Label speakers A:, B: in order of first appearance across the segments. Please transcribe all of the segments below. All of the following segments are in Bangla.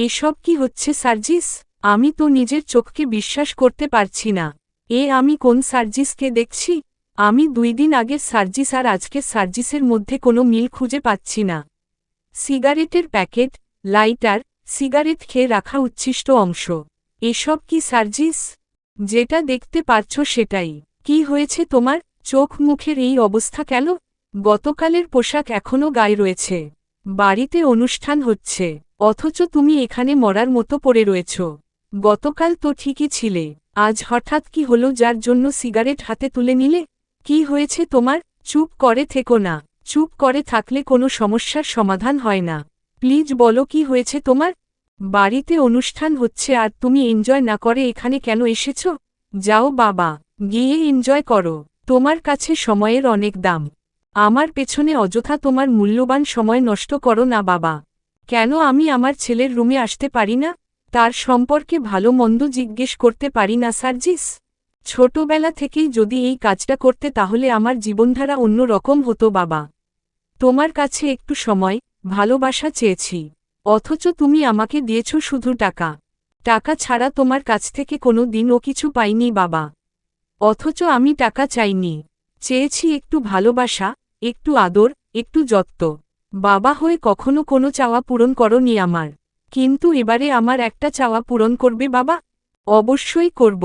A: এসব কি হচ্ছে সার্জিস? আমি তো নিজের চোখকে বিশ্বাস করতে পারছি না। আমি কোন সার্জিসকে দেখছি? আমি 2 দিন আগের সার্জিস আর আজকের সার্জিসের মধ্যে কোনো মিল খুঁজে পাচ্ছি না। সিগারেটের প্যাকেট, লাইটার, সিগারেট খেয়ে রাখা উচ্ছিষ্ট অংশ, এসব কি সার্জিস? যেটা দেখতে পাচ্ছ সেটাই। কি হয়েছে তোমার? চোখ মুখের এই অবস্থা কেন? গতকালের পোশাক এখনও গায়ে রয়েছে। বাড়িতে অনুষ্ঠান হচ্ছে, অথচ তুমি এখানে মরার মতো পড়ে রয়েছ। গতকাল তো ঠিকই ছিলে, আজ হঠাৎ কি হলো যার জন্য সিগারেট হাতে তুলে নিলে? কি হয়েছে তোমার? চুপ করে থেকো না। চুপ করে থাকলে কোনো সমস্যার সমাধান হয় না। প্লিজ বলো কি হয়েছে তোমার? বাড়িতে অনুষ্ঠান হচ্ছে আর তুমি এনজয় না করে এখানে কেন এসেছ? যাও বাবা, গিয়ে এনজয় করো। তোমার কাছে সময়ের অনেক দাম। আমার পেছনে অযথা তোমার মূল্যবান সময় নষ্ট করো না বাবা। কেন আমি আমার ছেলের রুমে আসতে পারি না? তার সম্পর্কে ভালো মন্দ জিজ্ঞেস করতে পারি না সার্জিস? ছোটবেলা থেকেই যদি এই কাজটা করতে তাহলে আমার জীবনধারা অন্য রকম হতো বাবা। তোমার কাছে একটু সময়, ভালোবাসা চেয়েছি, অথচ তুমি আমাকে দিয়েছ শুধু টাকা। টাকা ছাড়া তোমার কাছ থেকে কোনো দিনও কিছু পাইনি বাবা। অথচ আমি টাকা চাইনি, চেয়েছি একটু ভালোবাসা, একটু আদর, একটু যত্ন। বাবা হয়ে কখনো কোনো চাওয়া পূরণ করনি আমার। কিন্তু এবারে আমার একটা চাওয়া পূরণ করবে বাবা? অবশ্যই করব।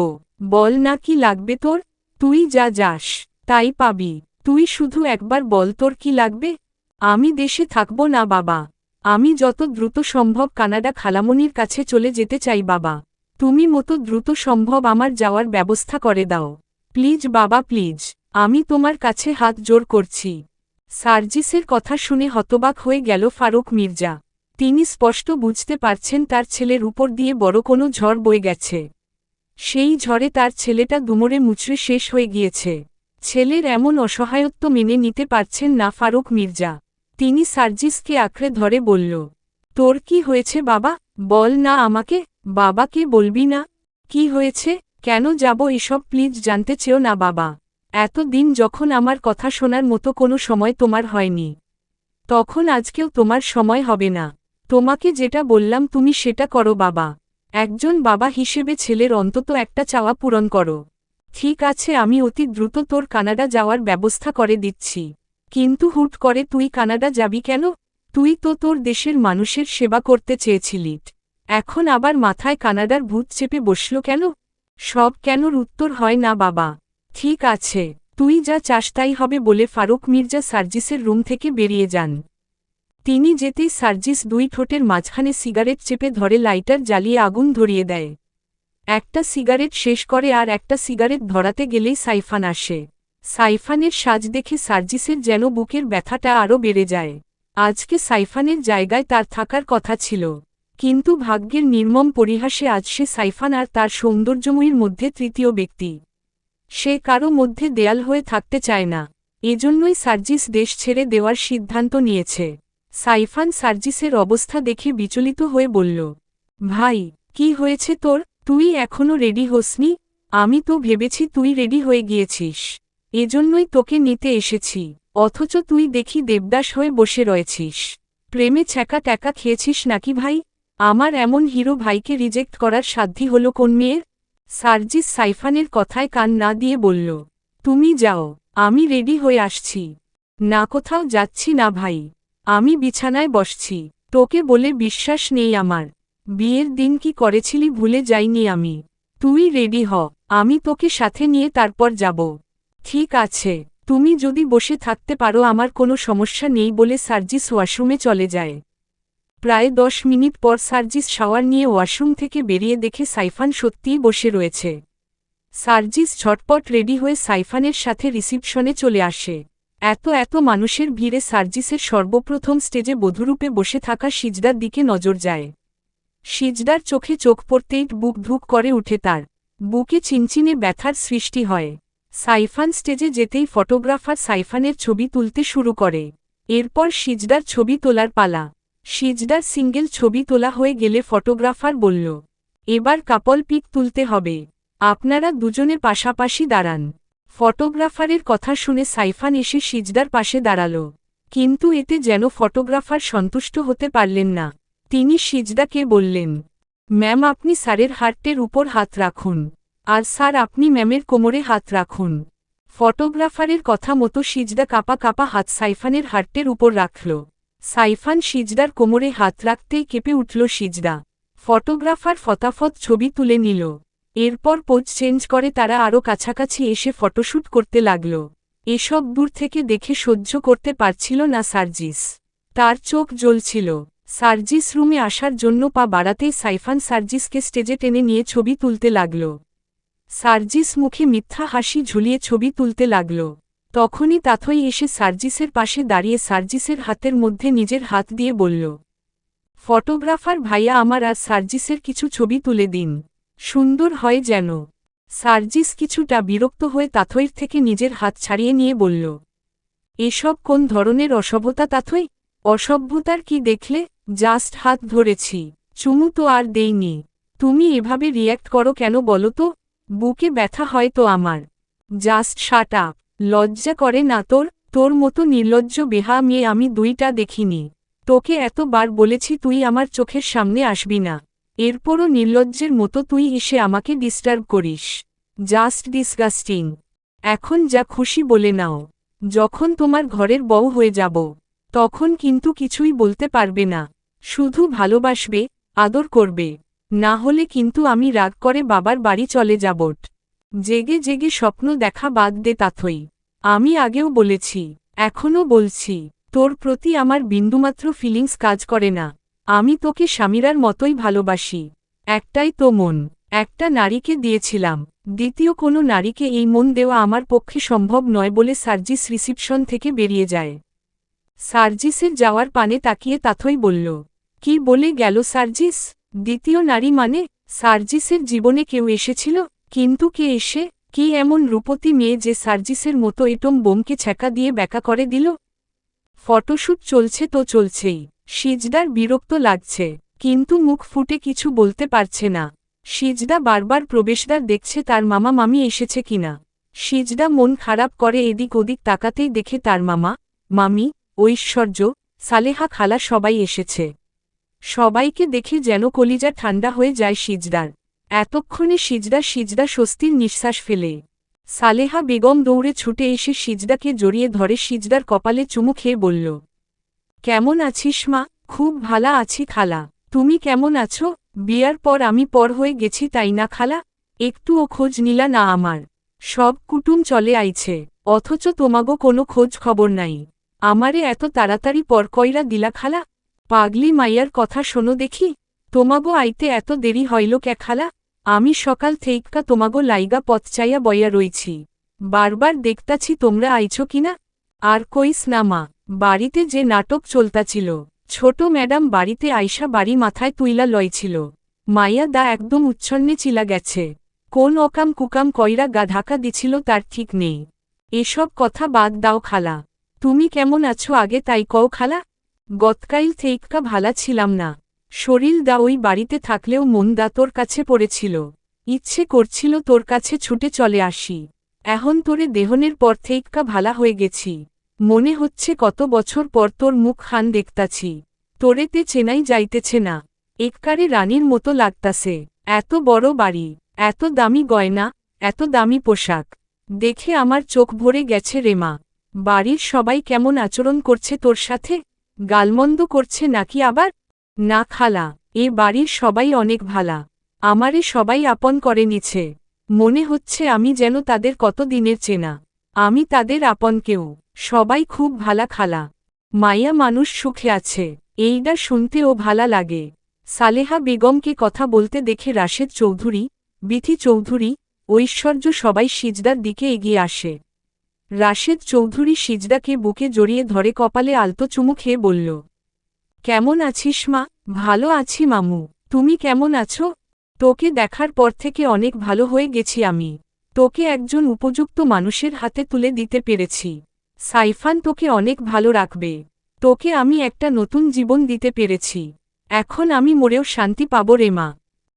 A: বল না কি লাগবে তোর? তুই যা যাস তাই পাবি। তুই শুধু একবার বল তোর কি লাগবে। আমি দেশে থাকব না বাবা। আমি যত দ্রুত সম্ভব কানাডা খালামণির কাছে চলে যেতে চাই বাবা। তুমি মতো দ্রুত সম্ভব আমার যাওয়ার ব্যবস্থা করে দাও। প্লিজ বাবা প্লিজ, আমি তোমার কাছে হাত জোড় করছি। সার্জিসের কথা শুনে হতবাক হয়ে গেল ফারুক মির্জা। তিনি স্পষ্ট বুঝতে পারছেন তার ছেলের উপর দিয়ে বড় কোনো ঝড় বয়ে গেছে। সেই ঝড়ে তার ছেলেটা দুমড়ে মুচড়ে শেষ হয়ে গিয়েছে। ছেলের এমন অসহায়ত্ব মেনে নিতে পারছেন না ফারুক মির্জা। তিনি সার্জিসকে আঁকড়ে ধরে বলল, তোর কি হয়েছে বাবা? বল না আমাকে। বাবাকে বলবি না? কি হয়েছে? কেন যাব এসব প্লিজ জানতে চেও না বাবা। এতদিন যখন আমার কথা শোনার মতো কোনো সময় তোমার হয়নি, তখন আজকেও তোমার সময় হবে না। তোমাকে যেটা বললাম তুমি সেটা করো বাবা। একজন বাবা হিসেবে ছেলের অন্তত একটা চাওয়া পূরণ করো। ঠিক আছে, আমি অতি দ্রুত তোর কানাডা যাওয়ার ব্যবস্থা করে দিচ্ছি। কিন্তু হুট করে তুই কানাডা যাবি কেন? তুই তো তোর দেশের মানুষের সেবা করতে চেয়েছিলি। এখন আবার মাথায় কানাডার ভূত চেপে বসল কেন? সব কেনর উত্তর হয় না বাবা। ঠিক আছে, তুই যা চাস তাই হবে বলে ফারুক মির্জা সার্জিসের রুম থেকে বেরিয়ে যান। তিনি যেতেই সার্জিস 2 ঠোঁটের মাঝখানে সিগারেট চেপে ধরে লাইটার জ্বালিয়ে আগুন ধরিয়ে দেয়। একটা সিগারেট শেষ করে আর একটা সিগারেট ধরাতে গেলেই সাইফান আসে। সাইফানের সাজ দেখে সার্জিসের যেন বুকের ব্যথাটা আরও বেড়ে যায়। আজকে সাইফানের জায়গায় তার থাকার কথা ছিল, কিন্তু ভাগ্যের নির্মম পরিহাসে আজ সে সাইফান আর তার সৌন্দর্যময়ীর মধ্যে তৃতীয় ব্যক্তি। সে কারো মধ্যে দেয়াল হয়ে থাকতে চায় না। এজন্যই সার্জিস দেশ ছেড়ে দেওয়ার সিদ্ধান্ত নিয়েছে। সাইফান সার্জিসের অবস্থা দেখে বিচলিত হয়ে বলল, ভাই, কি হয়েছে তোর? তুই এখনো রেডি হোসনি? আমি তো ভেবেছি তুই রেডি হয়ে গিয়েছিস, এজন্যই তোকে নিতে এসেছি। অথচ তুই দেখি দেবদাস হয়ে বসে রয়েছিস। প্রেমে ছ্যাঁকা ট্যাকা খেয়েছিস নাকি ভাই? আমার এমন হিরো ভাইকে রিজেক্ট করার সাধ্যি হলো কোন মেয়ের? সার্জিস সাইফানের কথায় কান না দিয়ে বলল, তুমি যাও, আমি রেডি হয়ে আসছি। না, কোথাও যাচ্ছি না ভাই। আমি বিছানায় বসছি। তোকে বলে বিশ্বাস নেই আমার। বিয়ের দিন কি করেছিলি ভুলে যাইনি আমি। তুই রেডি হ, আমি তোকে সাথে নিয়ে তারপর যাব। ঠিক আছে, তুমি যদি বসে থাকতে পারো আমার কোনো সমস্যা নেই বলে সার্জিস ওয়াশরুমে চলে যায়। প্রায় 10 মিনিট পর সার্জিস শাওয়ার নিয়ে ওয়াশরুম থেকে বেরিয়ে দেখে সাইফান সত্যিই বসে রয়েছে। সার্জিস ঝটপট রেডি হয়ে সাইফানের সাথে রিসিপশনে চলে আসে। এত মানুষের ভিড়ে সার্জিসের সর্বপ্রথম স্টেজে বধূরূপে বসে থাকা সিজদার দিকে নজর যায়। সিজদার চোখে চোখ পড়তেই বুক ধুক করে উঠে, তার বুকে চিনচিনে ব্যথার সৃষ্টি হয়। সাইফান স্টেজে যেতেই ফটোগ্রাফার সাইফানের ছবি তুলতে শুরু করে। এরপর সিজদার ছবি তোলার পালা। সিজদার সিঙ্গেল ছবি তোলা হয়ে গেলে ফটোগ্রাফার বলল, এবার কাপল পিক তুলতে হবে, আপনারা দুজনে পাশাপাশি দাঁড়ান। ফটোগ্রাফারের কথা শুনে সাইফান এসে সিজদার পাশে দাঁড়াল, কিন্তু এতে যেন ফটোগ্রাফার সন্তুষ্ট হতে পারলেন না। তিনি সিজদাকে বললেন, ম্যাম আপনি স্যারের হার্টের উপর হাত রাখুন, আর স্যার আপনি ম্যামের কোমরে হাত রাখুন। ফটোগ্রাফারের কথা মতো সিজদা কাপা কাপা হাত সাইফানের হার্টের উপর রাখল। সাইফান সিজদার কোমরে হাত রাখতেই কেঁপে উঠল সিজদা। ফটোগ্রাফার ফটাফট ছবি তুলে নিল। এরপর পোজ চেঞ্জ করে তারা আরও কাছাকাছি এসে ফটোশ্যুট করতে লাগল। এসব দূর থেকে দেখে সহ্য করতে পারছিল না সার্জিস। তার চোখ জ্বলছিল। সার্জিস রুমে আসার জন্য পা বাড়াতেই সাইফান সার্জিসকে স্টেজে টেনে নিয়ে ছবি তুলতে লাগল। সার্জিস মুখে মিথ্যা হাসি ঝুলিয়ে ছবি তুলতে লাগল। তখনই তাথই এসে সার্জিসের পাশে দাঁড়িয়ে সার্জিসের হাতের মধ্যে নিজের হাত দিয়ে বলল, ফটোগ্রাফার ভাইয়া আমার আর সার্জিসের কিছু ছবি তুলে দিন, সুন্দর হয় যেন। সার্জিস কিছুটা বিরক্ত হয়ে তাথইর থেকে নিজের হাত ছাড়িয়ে নিয়ে বলল, এসব কোন ধরনের অসভ্যতা তাথই? অসভ্যতার কি দেখলে? জাস্ট হাত ধরেছি, চুমু তো আর দেইনি। তুমি এভাবে রিয়্যাক্ট করো কেন বলো তো? বুকে ব্যথা হয় তো আমার। Just shut up. লজ্জা করে না তোর? তোর মতো নির্লজ্জ বেহা মেয়ে আমি দুইটা দেখিনি। তোকে এতবার বলেছি তুই আমার চোখের সামনে আসবি না, এরপরও নির্লজ্জের মতো তুই এসে আমাকে ডিস্টার্ব করিস। Just disgusting. এখন যা খুশি বলে নাও। যখন তোমার ঘরের বউ হয়ে যাব, তখন কিন্তু কিছুই বলতে পারবে না, শুধু ভালোবাসবে, আদর করবে। না হলে কিন্তু আমি রাগ করে বাবার বাড়ি চলে যাবট। জেগে জেগে স্বপ্ন দেখা বাদ দে তাথই। আমি আগেও বলেছি, এখনও বলছি, তোর প্রতি আমার বিন্দুমাত্র ফিলিংস কাজ করে না। আমি তোকে স্বামীরার মতোই ভালোবাসি। একটাই তো মন, একটা নারীকে দিয়েছিলাম, দ্বিতীয় কোনো নারীকে এই মন দেওয়া আমার পক্ষে সম্ভব নয় বলে সার্জিস রিসিপশন থেকে বেরিয়ে যায়। সার্জিসের যাওয়ার পানে তাকিয়ে তাথই বলল, কি বলে গেল সার্জিস? দ্বিতীয় নারী মানে? সার্জিসের জীবনে কেউ এসেছিল? কিন্তু কে এসে? কি এমন রূপতী মেয়ে যে সার্জিসের মতো এটম বোমকে ছ্যাঁকা দিয়ে ব্যাকা করে দিল? ফটোশ্যুট চলছে তো চলছেই। সিজদার বিরক্ত লাগছে, কিন্তু মুখ ফুটে কিছু বলতে পারছে না। সিজদা বারবার প্রবেশদ্বার দেখছে তার মামা মামি এসেছে কিনা। সিজদা মন খারাপ করে এদিক ওদিক তাকাতেই দেখে তার মামা, মামি, ঐশ্বর্য, সালেহা খালা সবাই এসেছে। সবাইকে দেখে যেন কলিজা ঠান্ডা হয়ে যায় সিজদার। এতক্ষণে সিজদা স্বস্তির নিঃশ্বাস ফেলে। সালেহা বেগম দৌড়ে ছুটে এসে সিজদাকে জড়িয়ে ধরে সিজদার কপালে চুমু খেয়ে বলল, কেমন আছিস মা? খুব ভালা আছি খালা। তুমি কেমন আছো? বিয়ার পর আমি পর হয়ে গেছি তাই না খালা? একটুও খোঁজ নিলা না আমার। সব কুটুম চলে আইছে, অথচ তোমাগো কোনো খোঁজ খবর নাই। আমারে এত তাড়াতাড়ি পর কইরা দিলা খালা? পাগলি মাইয়ার কথা শোনো দেখি, তোমাগো আইতে এত দেরি হইল কে খালা? আমি সকাল থেইক্কা তোমাগো লাইগা পথ চাইয়া বইয়া রইছি, বারবার দেখতাছি তোমরা আইছো কিনা। আর কইস না মা, বাড়িতে যে নাটক চলতাছিল, ছোট ম্যাডাম বাড়িতে আইসা বাড়ি মাথায় তুইলা লইছিল। মাইয়া দা একদম উচ্ছন্নে চিলা গেছে, কোন অকাম কুকাম কইরা গা ঢাকা দিছিল তার ঠিক নেই। এসব কথা বাদ দাও খালা, তুমি কেমন আছো আগে তাই কও খালা। গতকাইল থেইক্কা ভালা ছিলাম না, শরীর দা ওই বাড়িতে থাকলেও মন দা তোর কাছে পড়েছিল, ইচ্ছে করছিল তোর কাছে ছুটে চলে আসি। এখন তোরে দেহনের পর থেইক্কা ভালা হয়ে গেছি, মনে হচ্ছে কত বছর পর তোর মুখ খান দেখতাছি। তোরেতে চেনাই যাইতেছে না, এককারে রানীর মতো লাগতাছে। এত বড় বাড়ি, এত দামি গয়না, এত দামি পোশাক, দেখে আমার চোখ ভরে গেছে রে মা। বাড়ির সবাই কেমন আচরণ করছে তোর সাথে? গালমন্দ করছে নাকি আবার? না খালা, এ বাড়ির সবাই অনেক ভালা, আমারে সবাই আপন করে নিছে। মনে হচ্ছে আমি যেন তাদের কত দিনের চেনা। আমি তাদের আপন কেউ, সবাই খুব ভালা খালা। মাইয়া মানুষ সুখে আছে, এইডা শুনতেও ভালা লাগে। সালেহা বেগমকে কথা বলতে দেখে রাশেদ চৌধুরী, বিথি চৌধুরী, ঐশ্বর্য সবাই সিজদার দিকে এগিয়ে আসে। রাশেদ চৌধুরী সিজদাকে বুকে জড়িয়ে ধরে কপালে আলতো চুমু খেয়ে বলল, কেমন আছিস মা? ভালো আছি মামু, তুমি কেমন আছো? তোকে দেখার পর থেকে অনেক ভালো হয়ে গেছি আমি। তোকে একজন উপযুক্ত মানুষের হাতে তুলে দিতে পেরেছি। সাইফান তোকে অনেক ভালো রাখবে। তোকে আমি একটা নতুন জীবন দিতে পেরেছি। এখন আমি মরেও শান্তি পাব রে মা।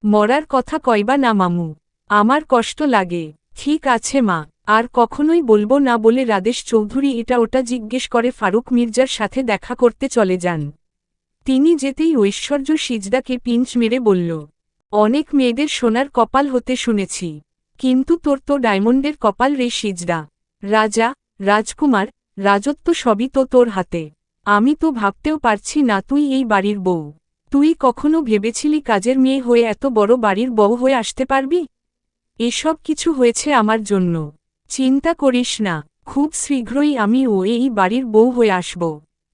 A: মরার কথা কইবা না মামু, আমার কষ্ট লাগে। ঠিক আছে মা, আর কখনোই বলবো না বলে রাদেশ চৌধুরী এটা ওটা জিজ্ঞেস করে ফারুক মির্জার সাথে দেখা করতে চলে যান। তিনি যেতেই ঐশ্বর্য সিজদাকে পিঞ্চ মেরে বলল, অনেক মেয়েদের সোনার কপাল হতে শুনেছি, কিন্তু তোর তো ডায়মন্ডের কপাল রে সিজদা। রাজা, রাজকুমার, রাজত্ব সবই তো তোর হাতে। আমি তো ভাবতেও পারছি না তুই এই বাড়ির বউ। তুই কখনো ভেবেছিলি কাজের মেয়ে হয়ে এত বড় বাড়ির বউ হয়ে আসতে পারবি? এসব কিছু হয়েছে আমার জন্য। চিন্তা করিস না, খুব শীঘ্রই আমি এই বাড়ির বউ হয়ে আসব।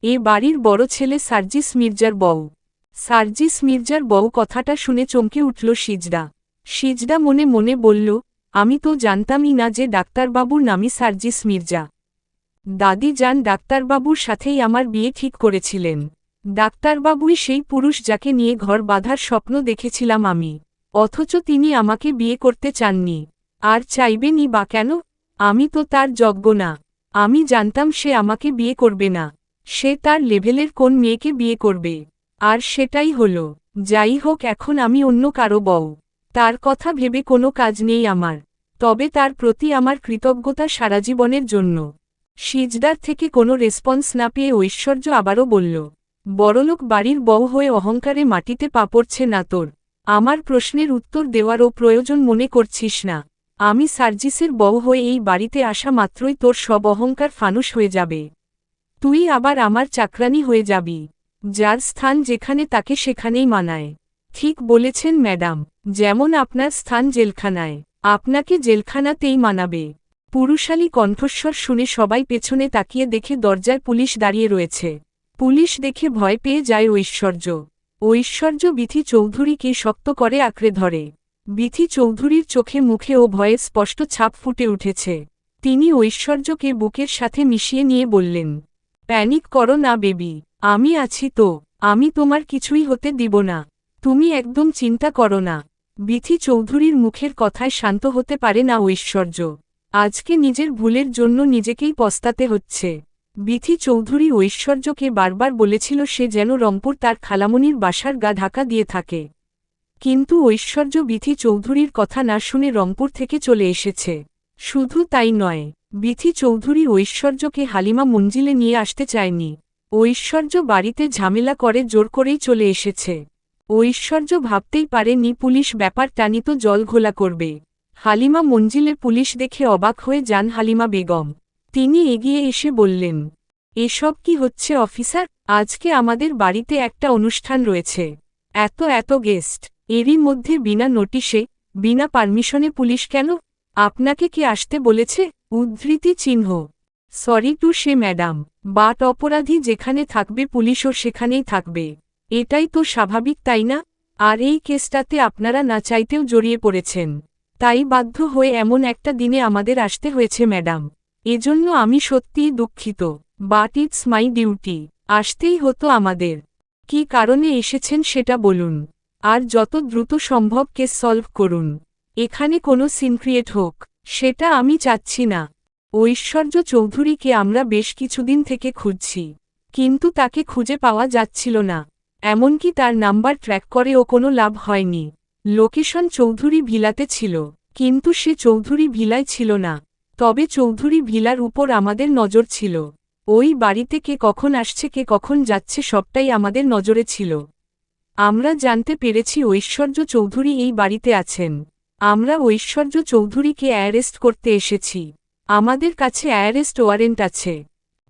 A: এ বাড়ির বড় ছেলে সার্জিস মির্জার বউ। সার্জিস মির্জার বউ কথাটা শুনে চমকে উঠল সিজদা। সিজদা মনে মনে বলল, আমি তো জানতামই না যে ডাক্তারবাবুর নামই সার্জিস মির্জা। দাদি যান ডাক্তারবাবুর সাথেই আমার বিয়ে ঠিক করেছিলেন। ডাক্তারবাবুই সেই পুরুষ যাকে নিয়ে ঘর বাঁধার স্বপ্ন দেখেছিলাম আমি। অথচ তিনি আমাকে বিয়ে করতে চাননি। আর চাইবেনই বা কেন? আমি তো তার যোগ্য না। আমি জানতাম সে আমাকে বিয়ে করবে না। সে তার লেভেলের কোন মেয়েকে বিয়ে করবে। আর সেটাই হলো। যাই হোক, এখন আমি অন্য কারো বউ। তার কথা ভেবে কোনো কাজ নেই আমার। তবে তার প্রতি আমার কৃতজ্ঞতা সারা জীবনের জন্য। সিজদার থেকে কোনো রেসপন্স না পেয়ে ঐশ্বর্য আবারও বলল, বড়লোক বাড়ির বউ হয়ে অহংকারে মাটিতে পা পড়ছে না তোর। আমার প্রশ্নের উত্তর দেওয়ারও প্রয়োজন মনে করছিস না। আমি সার্জিসের বউ হয়ে এই বাড়িতে আসা মাত্রই তোর সব অহংকার ফানুস হয়ে যাবে। তুই আবার আমার চাকরানি হয়ে যাবি। যার স্থান যেখানে তাকে সেখানেই মানায়। ঠিক বলেছেন ম্যাডাম, যেমন আপনার স্থান জেলখানায়, আপনাকে জেলখানাতেই মানাবে। পুরুষালী কণ্ঠস্বর শুনে সবাই পেছনে তাকিয়ে দেখে দরজায় পুলিশ দাঁড়িয়ে রয়েছে। পুলিশ দেখে ভয় পেয়ে যায় ঐশ্বর্য। ঐশ্বর্য বিথি চৌধুরীকে শক্ত করে আঁকড়ে ধরে। বিথি চৌধুরীর চোখে মুখে ও ভয়ে স্পষ্ট ছাপ ফুটে উঠেছে। তিনি ঐশ্বর্যকে বুকের সাথে মিশিয়ে নিয়ে বললেন, প্যানিক করো না বেবি, আমি আছি তো। আমি তোমার কিছুই হতে দিব না। তুমি একদম চিন্তা করো না। বিথি চৌধুরীর মুখের কথায় শান্ত হতে পারে না ঐশ্বর্য। আজকে নিজের ভুলের জন্য নিজেকেই পস্তাতে হচ্ছে। বিথি চৌধুরী ঐশ্বর্যকে বারবার বলেছিল সে যেন রংপুর তার খালামণির বাসার গা ঢাকা দিয়ে থাকে। কিন্তু ঐশ্বর্য বিথি চৌধুরীর কথা না শুনে রংপুর থেকে চলে এসেছে। শুধু তাই নয়, বিথি চৌধুরী ঐশ্বর্যকে হালিমা মঞ্জিলে নিয়ে আসতে চায়নি। ঐশ্বর্য বাড়িতে ঝামেলা করে জোর করেই চলে এসেছে। ঐশ্বর্য ভাবতেই পারেনি পুলিশ ব্যাপার টানিত জল ঘোলা করবে। হালিমা মঞ্জিলে পুলিশ দেখে অবাক হয়ে যান হালিমা বেগম। তিনি এগিয়ে এসে বললেন, এসব কি হচ্ছে অফিসার? আজকে আমাদের বাড়িতে একটা অনুষ্ঠান রয়েছে। এত গেস্ট, এরই মধ্যে বিনা নোটিশে, বিনা পারমিশনে পুলিশ কেন? আপনাকে কে আসতে বলেছে? উদ্ধৃতি চিহ্ন। Sorry to say madam, but অপরাধী যেখানে থাকবে পুলিশও সেখানেই থাকবে। এটাই তো স্বাভাবিক, তাই না? আর এই কেসটাতে আপনারা না চাইতেও জড়িয়ে পড়েছেন। তাই বাধ্য হয়ে এমন একটা দিনে আমাদের আসতে হয়েছে ম্যাডাম। এজন্য আমি সত্যিই দুঃখিত, বাট ইটস মাই ডিউটি। আসতেই হতো আমাদের। কী কারণে এসেছেন সেটা বলুন। আর যত দ্রুত সম্ভব কেস সলভ করুন। এখানে কোনো সিন ক্রিয়েট হোক, সেটা আমি চাচ্ছি না। ঐশ্বর্য চৌধুরীকে আমরা বেশ কিছুদিন থেকে খুঁজছি, কিন্তু তাকে খুঁজে পাওয়া যাচ্ছিল না। এমনকি তার নাম্বার ট্র্যাক করেও কোনো লাভ হয়নি। লোকেশন চৌধুরী ভিলাতে ছিল, কিন্তু সে চৌধুরী ভিলায় ছিল না। তবে চৌধুরী ভিলার উপর আমাদের নজর ছিল। ওই বাড়িতে কে কখন আসছে কে কখন যাচ্ছে সবটাই আমাদের নজরে ছিল। আমরা জানতে পেরেছি ঐশ্বর্য চৌধুরী এই বাড়িতে আছেন। আমরা ঐশ্বর্য চৌধুরীকে অ্যারেস্ট করতে এসেছি। আমাদের কাছে অ্যারেস্ট ওয়ারেন্ট আছে।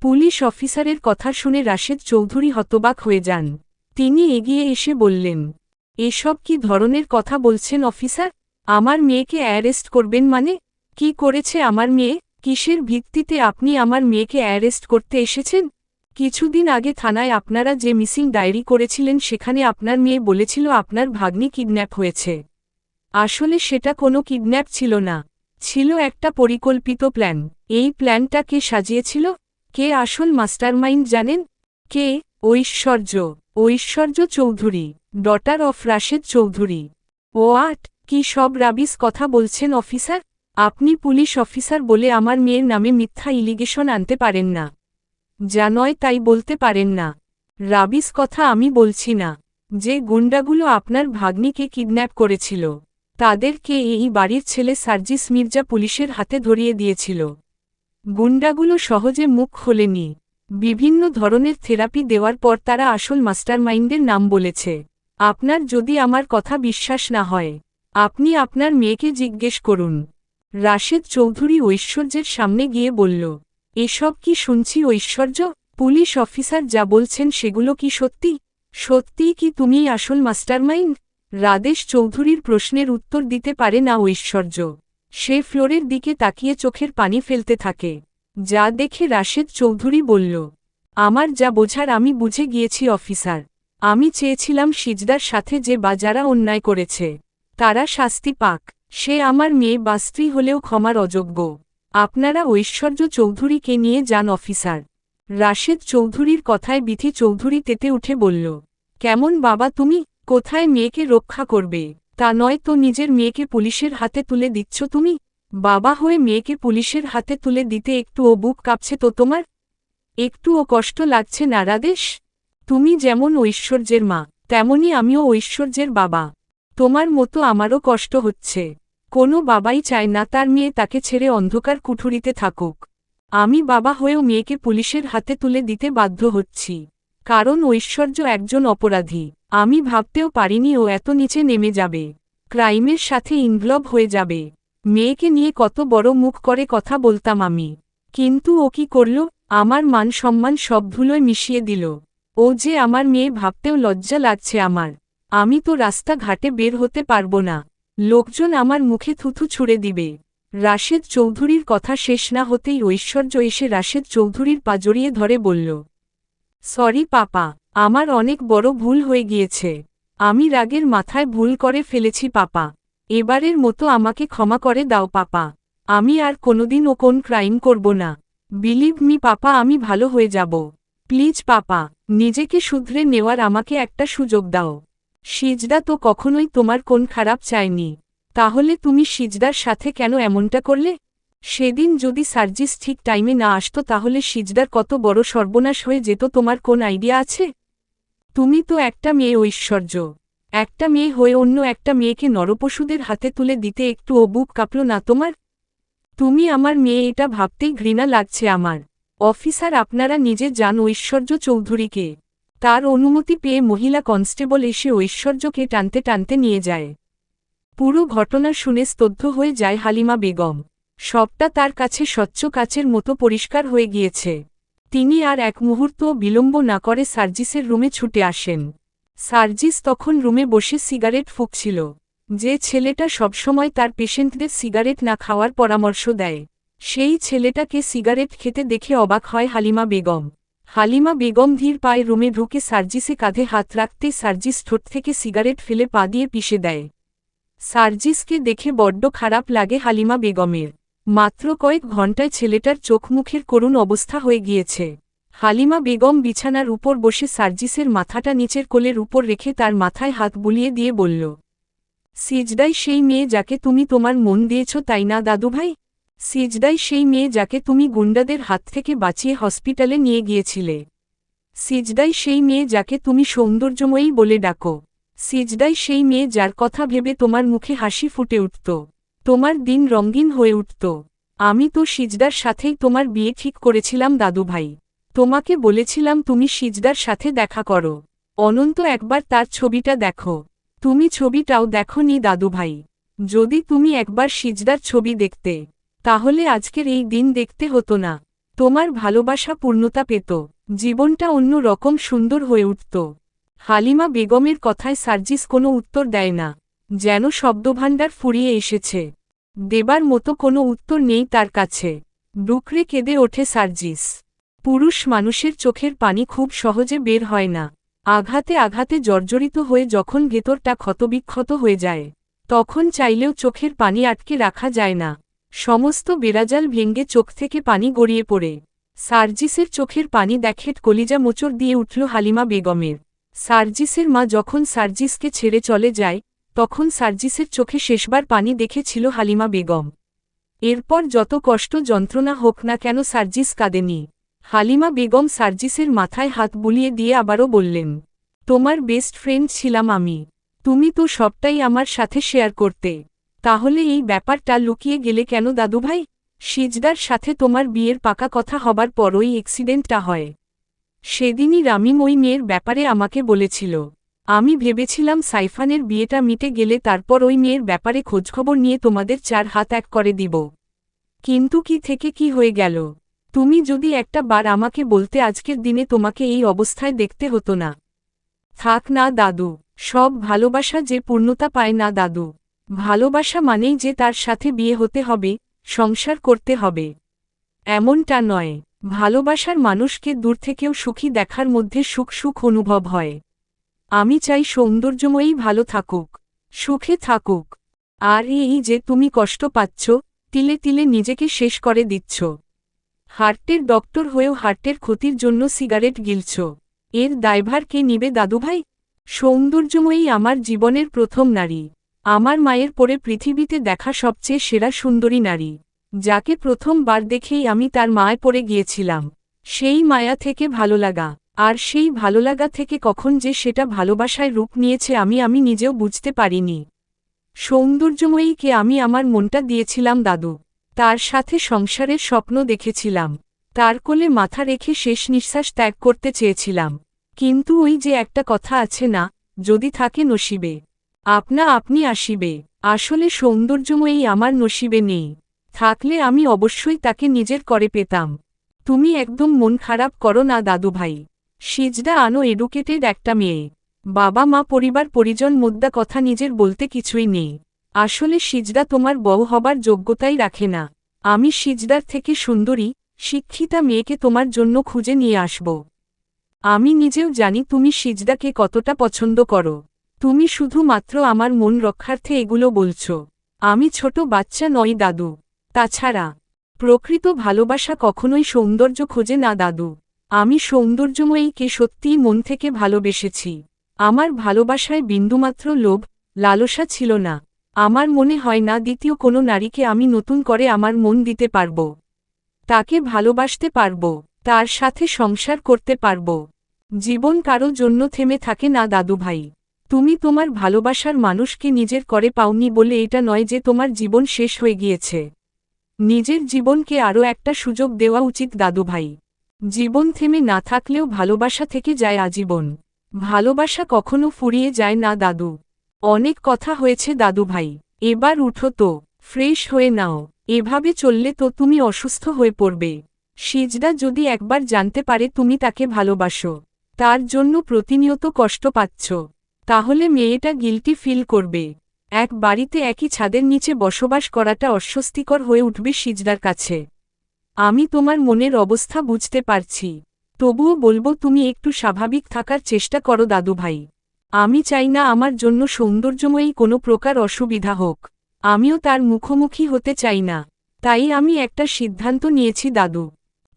A: পুলিশ অফিসারের কথা শুনে রাশেদ চৌধুরী হতবাক হয়ে যান। তিনি এগিয়ে এসে বললেন, এসব কি ধরনের কথা বলছেন অফিসার? আমার মেয়েকে অ্যারেস্ট করবেন মানে? কি করেছে আমার মেয়ে? কিসের ভিত্তিতে আপনি আমার মেয়েকে অ্যারেস্ট করতে এসেছেন? কিছুদিন আগে থানায় আপনারা যে মিসিং ডায়েরি করেছিলেন সেখানে আপনার মেয়ে বলেছিল আপনার ভাগ্নি কিডন্যাপ হয়েছে। আসলে সেটা কোনো কিডন্যাপ ছিল না, ছিল একটা পরিকল্পিত প্ল্যান। এই প্ল্যানটা কে সাজিয়েছিল? কে আসল মাস্টারমাইন্ড জানেন? কে? Aishwarya Chowdhury, daughter of Rashed Chowdhury. What? কি সব রাবিস কথা বলছেন অফিসার? আপনি পুলিশ অফিসার বলে আমার মেয়ের নামে মিথ্যা ইলিগেশন আনতে পারেন না। যা নয় তাই বলতে পারেন না। রাবিস কথা আমি বলছি না। যে গুন্ডাগুলো আপনার ভাগ্নিকে কিডন্যাপ করেছিল, তাদেরকে এই বাড়ির ছেলে সার্জিস মির্জা পুলিশের হাতে ধরিয়ে দিয়েছিল। গুন্ডাগুলো সহজে মুখ খোলেনি। বিভিন্ন ধরনের থেরাপি দেওয়ার পর তারা আসল মাস্টারমাইন্ডের নাম বলেছে। আপনার যদি আমার কথা বিশ্বাস না হয়, আপনি আপনার মেয়েকে জিজ্ঞেস করুন। রাশেদ চৌধুরী ঐশ্বর্যের সামনে গিয়ে বলল, এসব কি শুনছি ঐশ্বর্য? পুলিশ অফিসার যা বলছেন সেগুলো কি সত্যি? সত্যিই কি তুমিই আসল মাস্টারমাইন্ড? রাদেশ চৌধুরীর প্রশ্নের উত্তর দিতে পারে না ঐশ্বর্য। সে ফ্লোরের দিকে তাকিয়ে চোখের পানি ফেলতে থাকে। যা দেখে রাশেদ চৌধুরী বলল, আমার যা বোঝার আমি বুঝে গিয়েছি অফিসার। আমি চেয়েছিলাম সিজদার সাথে যে বা যারা অন্যায় করেছে তারা শাস্তি পাক। সে আমার মেয়ে বা স্ত্রী হলেও ক্ষমার অযোগ্য। আপনারা ঐশ্বর্য চৌধুরীকে নিয়ে যান অফিসার। রাশেদ চৌধুরীর কথায় বিথি চৌধুরী তেতে উঠে বলল, কেমন বাবা তুমি? কোথায় মেয়েকে রক্ষা করবে? তা নয় তো নিজের মেয়েকে পুলিশের হাতে তুলে দিচ্ছ তুমি? বাবা হয়ে মেয়েকে পুলিশের হাতে তুলে দিতে একটুও বুক কাঁপছে তো তোমার? একটুও কষ্ট লাগছে না রাদেশ? তুমি যেমন ঐশ্বর্যের মা, তেমনি আমিও ঐশ্বর্যের বাবা। তোমার মতো আমারও কষ্ট হচ্ছে। কোনো বাবাই চায় না তার মেয়ে তাকে ছেড়ে অন্ধকার কুঠুরিতে থাকুক। আমি বাবা হয়েও মেয়েকে পুলিশের হাতে তুলে দিতে বাধ্য হচ্ছি, কারণ ঐশ্বর্য একজন অপরাধী। আমি ভাবতেও পারিনি ও এত নিচে নেমে যাবে, ক্রাইমের সাথে ইনভলভ হয়ে যাবে। মেয়েকে নিয়ে কত বড় মুখ করে কথা বলতাম আমি, কিন্তু ও কি করল? আমার মান সম্মান সব ধুলোয় মিশিয়ে দিল। ও যে আমার মেয়ে ভাবতেও লজ্জা লাগছে আমার। আমি তো রাস্তাঘাটে বের হতে পারবো না, লোকজন আমার মুখে থুথু ছুঁড়ে দিবে। রাশেদ চৌধুরীর কথা শেষ না হতেই ঐশ্বর্য এসে রাশেদ চৌধুরীর পা জড়িয়ে ধরে বলল, সরি পাপা, আমার অনেক বড় ভুল হয়ে গিয়েছে। আমি রাগের মাথায় ভুল করে ফেলেছি পাপা। এবারের মতো আমাকে ক্ষমা করে দাও পাপা। আমি আর কোনোদিন ও কোন ক্রাইম করব না। বিলিভ মি পাপা, আমি ভালো হয়ে যাব। প্লিজ পাপা, নিজেকে শুধরে নেওয়ার আমাকে একটা সুযোগ দাও। সিজদা তো কখনোই তোমার কোন খারাপ চায়নি। তাহলে তুমি সিজদার সাথে কেন এমনটা করলে? সেদিন যদি সার্জিস ঠিক টাইমে না আসতো তাহলে সিজদার কত বড় সর্বনাশ হয়ে যেত তোমার কোন আইডিয়া আছে? তুমি তো একটা মেয়ে ঐশ্বর্য, একটা মেয়ে হয়ে অন্য একটা মেয়েকে নরপশুদের হাতে তুলে দিতে একটুও বুক কাঁপল না তোমার? তুমি আমার মেয়ে, এটা ভাবতেই ঘৃণা লাগছে আমার। অফিসার আপনারা নিজে যান ঐশ্বর্য চৌধুরীকে। তার অনুমতি পেয়ে মহিলা কনস্টেবল এসে ঐশ্বর্যকে টানতে টানতে নিয়ে যায়। পুরো ঘটনা শুনে স্তব্ধ হয়ে যায় হালিমা বেগম। সবটা তার কাছে স্বচ্ছ কাচের মতো পরিষ্কার হয়ে গিয়েছে। তিনি আর এক মুহূর্তও বিলম্ব না করে সার্জিসের রুমে ছুটে আসেন। সার্জিস তখন রুমে বসে সিগারেট ফুঁকছিল। যে ছেলেটা সবসময় তার পেশেন্টদের সিগারেট না খাওয়ার পরামর্শ দেয়, সেই ছেলেটাকে সিগারেট খেতে দেখে অবাক হয় হালিমা বেগম। হালিমা বেগম ধীর পায়ে রুমে ঢুকে সার্জিসে কাঁধে হাত রাখতেই সার্জিস ঠোঁট থেকে সিগারেট ফেলে পা দিয়ে পিষে দেয়। সার্জিসকে দেখে বড্ড খারাপ লাগে হালিমা বেগমের। মাত্র কয়েক ঘণ্টায় ছেলেটার চোখ মুখের করুণ অবস্থা হয়ে গিয়েছে। হালিমা বেগম বিছানার উপর বসে সার্জিসের মাথাটা নিচের কোলের উপর রেখে তার মাথায় হাত বুলিয়ে দিয়ে বলল, সিজদাই সেই মেয়ে যাকে তুমি তোমার মন দিয়েছ তাই না দাদুভাই? সিজদাই সেই মেয়ে যাকে তুমি গুন্ডাদের হাত থেকে বাঁচিয়ে হসপিটালে নিয়ে গিয়েছিলে। সিজদাই সেই মেয়ে যাকে তুমি সৌন্দর্যময়ী বলে ডাকো। সিজদাই সেই মেয়ে যার কথা ভেবে তোমার মুখে হাসি ফুটে উঠত, তোমার দিন রঙিন হয়ে উঠত। আমি তো সিজদার সাথেই তোমার বিয়ে ঠিক করেছিলাম দাদুভাই। তোমাকে বলেছিলাম তুমি সিজদার সাথে দেখা করো, অনন্ত একবার তার ছবিটা দেখো। তুমি ছবিটাও দেখোনি দাদুভাই। যদি তুমি একবার সিজদার ছবি দেখতে, তাহলে আজকের এই দিন দেখতে হতো না। তোমার ভালোবাসা পূর্ণতা পেত, জীবনটা অন্য রকম সুন্দর হয়ে উঠত। হালিমা বেগমের কথায় সার্জিস কোনো উত্তর দেয় না, যেন শব্দভাণ্ডার ফুরিয়ে এসেছে। দেবার মতো কোনো উত্তর নেই তার কাছে। ডুকরে কেঁদে ওঠে সার্জিস। পুরুষ মানুষের চোখের পানি খুব সহজে বের হয় না। আঘাতে আঘাতে জর্জরিত হয়ে যখন ভেতরটা ক্ষতবিক্ষত হয়ে যায়, তখন চাইলেও চোখের পানি আটকে রাখা যায় না। সমস্ত বেড়াজাল ভেঙে চোখ থেকে পানি গড়িয়ে পড়ে সার্জিসের চোখের পানি দেখে কলিজা মোচড় দিয়ে উঠল হালিমা বেগমের। সার্জিসের মা যখন সার্জিসকে ছেড়ে চলে যায়, তখন সার্জিসের চোখে শেষবার পানি দেখেছিল হালিমা বেগম। এরপর যত কষ্ট যন্ত্রণা হোক না কেন সার্জিস কাঁদেনি। হালিমা বেগম সার্জিসের মাথায় হাত বুলিয়ে দিয়ে আবারও বললেন, তোমার বেস্ট ফ্রেন্ড ছিলাম আমি। তুমি তো সবটাই আমার সাথে শেয়ার করতে, তাহলে এই ব্যাপারটা লুকিয়ে গেলে কেন দাদুভাই? সিজদার সাথে তোমার বিয়ের পাকা কথা হবার পরই অ্যাক্সিডেন্টটা হয়। সেদিনই রামিম ওই মেয়ের ব্যাপারে আমাকে বলেছিল। আমি ভেবেছিলাম সাইফানের বিয়েটা মিটে গেলে তারপর ওই মেয়ের ব্যাপারে খোঁজখবর নিয়ে তোমাদের 4 হাত এক করে দিব। কিন্তু কি থেকে কি হয়ে গেল? তুমি যদি একটা বার আমাকে বলতে আজকের দিনে তোমাকে এই অবস্থায় দেখতে হতো না। থাক না দাদু, সব ভালোবাসা যে পূর্ণতা পায় না দাদু। ভালোবাসা মানেই যে তার সাথে বিয়ে হতে হবে, সংসার করতে হবে, এমনটা নয়। ভালোবাসার মানুষকে দূর থেকেও সুখী দেখার মধ্যে সুখ সুখ অনুভব হয়। আমি চাই সৌন্দর্যময়ী ভালো থাকুক, সুখে থাকুক। আর এই যে তুমি কষ্ট পাচ্ছ, তিলে তিলে নিজেকে শেষ করে দিচ্ছ। হার্টের ডক্টর হয়েও হার্টের ক্ষতির জন্য সিগারেট গিলছ। এর দায়ভার কে নিবে দাদুভাই? সৌন্দর্যময়ী আমার জীবনের প্রথম নারী। আমার মায়ের পরে পৃথিবীতে দেখা সবচেয়ে সেরা সুন্দরী নারী, যাকে প্রথমবার দেখেই আমি তার মায় পড়ে গিয়েছিলাম। সেই মায়া থেকে ভালোলাগা, আর সেই ভালোলাগা থেকে কখন যে সেটা ভালোবাসায় রূপ নিয়েছে আমি নিজেও বুঝতে পারিনি। সৌন্দর্যময়ীকে আমি আমার মনটা দিয়েছিলাম দাদু। তার সাথে সংসারের স্বপ্ন দেখেছিলাম। তার কোলে মাথা রেখে শেষ নিঃশ্বাস ত্যাগ করতে চেয়েছিলাম। কিন্তু ওই যে একটা কথা আছে না, যদি থাকে নসিবে, আপনা আপনি আসিবে। আসলে সৌন্দর্যময়ী আমার নসিবে নেই। থাকলে আমি অবশ্যই তাকে নিজের করে পেতাম। তুমি একদম মন খারাপ করো না দাদুভাই। সিজদা আনো এডুকেটেড একটা মেয়ে। বাবা মা পরিবার পরিজন মুদ্রা কথা নিজের বলতে কিছুই নেই। আসলে সিজদা তোমার বউ হবার যোগ্যতাই রাখে না। আমি সিজদার থেকে সুন্দরী, শিক্ষিতা মেয়েকে তোমার জন্য খুঁজে নিয়ে আসব। আমি নিজেও জানি তুমি সিজদাকে কতটা পছন্দ করো। তুমি শুধুমাত্র আমার মন রক্ষার্থে এগুলো বলছো। আমি ছোট বাচ্চা নই দাদু। তাছাড়া প্রকৃত ভালোবাসা কখনোই সৌন্দর্য খোঁজে না দাদু। আমি সৌন্দর্যময়ীকে সত্যিই মন থেকে ভালোবেসেছি। আমার ভালোবাসায় বিন্দুমাত্র লোভ, লালসা ছিল না। আমার মনে হয় না দ্বিতীয় কোনো নারীকে আমি নতুন করে আমার মন দিতে পারব। তাকে ভালোবাসতে পারব, তার সাথে সংসার করতে পারব। জীবন কারো জন্য থেমে থাকে না দাদুভাই। তুমি তোমার ভালোবাসার মানুষকে নিজের করে পাওনি বলে এটা নয় যে তোমার জীবন শেষ হয়ে গিয়েছে। নিজের জীবনকে আরও একটা সুযোগ দেওয়া উচিত দাদুভাই। জীবন থেমে না থাকলেও ভালোবাসা থেকে যায় আজীবন। ভালোবাসা কখনো ফুরিয়ে যায় না দাদু। অনেক কথা হয়েছে দাদুভাই, এবার উঠো তো, ফ্রেশ হয়ে নাও। এভাবে চললে তো তুমি অসুস্থ হয়ে পড়বে। সিজদা যদি একবার জানতে পারে তুমি তাকে ভালোবাসো, তার জন্য প্রতিনিয়ত কষ্ট পাচ্ছ, তাহলে মেয়েটা গিল্টি ফিল করবে। এক বাড়িতে একই ছাদের নিচে বসবাস করাটা অস্বস্তিকর হয়ে উঠবে সিজদার কাছে। আমি তোমার মনের অবস্থা বুঝতে পারছি। তবুও বলবো তুমি একটু স্বাভাবিক থাকার চেষ্টা করো দাদুভাই। আমি চাই না আমার জন্য সৌন্দর্যময়ী কোনো প্রকার অসুবিধা হোক। আমিও তার মুখোমুখি হতে চাই না। তাই আমি একটা সিদ্ধান্ত নিয়েছি দাদু।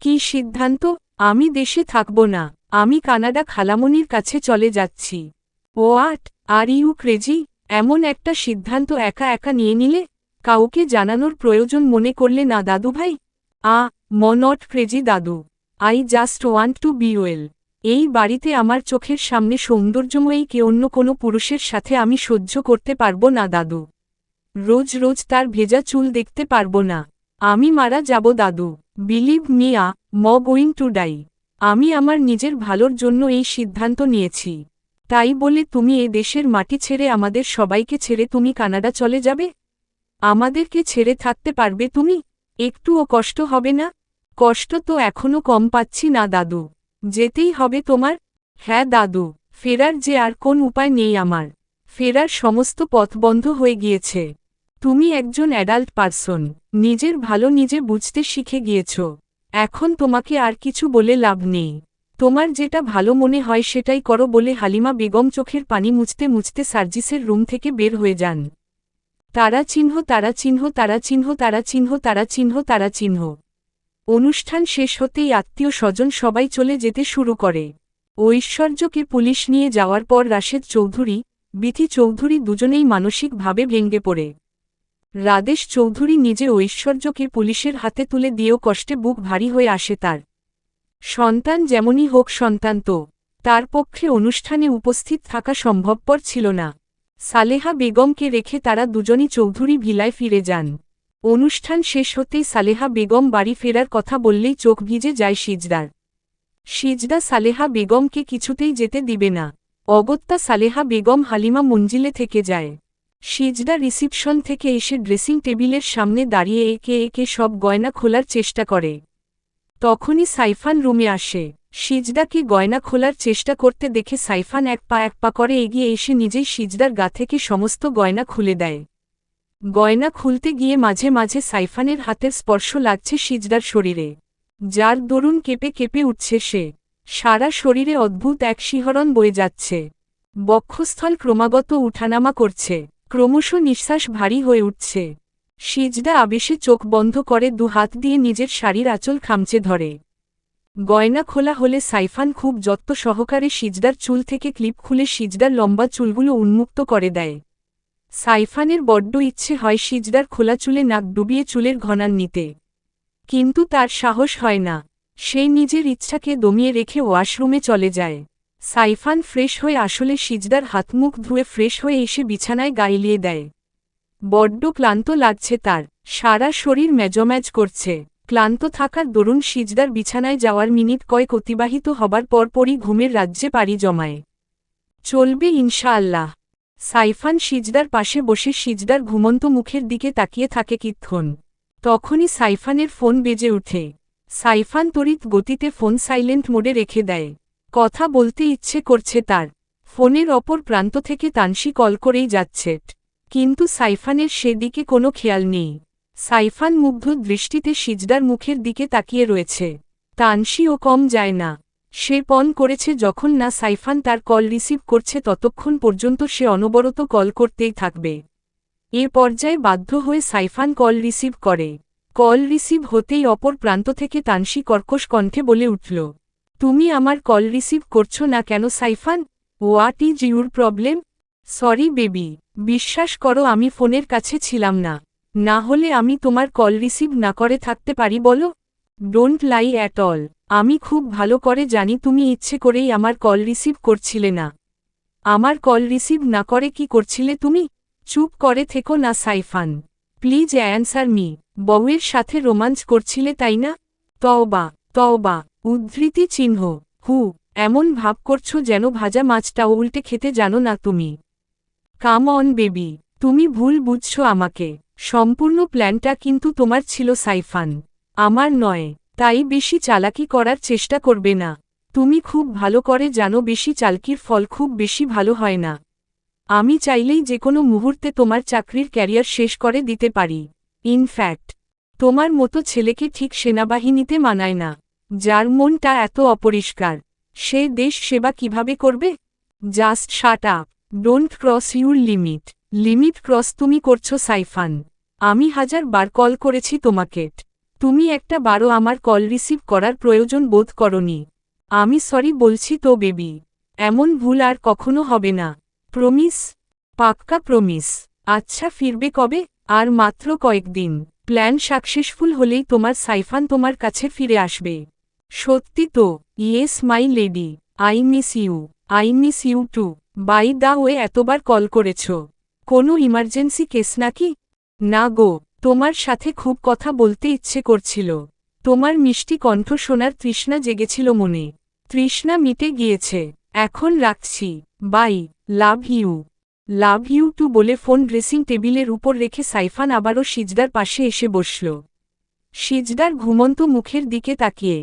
A: কি সিদ্ধান্ত? আমি দেশে থাকব না। আমি কানাডা খালামণির কাছে চলে যাচ্ছি। What are you crazy? এমন একটা সিদ্ধান্ত একা একা নিয়ে নিলে? কাউকে জানানোর প্রয়োজন মনে করলে না দাদুভাই? নট ক্রেজি দাদু। I just want to B well. এই বাড়িতে আমার চোখের সামনে সৌন্দর্যময়ীকে অন্য কোনো পুরুষের সাথে আমি সহ্য করতে পারবো না দাদু। রোজ রোজ তার ভেজা চুল দেখতে পারবো না। আমি মারা যাব দাদু। Believe me going to die. আমি আমার নিজের ভালোর জন্য এই সিদ্ধান্ত নিয়েছি। তাই বলে তুমি এ দেশের মাটি ছেড়ে আমাদের সবাইকে ছেড়ে তুমি কানাডা চলে যাবে? আমাদেরকে ছেড়ে থাকতে পারবে তুমি? একটুও কষ্ট হবে না? কষ্ট তো এখনো কম পাচ্ছি না দাদু। যেতেই হবে তোমার? হ্যাঁ দাদু, ফেরার যে আর কোন উপায় নেই আমার। ফেরার সমস্ত পথ বন্ধ হয়ে গিয়েছে। তুমি একজন অ্যাডাল্ট পারসন, নিজের ভালো নিজে বুঝতে শিখে গিয়েছ। এখন তোমাকে আর কিছু বলে লাভ নেই। তোমার যেটা ভালো মনে হয় সেটাই করো বলে হালিমা বেগম চোখের পানি মুছতে মুছতে সার্জিসের রুম থেকে বের হয়ে যান। তারা চিহ্ন তারা চিহ্ন তারা চিহ্ন তারা চিহ্ন তারা চিহ্ন তারা চিহ্ন। অনুষ্ঠান শেষ হতেই আত্মীয় স্বজন সবাই চলে যেতে শুরু করে। ঐশ্বর্যকে পুলিশ নিয়ে যাওয়ার পর রাশেদ চৌধুরী, বিথি চৌধুরী দুজনেই মানসিকভাবে ভেঙে পড়ে। রাদেশ চৌধুরী নিজে ঐশ্বর্যকে পুলিশের হাতে তুলে দিয়েও কষ্টে বুক ভারী হয়ে আসে তার। সন্তান যেমনই হোক সন্তান তো, তার পক্ষে অনুষ্ঠানে উপস্থিত থাকা সম্ভবপর ছিল না। সালেহা বেগমকে রেখে তারা দুজনই চৌধুরী ভিলায় ফিরে যান। অনুষ্ঠান শেষ হতেই সালেহা বেগম বাড়ি ফেরার কথা বললেই চোখ ভিজে যায় সিজদার। সিজদা সালেহা বেগমকে কিছুতেই যেতে দিবে না। অগত্যা সালেহা বেগম হালিমা মঞ্জিলে থেকে যায়। সিজদা রিসিপশন থেকে এসে ড্রেসিং টেবিলের সামনে দাঁড়িয়ে একে একে সব গয়না খোলার চেষ্টা করে। তখনই সাইফান রুমে আসে। সিজদাকে গয়না খোলার চেষ্টা করতে দেখে সাইফান এক পা করে এগিয়ে এসে নিজেই সিজদার গা থেকে সমস্ত গয়না খুলে দেয়। গয়না খুলতে গিয়ে মাঝে মাঝে সাইফানের হাতের স্পর্শ লাগছে সিজদার শরীরে, যার দরুন কেঁপে কেঁপে উঠছে সে। সারা শরীরে অদ্ভুত এক শিহরণ বয়ে যাচ্ছে। বক্ষস্থল ক্রমাগত উঠানামা করছে, ক্রমশ নিঃশ্বাস ভারী হয়ে উঠছে। সিজদা আবেশে চোখ বন্ধ করে দু হাত দিয়ে নিজের শাড়ির আঁচল খামচে ধরে। গয়না খোলা হলে সাইফান খুব যত্ন সহকারে সিজদার চুল থেকে ক্লিপ খুলে সিজদার লম্বা চুলগুলো উন্মুক্ত করে দেয়। সাইফানের বড্ড ইচ্ছে হয় সিজদার খোলা চুলে নাক ডুবিয়ে চুলের ঘনান নিতে, কিন্তু তার সাহস হয় না। সেই নিজের ইচ্ছাকে দমিয়ে রেখে ওয়াশরুমে চলে যায়। সাইফান ফ্রেশ হয়ে আসলে সিজদার হাতমুখ ধুয়ে ফ্রেশ হয়ে এসে বিছানায় গাইলিয়ে দেয়। বড্ড ক্লান্ত লাগছে তার, সারা শরীর ম্যাজম্যাজ করছে। ক্লান্ত থাকার দরুন সিজদার বিছানায় যাওয়ার মিনিট কয়েক অতিবাহিত হবার পরপরই ঘুমের রাজ্যে পাড়ি জমায়। চলবে ইনশাআল্লাহ। সাইফান সিজদার পাশে বসে সিজদার ঘুমন্ত মুখের দিকে তাকিয়ে থাকে কিতক্ষণ। তখনই সাইফানের ফোন বেজে ওঠে। সাইফান তড়িৎ গতিতে ফোন সাইলেন্ট মোডে রেখে দেয়। কথা বলতে ইচ্ছে করছে তার। ফোনের অপর প্রান্ত থেকে তানসি কল করেই যাচ্ছে, কিন্তু সাইফানের সেদিকে কোনো খেয়াল নেই। সাইফান মুগ্ধ দৃষ্টিতে সিজদার মুখের দিকে তাকিয়ে রয়েছে। তানসিও কম যায় না। সে পণ করেছে যখন না সাইফান তার কল রিসিভ করছে ততক্ষণ পর্যন্ত সে অনবরত কল করতেই থাকবে। এ পর্যায়ে বাধ্য হয়ে সাইফান কল রিসিভ করে। কল রিসিভ হতেই অপর প্রান্ত থেকে তানসি কর্কশ কণ্ঠে বলে উঠল, তুমি আমার কল রিসিভ করছো না কেন Saifan? What is your problem? Sorry baby, বিশ্বাস করো আমি ফোনের কাছে ছিলাম না। না হলে আমি তোমার কল রিসিভ না করে থাকতে পারি বলো? Don't lie at all. আমি খুব ভালো করে জানি তুমি ইচ্ছে করেই আমার কল রিসিভ করছিলে না। আমার কল রিসিভ না করে কি করছিলে তুমি? চুপ করে থেকো না সাইফান, প্লিজ অ্যান্সার মি। বউয়ের সাথে রোমাঞ্চ করছিলে তাই না? তওবা তওবা, উদ্ধৃতি চিহ্ন। হু, এমন ভাব করছো যেন ভাজা মাছটাও উল্টে খেতে জানো না তুমি। কাম অন বেবি, তুমি ভুল বুঝছো আমাকে। সম্পূর্ণ প্ল্যানটা কিন্তু তোমার ছিল সাইফান, আমার নয়। তাই বেশি চালাকি করার চেষ্টা করবে না। তুমি খুব ভালো করে জানো বেশি চালকির ফল খুব বেশি ভালো হয় না। আমি চাইলেই যে কোনো মুহূর্তে তোমার চাকরির ক্যারিয়ার শেষ করে দিতে পারি। ইনফ্যাক্ট তোমার মতো ছেলেকে ঠিক সেনাবাহিনীতে মানায় না, যার মনটা এত অপরিষ্কার। সে দেশ সেবা কিভাবে করবে? Just shut up, don't cross your limit. Limit cross তুমি করছো সাইফান। আমি 1000 বার কল করেছি তোমাকে, তুমি একটা বারও আমার কল রিসিভ করার প্রয়োজন বোধ করনি। আমি সরি বলছি তো বেবি, এমন ভুল আর কখনো হবে না। প্রমিস? পাক্কা প্রমিস। আচ্ছা ফিরবে কবে? আর মাত্র কয়েকদিন। প্ল্যান সাকসেসফুল হলেই তোমার সাইফান তোমার কাছে ফিরে আসবে। সত্যি তো? Yes my lady, I miss you. I miss you too. By the way এতবার কল করেছ, কোনো ইমার্জেন্সি কেস নাকি? না গো, তোমার সাথে খুব কথা বলতে ইচ্ছে করছিল। তোমার মিষ্টি কণ্ঠ শোনার তৃষ্ণা জেগেছিল মনে। তৃষ্ণা মিটে গিয়েছে, এখন রাখছি। Bye, love you. Love you too বলে ফোন ড্রেসিং টেবিলের উপর রেখে সাইফান আবারও সিজদার পাশে এসে বসল। সিজদার ঘুমন্ত মুখের দিকে তাকিয়ে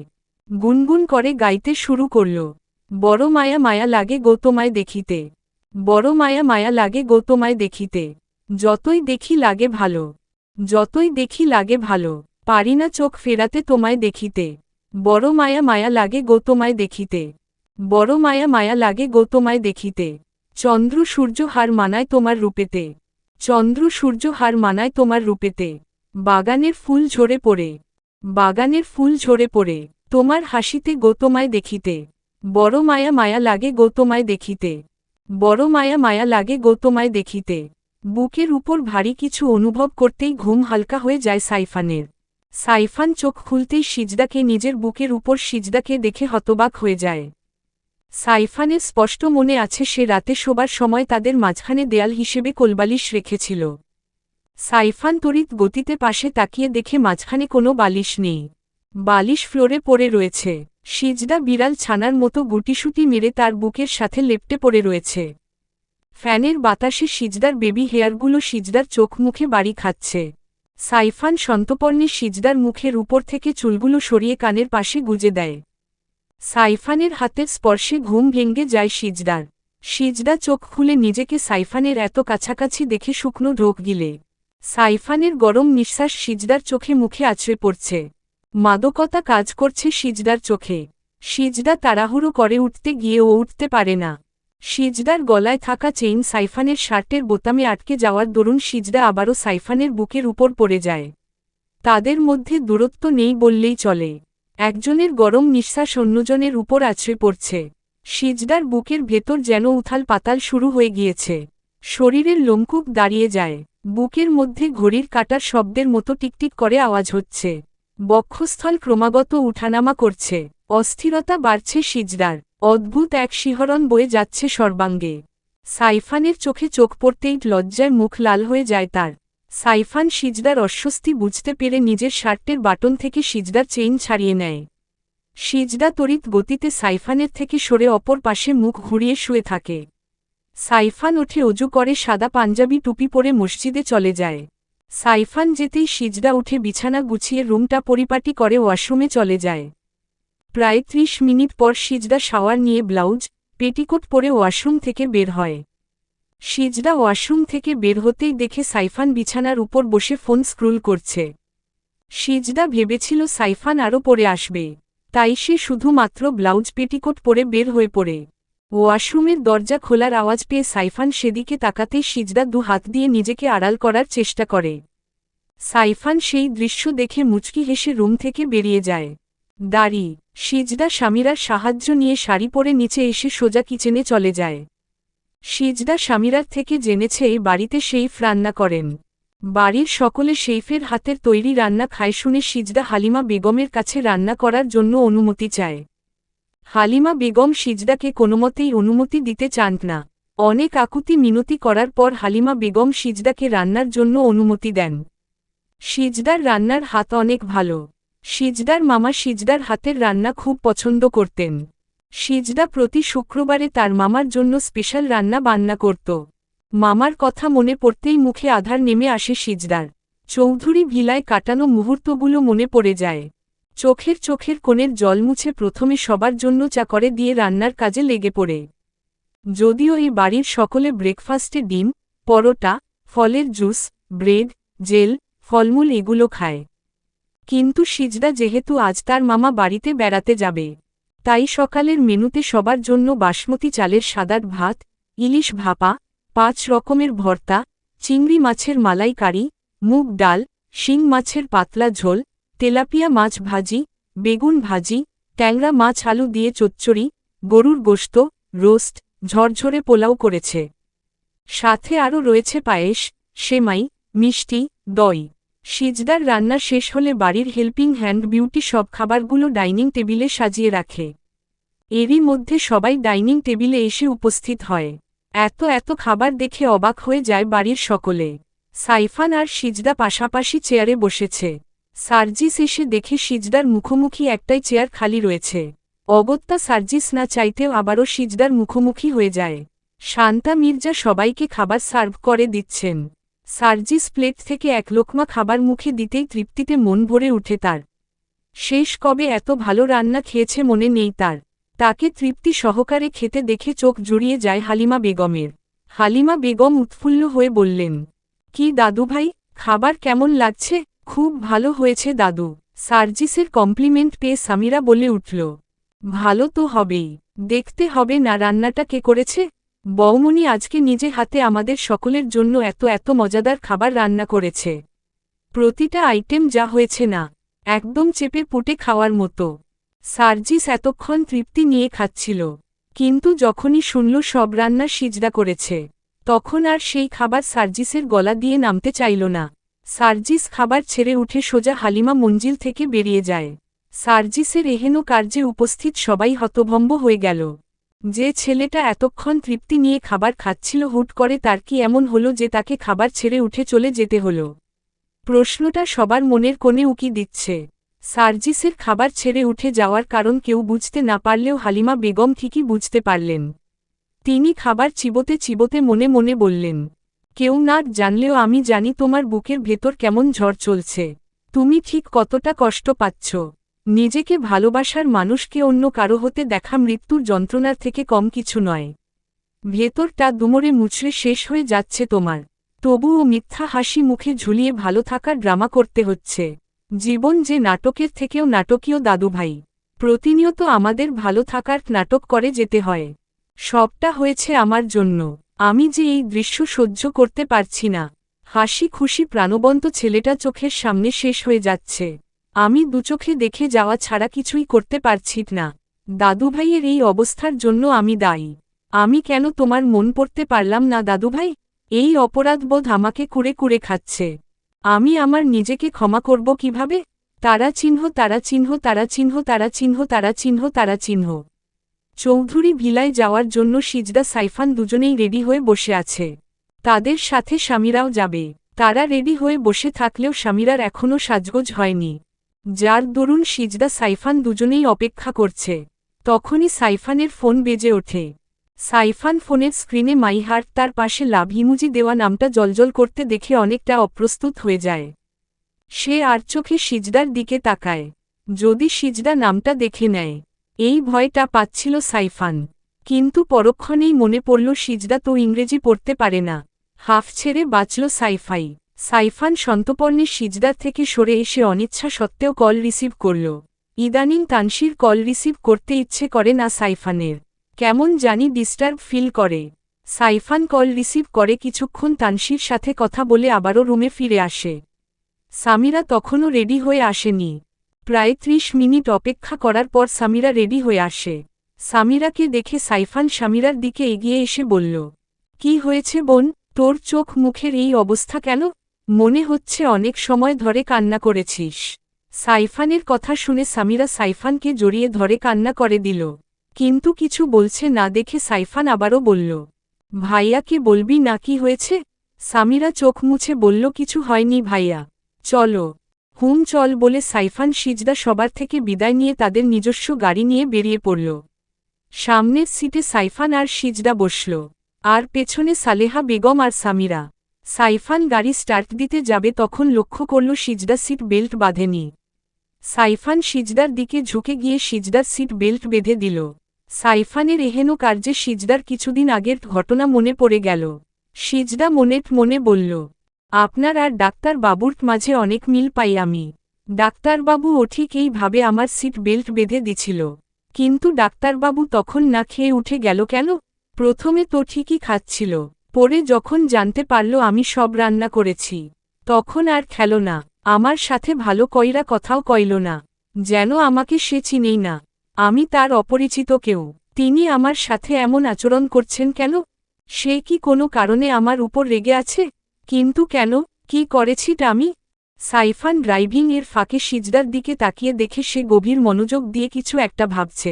A: গুনগুন করে গাইতে শুরু করল, বড় মায়া মায়া লাগে গো তোমায় দেখিতে। বড় মায়া মায়া লাগে গো তোমায় দেখিতে। যতই দেখি লাগে ভালো, যতই দেখি লাগে ভালো। পারি না চোখ ফেরাতে তোমায় দেখিতে। বড় মায়া মায়া লাগে গো তোমায় দেখিতে। বড় মায়া মায়া লাগে গো তোমায় দেখিতে। চন্দ্র সূর্য হার মানায় তোমার রূপেতে। চন্দ্র সূর্য হার মানায় তোমার রূপেতে। বাগানের ফুল ঝরে পড়ে, বাগানের ফুল ঝরে পড়ে তোমার হাসিতে গো তোমায় দেখিতে। বড় মায়া মায়া লাগে গো তোমায় দেখিতে। বড় মায়া মায়া লাগে গো তোমায় দেখিতে। বুকের উপর ভারী কিছু অনুভব করতেই ঘুম হালকা হয়ে যায় সাইফানের। সাইফান চোখ খুলতেই সিজদাকে নিজের বুকের উপর সিজদাকে দেখে হতবাক হয়ে যায়। সাইফানের স্পষ্ট মনে আছে সে রাতে শোবার সময় তাদের মাঝখানে দেয়াল হিসেবে কোলবালিশ রেখেছিল। সাইফান তড়িৎ গতিতে পাশে তাকিয়ে দেখে মাঝখানে কোনো বালিশ নেই। বালিশ ফ্লোরে পড়ে রয়েছে। সিজদা বিড়াল ছানার মতো গুটিসুটি মেরে তার বুকের সাথে লেপ্টে পড়ে রয়েছে। ফ্যানের বাতাসে সিজদার বেবি হেয়ারগুলো সিজদার চোখ মুখে বাড়ি খাচ্ছে। সাইফান সন্তর্পণে সিজদার মুখের উপর থেকে চুলগুলো সরিয়ে কানের পাশে গুজে দেয়। সাইফানের হাতের স্পর্শে ঘুম ভেঙে যায় সিজদার। সিজদা চোখ খুলে নিজেকে সাইফানের এত কাছাকাছি দেখে শুকনো ঢোক গিলে। সাইফানের গরম নিঃশ্বাস সিজদার চোখে মুখে আছড়ে পড়ছে। মাদকতা কাজ করছে সিজদার চোখে। সিজদা তাড়াহুড়ো করে উঠতে গিয়ে ও উঠতে পারে না। সিজদার গলায় থাকা চেইন সাইফানের শার্টের বোতামে আটকে যাওয়ার দরুন সিজদা আবারও সাইফানের বুকের উপর পড়ে যায়। তাদের মধ্যে দূরত্ব নেই বললেই চলে। একজনের গরম নিঃশ্বাস অন্যজনের উপর আছড়ে পড়ছে। সিজদার বুকের ভেতর যেন উথাল পাতাল শুরু হয়ে গিয়েছে। শরীরের লোমকূপ দাঁড়িয়ে যায়। বুকের মধ্যে ঘড়ির কাটার শব্দের মতো টিকটিক করে আওয়াজ হচ্ছে। বক্ষস্থল ক্রমাগত উঠানামা করছে। অস্থিরতা বাড়ছে সিজদার। অদ্ভুত এক শিহরণ বয়ে যাচ্ছে সর্বাঙ্গে। সাইফানের চোখে চোখ পড়তেই লজ্জায় মুখ লাল হয়ে যায় তার। সাইফান সিজদার অস্বস্তি বুঝতে পেরে নিজের শার্টের বাটন থেকে সিজদার চেইন ছাড়িয়ে নেয়। সিজদা তড়িৎ গতিতে সাইফানের থেকে সরে অপর পাশে মুখ ঘুরিয়ে শুয়ে থাকে। সাইফান উঠে অজু করে সাদা পাঞ্জাবি টুপি পরে মসজিদে চলে যায়। সাইফান যেতেই সিজদা উঠে বিছানা গুছিয়ে রুমটা পরিপাটি করে ওয়াশরুমে চলে যায়। প্রায় ৩০ মিনিট পর সিজদা শাওয়ার নিয়ে ব্লাউজ, পেটিকোট পরে ওয়াশরুম থেকে বের হয়। সিজদা ওয়াশরুম থেকে বের হতেই দেখে সাইফান বিছানার উপর বসে ফোন স্ক্রোল করছে। সিজদা ভেবেছিল সাইফান আরও পরে আসবে, তাই সে শুধুমাত্র ব্লাউজ পেটিকোট পরে বের হয়ে পড়ে। ওয়াশরুমের দরজা খোলার আওয়াজ পেয়ে সাইফান সেদিকে তাকাতেই সিজদা দু হাত দিয়ে নিজেকে আড়াল করার চেষ্টা করে। সাইফান সেই দৃশ্য দেখে মুচকি হেসে রুম থেকে বেরিয়ে যায়। দাঁড়ি সিজদা সামিরার সাহায্য নিয়ে শাড়ি পরে নিচে এসে সোজা কিচেনে চলে যায়। সিজদা সামিরার থেকে জেনেছে এই বাড়িতে সেইফ রান্না করেন। বাড়ির সকলে সেইফের হাতের তৈরি রান্না খায় শুনে সিজদা হালিমা বেগমের কাছে রান্না করার জন্য অনুমতি চায়। হালিমা বেগম সিজদাকে কোনোমতেই অনুমতি দিতে চান না। অনেক আকুতি মিনতি করার পর হালিমা বেগম সিজদাকে রান্নার জন্য অনুমতি দেন। সিজদার রান্নার হাত অনেক ভালো। সিজদার মামা সিজদার হাতের রান্না খুব পছন্দ করতেন। সিজদা প্রতি শুক্রবারে তার মামার জন্য স্পেশাল রান্না বান্না করত। মামার কথা মনে পড়তেই মুখে আধার নেমে আসে সিজদার। চৌধুরী ভিলায় কাটানো মুহূর্তগুলো মনে পড়ে যায়। চোখের কোণের জল মুছে প্রথমে সবার জন্য চা করে দিয়ে রান্নার কাজে লেগে পড়ে। যদিও এই বাড়ির সকলে ব্রেকফাস্টে ডিম, পরোটা, ফলের জুস, ব্রেড, জেল, ফলমূল এগুলো খায়। কিন্তু সিজদা যেহেতু আজ তার মামা বাড়িতে বেড়াতে যাবে, তাই সকালের মেনুতে সবার জন্য বাসমতি চালের সাদার ভাত, ইলিশ ভাপা, 5 রকমের ভর্তা, চিংড়ি মাছের মালাইকারি, মুগ ডাল, শিং মাছের পাতলা ঝোল, তেলাপিয়া মাছ ভাজি, বেগুন ভাজি, ট্যাংরা মাছ আলু দিয়ে চচ্চড়ি, গরুর গোশত, রোস্ট, ঝরঝরে পোলাও করেছে। সাথে আরও রয়েছে পায়েস, সেমাই, মিষ্টি, দই। সিজদার রান্না শেষ হলে বাড়ির হেল্পিং হ্যান্ড বিউটি সব খাবারগুলো ডাইনিং টেবিলে সাজিয়ে রাখে। এরই মধ্যে সবাই ডাইনিং টেবিলে এসে উপস্থিত হয়। এত খাবার দেখে অবাক হয়ে যায় বাড়ির সকলে। সাইফান আর সিজদা পাশাপাশি চেয়ারে বসেছে। সার্জিস এসে দেখে সিজদার মুখোমুখি একটাই চেয়ার খালি রয়েছে। অগত্যা সার্জিস না চাইতেও আবারও সিজদার মুখোমুখি হয়ে যায়। শান্তা মির্জা সবাইকে খাবার সার্ভ করে দিচ্ছেন। সার্জিস প্লেট থেকে এক লোকমা খাবার মুখে দিতেই তৃপ্তিতে মন ভরে উঠে তার। শেষ কবে এত ভালো রান্না খেয়েছে মনে নেই তার। তাকে তৃপ্তি সহকারে খেতে দেখে চোখ জুড়িয়ে যায় হালিমা বেগমের। হালিমা বেগম উৎফুল্ল হয়ে বললেন, কি দাদুভাই, খাবার কেমন লাগছে? খুব ভালো হয়েছে দাদু। সার্জিসের কমপ্লিমেন্ট পেয়ে সামিরা বলে উঠল, ভালো তো হবেই, দেখতে হবে না রান্নাটা কে করেছে। বৌমনি আজকে নিজে হাতে আমাদের সকলের জন্য এত মজাদার খাবার রান্না করেছে। প্রতিটা আইটেম যা হয়েছে না, একদম চেপে পুটে খাওয়ার মতো। সার্জিস এতক্ষণ তৃপ্তি নিয়ে খাচ্ছিল, কিন্তু যখনই শুনল সব রান্না সিজদা করেছে, তখন আর সেই খাবার সার্জিসের গলা দিয়ে নামতে চাইল না। সার্জিস খাবার ছেড়ে উঠে সোজা হালিমা মঞ্জিল থেকে বেরিয়ে যায়। সার্জিসের এহেন কার্যে উপস্থিত সবাই হতভম্ব হয়ে গেল। যে ছেলেটা এতক্ষণ তৃপ্তি নিয়ে খাবার খাচ্ছিল হুট করে তার কি এমন হলো যে তাকে খাবার ছেড়ে উঠে চলে যেতে হলো? প্রশ্নটা সবার মনের কোণে উকি দিচ্ছে। সার্জিসের খাবার ছেড়ে উঠে যাওয়ার কারণ কেউ বুঝতে না পারলেও হালিমা বেগম ঠিকই বুঝতে পারলেন। তিনি খাবার চিবোতে চিবোতে মনে মনে বললেন, কেউ না জানলেও আমি জানি তোমার বুকের ভেতর কেমন ঝড় চলছে। তুমি ঠিক কতটা কষ্ট পাচ্ছ। নিজেকে ভালোবাসার মানুষকে অন্য কারো হতে দেখা মৃত্যুর যন্ত্রণার থেকে কম কিছু নয়। ভেতরটা দুমড়ে মুচড়ে শেষ হয়ে যাচ্ছে তোমার, তবুও মিথ্যা হাসি মুখে ঝুলিয়ে ভালো থাকার ড্রামা করতে হচ্ছে। জীবন যে নাটকের থেকেও নাটকীয় দাদুভাই। প্রতিনিয়ত আমাদের ভালো থাকার নাটক করে যেতে হয়। সবটা হয়েছে আমার জন্য। আমি যে এই দৃশ্য সহ্য করতে পারছি না। হাসি খুশি প্রাণবন্ত ছেলেটা চোখের সামনে শেষ হয়ে যাচ্ছে। আমি দুচোখে দেখে যাওয়া ছাড়া কিছুই করতে পারছি না। দাদুভাইয়ের এই অবস্থার জন্য আমি দায়ী। আমি কেন তোমার মন পড়তে পারলাম না দাদুভাই? এই অপরাধবোধ আমাকে কুরে কুরে খাচ্ছে। আমি আমার নিজেকে ক্ষমা করব কিভাবে? তারা চিহ্ন তারা চিহ্ন তারা চিহ্ন তারা চিহ্ন তারা চিহ্ন তারা চিহ্ন। চৌধুরী ভিলায় যাওয়ার জন্য সিজদা সাইফান দুজনেই রেডি হয়ে বসে আছে। তাদের সাথে স্বামীরাও যাবে। তারা রেডি হয়ে বসে থাকলেও স্বামীরার এখনও সাজগোজ হয়নি, যার দরুন সিজদা সাইফান দুজনেই অপেক্ষা করছে। তখনই সাইফানের ফোন বেজে ওঠে। সাইফান ফোনের স্ক্রিনে মাই হার্ট তার পাশে লাভ ইমোজি দেওয়া নামটা জ্বলজ্বল করতে দেখে অনেকটা অপ্রস্তুত হয়ে যায়। সে আর চোখে সিজদার দিকে তাকায়, যদি সিজদা নামটা দেখে নেয়। এই ভয়টা পাচ্ছিল সাইফান, কিন্তু পরক্ষণেই মনে পড়ল সিজদা তো ইংরেজি পড়তে পারে না। হাফ ছেড়ে বাঁচল সাইফান সন্তপর্ণে সিজদার থেকে সরে এসে অনিচ্ছা সত্ত্বেও কল রিসিভ করল। ইদানিং তানসির কল রিসিভ করতে ইচ্ছে করে না সাইফানের, কেমন জানি ডিস্টার্ব ফিল করে। সাইফান কল রিসিভ করে কিছুক্ষণ তানসির সাথে কথা বলে আবারও রুমে ফিরে আসে। সামিরা তখনও রেডি হয়ে আসেনি। প্রায় 30 মিনিট অপেক্ষা করার পর সামিরা রেডি হয়ে আসে। সামিরাকে দেখে সাইফান সামিরার দিকে এগিয়ে এসে বলল, কি হয়েছে বোন, তোর চোখ মুখের এই অবস্থা কেন? মনে হচ্ছে অনেক সময় ধরে কান্না করেছিস। সাইফানের কথা শুনে সামিরা সাইফানকে জড়িয়ে ধরে কান্না করে দিল, কিন্তু কিছু বলছে না দেখে সাইফান আবারও বলল, ভাইয়াকে বলবি না কি হয়েছে? সামিরা চোখ মুছে বলল, কিছু হয়নি ভাইয়া, চলো। চল বলে সাইফান সিজদা সবার থেকে বিদায় নিয়ে তাদের নিজস্ব গাড়ি নিয়ে বেরিয়ে পড়ল। সামনের সিটে সাইফান আর সিজদা বসল, আর পেছনে সালেহা বেগম আর সামিরা। সাইফান গাড়ি স্টার্ট দিতে যাবে তখন লক্ষ্য করল সিজদা সিট বেল্ট বাঁধেনি। সাইফান সিজদার দিকে ঝুঁকে গিয়ে সিজদার সিট বেল্ট বেঁধে দিল। সাইফানের এহেন কার্যে সিজদার কিছুদিন আগের ঘটনা মনে পড়ে গেল। সিজদা মনে বলল, আপনার আর ডাক্তার বাবুর মাঝে অনেক মিল পাই আমি। ডাক্তারবাবুও ঠিক এইভাবে আমার সিট বেল্ট বেঁধে দিছিল, কিন্তু ডাক্তারবাবু তখন না খেয়ে উঠে গেল কেন? প্রথমে তো ঠিকই খাচ্ছিল, পরে যখন জানতে পারল আমি সব রান্না করেছি, তখন আর খেল না। আমার সাথে ভালো কইরা কথাও কইল না, যেন আমাকে সে চিনেই না। আমি তার অপরিচিত কেউ। তিনি আমার সাথে এমন আচরণ করছেন কেন? সে কি কোনো কারণে আমার উপর রেগে আছে? কিন্তু কেন, কি করেছিটা আমি? সাইফান ড্রাইভিং এর ফাঁকে সিজদার দিকে তাকিয়ে দেখে সে গভীর মনোযোগ দিয়ে কিছু একটা ভাবছে।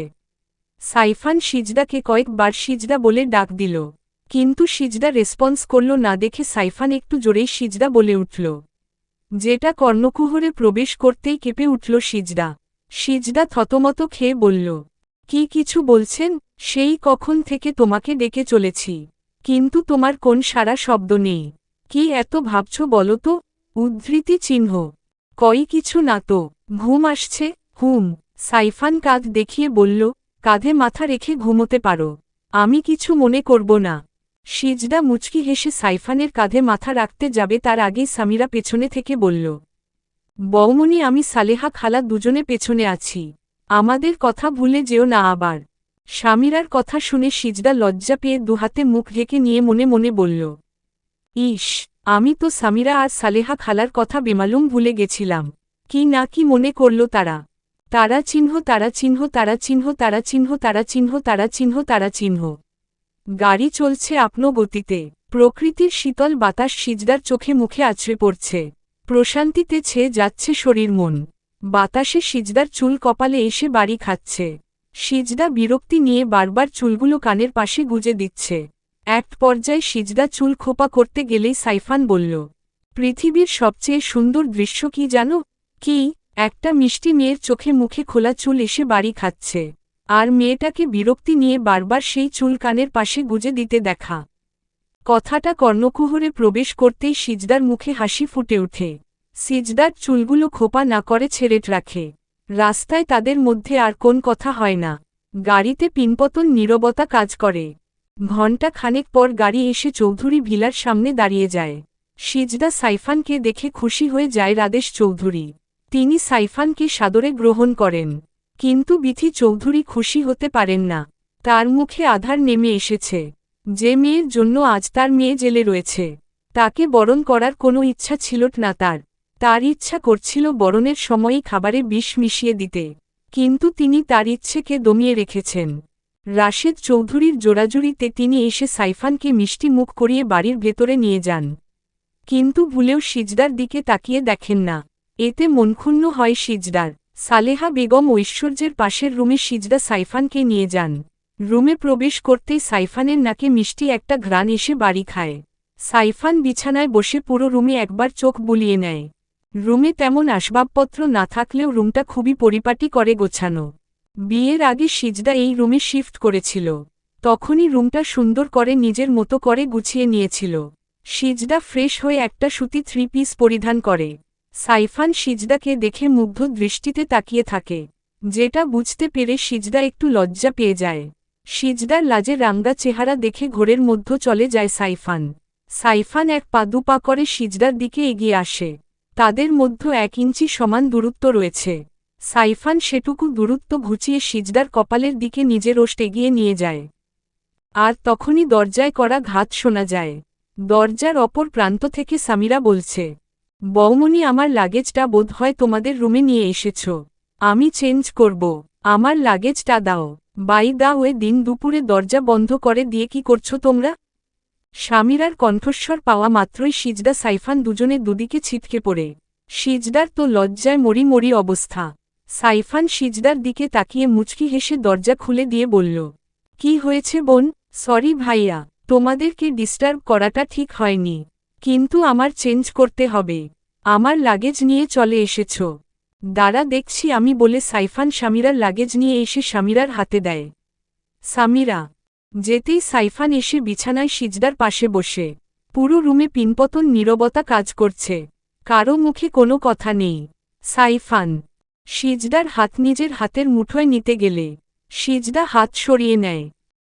A: সাইফান সিজদাকে কয়েকবার সিজদা বলে ডাক দিল, কিন্তু সিজদা রেসপন্স করল না দেখে সাইফান একটু জোরেই সিজদা বলে উঠল, যেটা কর্ণকুহরে প্রবেশ করতেই কেঁপে উঠল সিজদা। সিজদা থতমত খেয়ে বলল, কি কিছু বলছেন? সেই কখন থেকে তোমাকে ডেকে চলেছি, কিন্তু তোমার কোন সারা শব্দ নেই। কি এত ভাবছ বলো তো? উদ্ধৃতি চিহ্ন। কিছু না তো। ঘুম আসছে? সাইফান কাঁধ দেখিয়ে বলল, কাঁধে মাথা রেখে ঘুমোতে পারো, আমি কিছু মনে করব না। সিজদা মুচকি হেসে সাইফানের কাঁধে মাথা রাখতে যাবে তার আগেই সামিরা পেছনে থেকে বলল, বৌমনি আমি সালেহা খালা দুজনে পেছনে আছি, আমাদের কথা ভুলে যেও না আবার। সামিরার কথা শুনে সিজদা লজ্জা পেয়ে দুহাতে মুখ ঢেকে নিয়ে মনে মনে বলল, ইস, আমি তো সামিরা আর সালেহা খালার কথা বেমালুম ভুলে গেছিলাম। কি না কি মনে করল তারা। তারা চিহ্ন তারা চিহ্ন তারা চিহ্ন তারা চিহ্ন তারা চিহ্ন তারা চিহ্ন তারা চিহ্ন। গাড়ি চলছে আপন গতিতে। প্রকৃতির শীতল বাতাস সিজদার চোখে মুখে আছড়ে পড়ছে। প্রশান্তিতে ছেয়ে যাচ্ছে শরীর মন। বাতাসে সিজদার চুল কপালে এসে বাড়ি খাচ্ছে। সিজদা বিরক্তি নিয়ে বারবার চুলগুলো কানের পাশে গুজে দিচ্ছে। এক পর্যায়ে সিজদা চুল খোপা করতে গেলেই সাইফান বলল, পৃথিবীর সবচেয়ে সুন্দর দৃশ্য কি জানো? কি? একটা মিষ্টি মেয়ের চোখে মুখে খোলা চুল এসে বাড়ি খাচ্ছে, আর মেয়েটাকে বিরক্তি নিয়ে বারবার সেই চুল কানের পাশে গুজে দিতে দেখা। কথাটা কর্ণকুহরে প্রবেশ করতেই সিজদার মুখে হাসি ফুটে ওঠে। সিজদার চুলগুলো খোপা না করে ছেড়ে রাখে। রাস্তায় তাদের মধ্যে আর কোন কথা হয় না। গাড়িতে পিনপতন নীরবতা কাজ করে। ঘণ্টা খানেক পর গাড়ি এসে চৌধুরী ভিলার সামনে দাঁড়িয়ে যায়। সিজদা সাইফানকে দেখে খুশি হয়ে যায় রাদেশ চৌধুরী। তিনি সাইফানকে সাদরে গ্রহণ করেন। কিন্তু বিথি চৌধুরী খুশি হতে পারেন না। তার মুখে আধার নেমে এসেছে। যে মেয়ের জন্য আজ তার মেয়ে জেলে রয়েছে, তাকে বরণ করার কোনো ইচ্ছা ছিল না তার। তার ইচ্ছা করছিল বরণের সময়ই খাবারে বিষ মিশিয়ে দিতে, কিন্তু তিনি তার ইচ্ছেকে দমিয়ে রেখেছেন। রাশেদ চৌধুরীর জোড়াজুড়িতে তিনি এসে সাইফানকে মিষ্টি মুখ করিয়ে বাড়ির ভেতরে নিয়ে যান। কিন্তু ভুলেও সিজদার দিকে তাকিয়ে দেখেন না। এতে মনক্ষুণ্ণ হয় সিজদার। সালেহা বেগম ঐশ্বর্যের পাশের রুমে সিজদা সাইফানকে নিয়ে যান। রুমে প্রবেশ করতেই সাইফানের নাকে মিষ্টি একটা ঘ্রাণ এসে বাড়ি খায়। সাইফান বিছানায় বসে পুরো রুমে একবার চোখ বুলিয়ে নেয়। রুমে তেমন আসবাবপত্র না থাকলেও রুমটা খুবই পরিপাটি করে গোছানো। বিয়ের আগে সিজদা এই রুমে শিফট করেছিল। তখনই রুমটা সুন্দর করে নিজের মতো করে গুছিয়ে নিয়েছিল। সিজদা ফ্রেশ হয়ে একটা সুতি 3 পিস পরিধান করে। সাইফান সিজদাকে দেখে মুগ্ধ দৃষ্টিতে তাকিয়ে থাকে, যেটা বুঝতে পেরে সিজদা একটু লজ্জা পেয়ে যায়। সিজদার লাজে রাঙ্গা চেহারা দেখে ঘোরের মধ্যে চলে যায় সাইফান। সাইফান এক পা দু পা করে সিজদার দিকে এগিয়ে আসে। তাদের মধ্যে 1 ইঞ্চি সমান দূরত্ব রয়েছে। সাইফান সেটুকু দূরত্ব ঘুচিয়ে সিজদার কপালের দিকে নিজের ওষ্ঠ এগিয়ে নিয়ে যায়। আর তখনই দরজায় করা ঘাত শোনা যায়। দরজার অপর প্রান্ত থেকে সামিরা বলছে, বৌমনি আমার লাগেজটা বোধ হয় তোমাদের রুমে নিয়ে এসেছ। আমি চেঞ্জ করব। আমার লাগেজটা দাও। বাই দা ওয়ে দিন দুপুরে দরজা বন্ধ করে দিয়ে কি করছো তোমরা? সামিরার কণ্ঠস্বর পাওয়া মাত্রই সিজদা সাইফান দুজনে দুদিকে ছিটকে পড়ে। সিজদার তো লজ্জায় মরি মরি অবস্থা। সাইফান সিজদার দিকে তাকিয়ে মুচকি হেসে দরজা খুলে দিয়ে বলল, কি হয়েছে বোন? সরি ভাইয়া, তোমাদেরকে ডিস্টার্ব করাটা ঠিক হয়নি, কিন্তু আমার চেঞ্জ করতে হবে। আমার লাগেজ নিয়ে চলে এসেছ? দাঁড়া দেখছি আমি বলে সাইফান সামিরার লাগেজ নিয়ে এসে সামিরার হাতে দেয়। সামিরা যেতেই সাইফান এসে বিছানায় সিজদার পাশে বসে। পুরো রুমে পিনপতন নীরবতা কাজ করছে। কারো মুখে কোনো কথা নেই। সাইফান সিজদার হাত নিজের হাতের মুঠোয় নিতে গেলে সিজদা হাত সরিয়ে নেয়।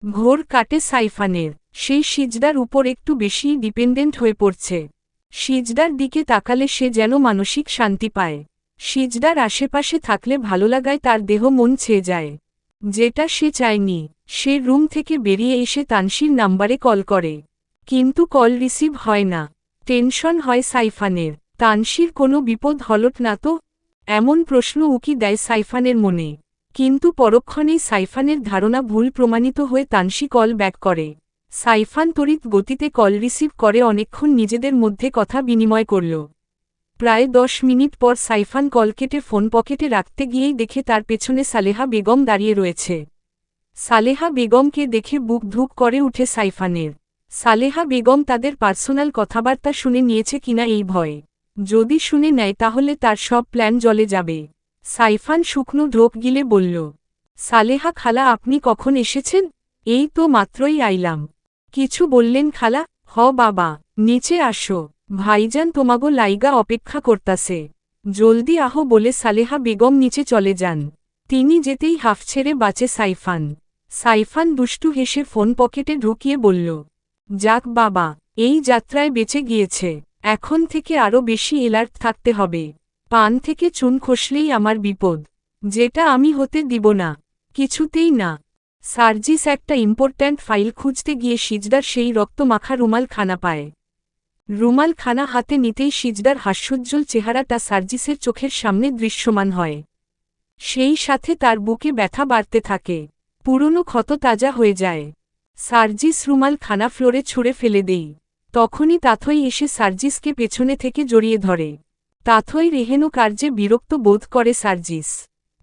A: ঘোর কাটে সাইফানের। সেই সিজদার উপর একটু বেশিই ডিপেন্ডেন্ট হয়ে পড়ছে। সিজদার দিকে তাকালে সে যেন মানসিক শান্তি পায়। সিজদার আশেপাশে থাকলে ভালো লাগায় তার দেহ মন ছেয়ে যায়, যেটা সে চায়নি। সে রুম থেকে বেরিয়ে এসে তানসির নাম্বারে কল করে, কিন্তু কল রিসিভ হয় না। টেনশন হয় সাইফানের। তানসির কোনো বিপদ হলত না তো? এমন প্রশ্ন উকি দেয় সাইফানের মনে। কিন্তু পরক্ষণেই সাইফানের ধারণা ভুল প্রমাণিত হয়ে তানসি কল ব্যাক করে। সাইফান তড়িৎ গতিতে কল রিসিভ করে অনেকক্ষণ নিজেদের মধ্যে কথা বিনিময় করল। প্রায় 10 মিনিট পর সাইফান কল কেটে ফোন পকেটে রাখতে গিয়েই দেখে তার পেছনে সালেহা বেগম দাঁড়িয়ে রয়েছে। সালেহা বেগমকে দেখে বুক ধুক করে উঠে সাইফানের। সালেহা বেগম তাদের পার্সোনাল কথাবার্তা শুনে নিয়েছে কিনা এই ভয়ে। যদি শুনে নেয় তাহলে তার সব প্ল্যান জলে যাবে। সাইফান শুকনো ঢোক গিলে বলল, সালেহা খালা আপনি কখন এসেছেন? এই তো মাত্রই আইলাম। কিছু বললেন খালা? হ বাবা, নিচে আসো, ভাইজান তোমাগো লাইগা অপেক্ষা করতাছে, জলদি আহো বলে সালেহা বেগম নিচে চলে যান। তিনি যেতেই হাফ ছেড়ে বাঁচে সাইফান। সাইফান দুষ্টু হেসে ফোন পকেটে ঢুকিয়ে বলল, যাক বাবা, এই যাত্রায় বেঁচে গিয়েছে। এখন থেকে আরও বেশি এলার্ট থাকতে হবে। পান থেকে চুন খসলেই আমার বিপদ, যেটা আমি হতে দিব না, কিছুতেই না। সার্জিস একটা ইম্পর্ট্যান্ট ফাইল খুঁজতে গিয়ে সিজদার সেই রক্তমাখা রুমাল খানা পায়। রুমাল খানা হাতে নিতেই সিজদার হাস্যোজ্জ্বল চেহারাটা সার্জিসের চোখের সামনে দৃশ্যমান হয়। সেই সাথে তার বুকে ব্যথা বাড়তে থাকে। পুরনো ক্ষত তাজা হয়ে যায়। সার্জিস রুমাল খানা ফ্লোরে ছুঁড়ে ফেলে দেই। তখনই তাথই এসে সার্জিসকে পেছনে থেকে জড়িয়ে ধরে। তাথই রেহেন কার্যে বিরক্ত বোধ করে সার্জিস।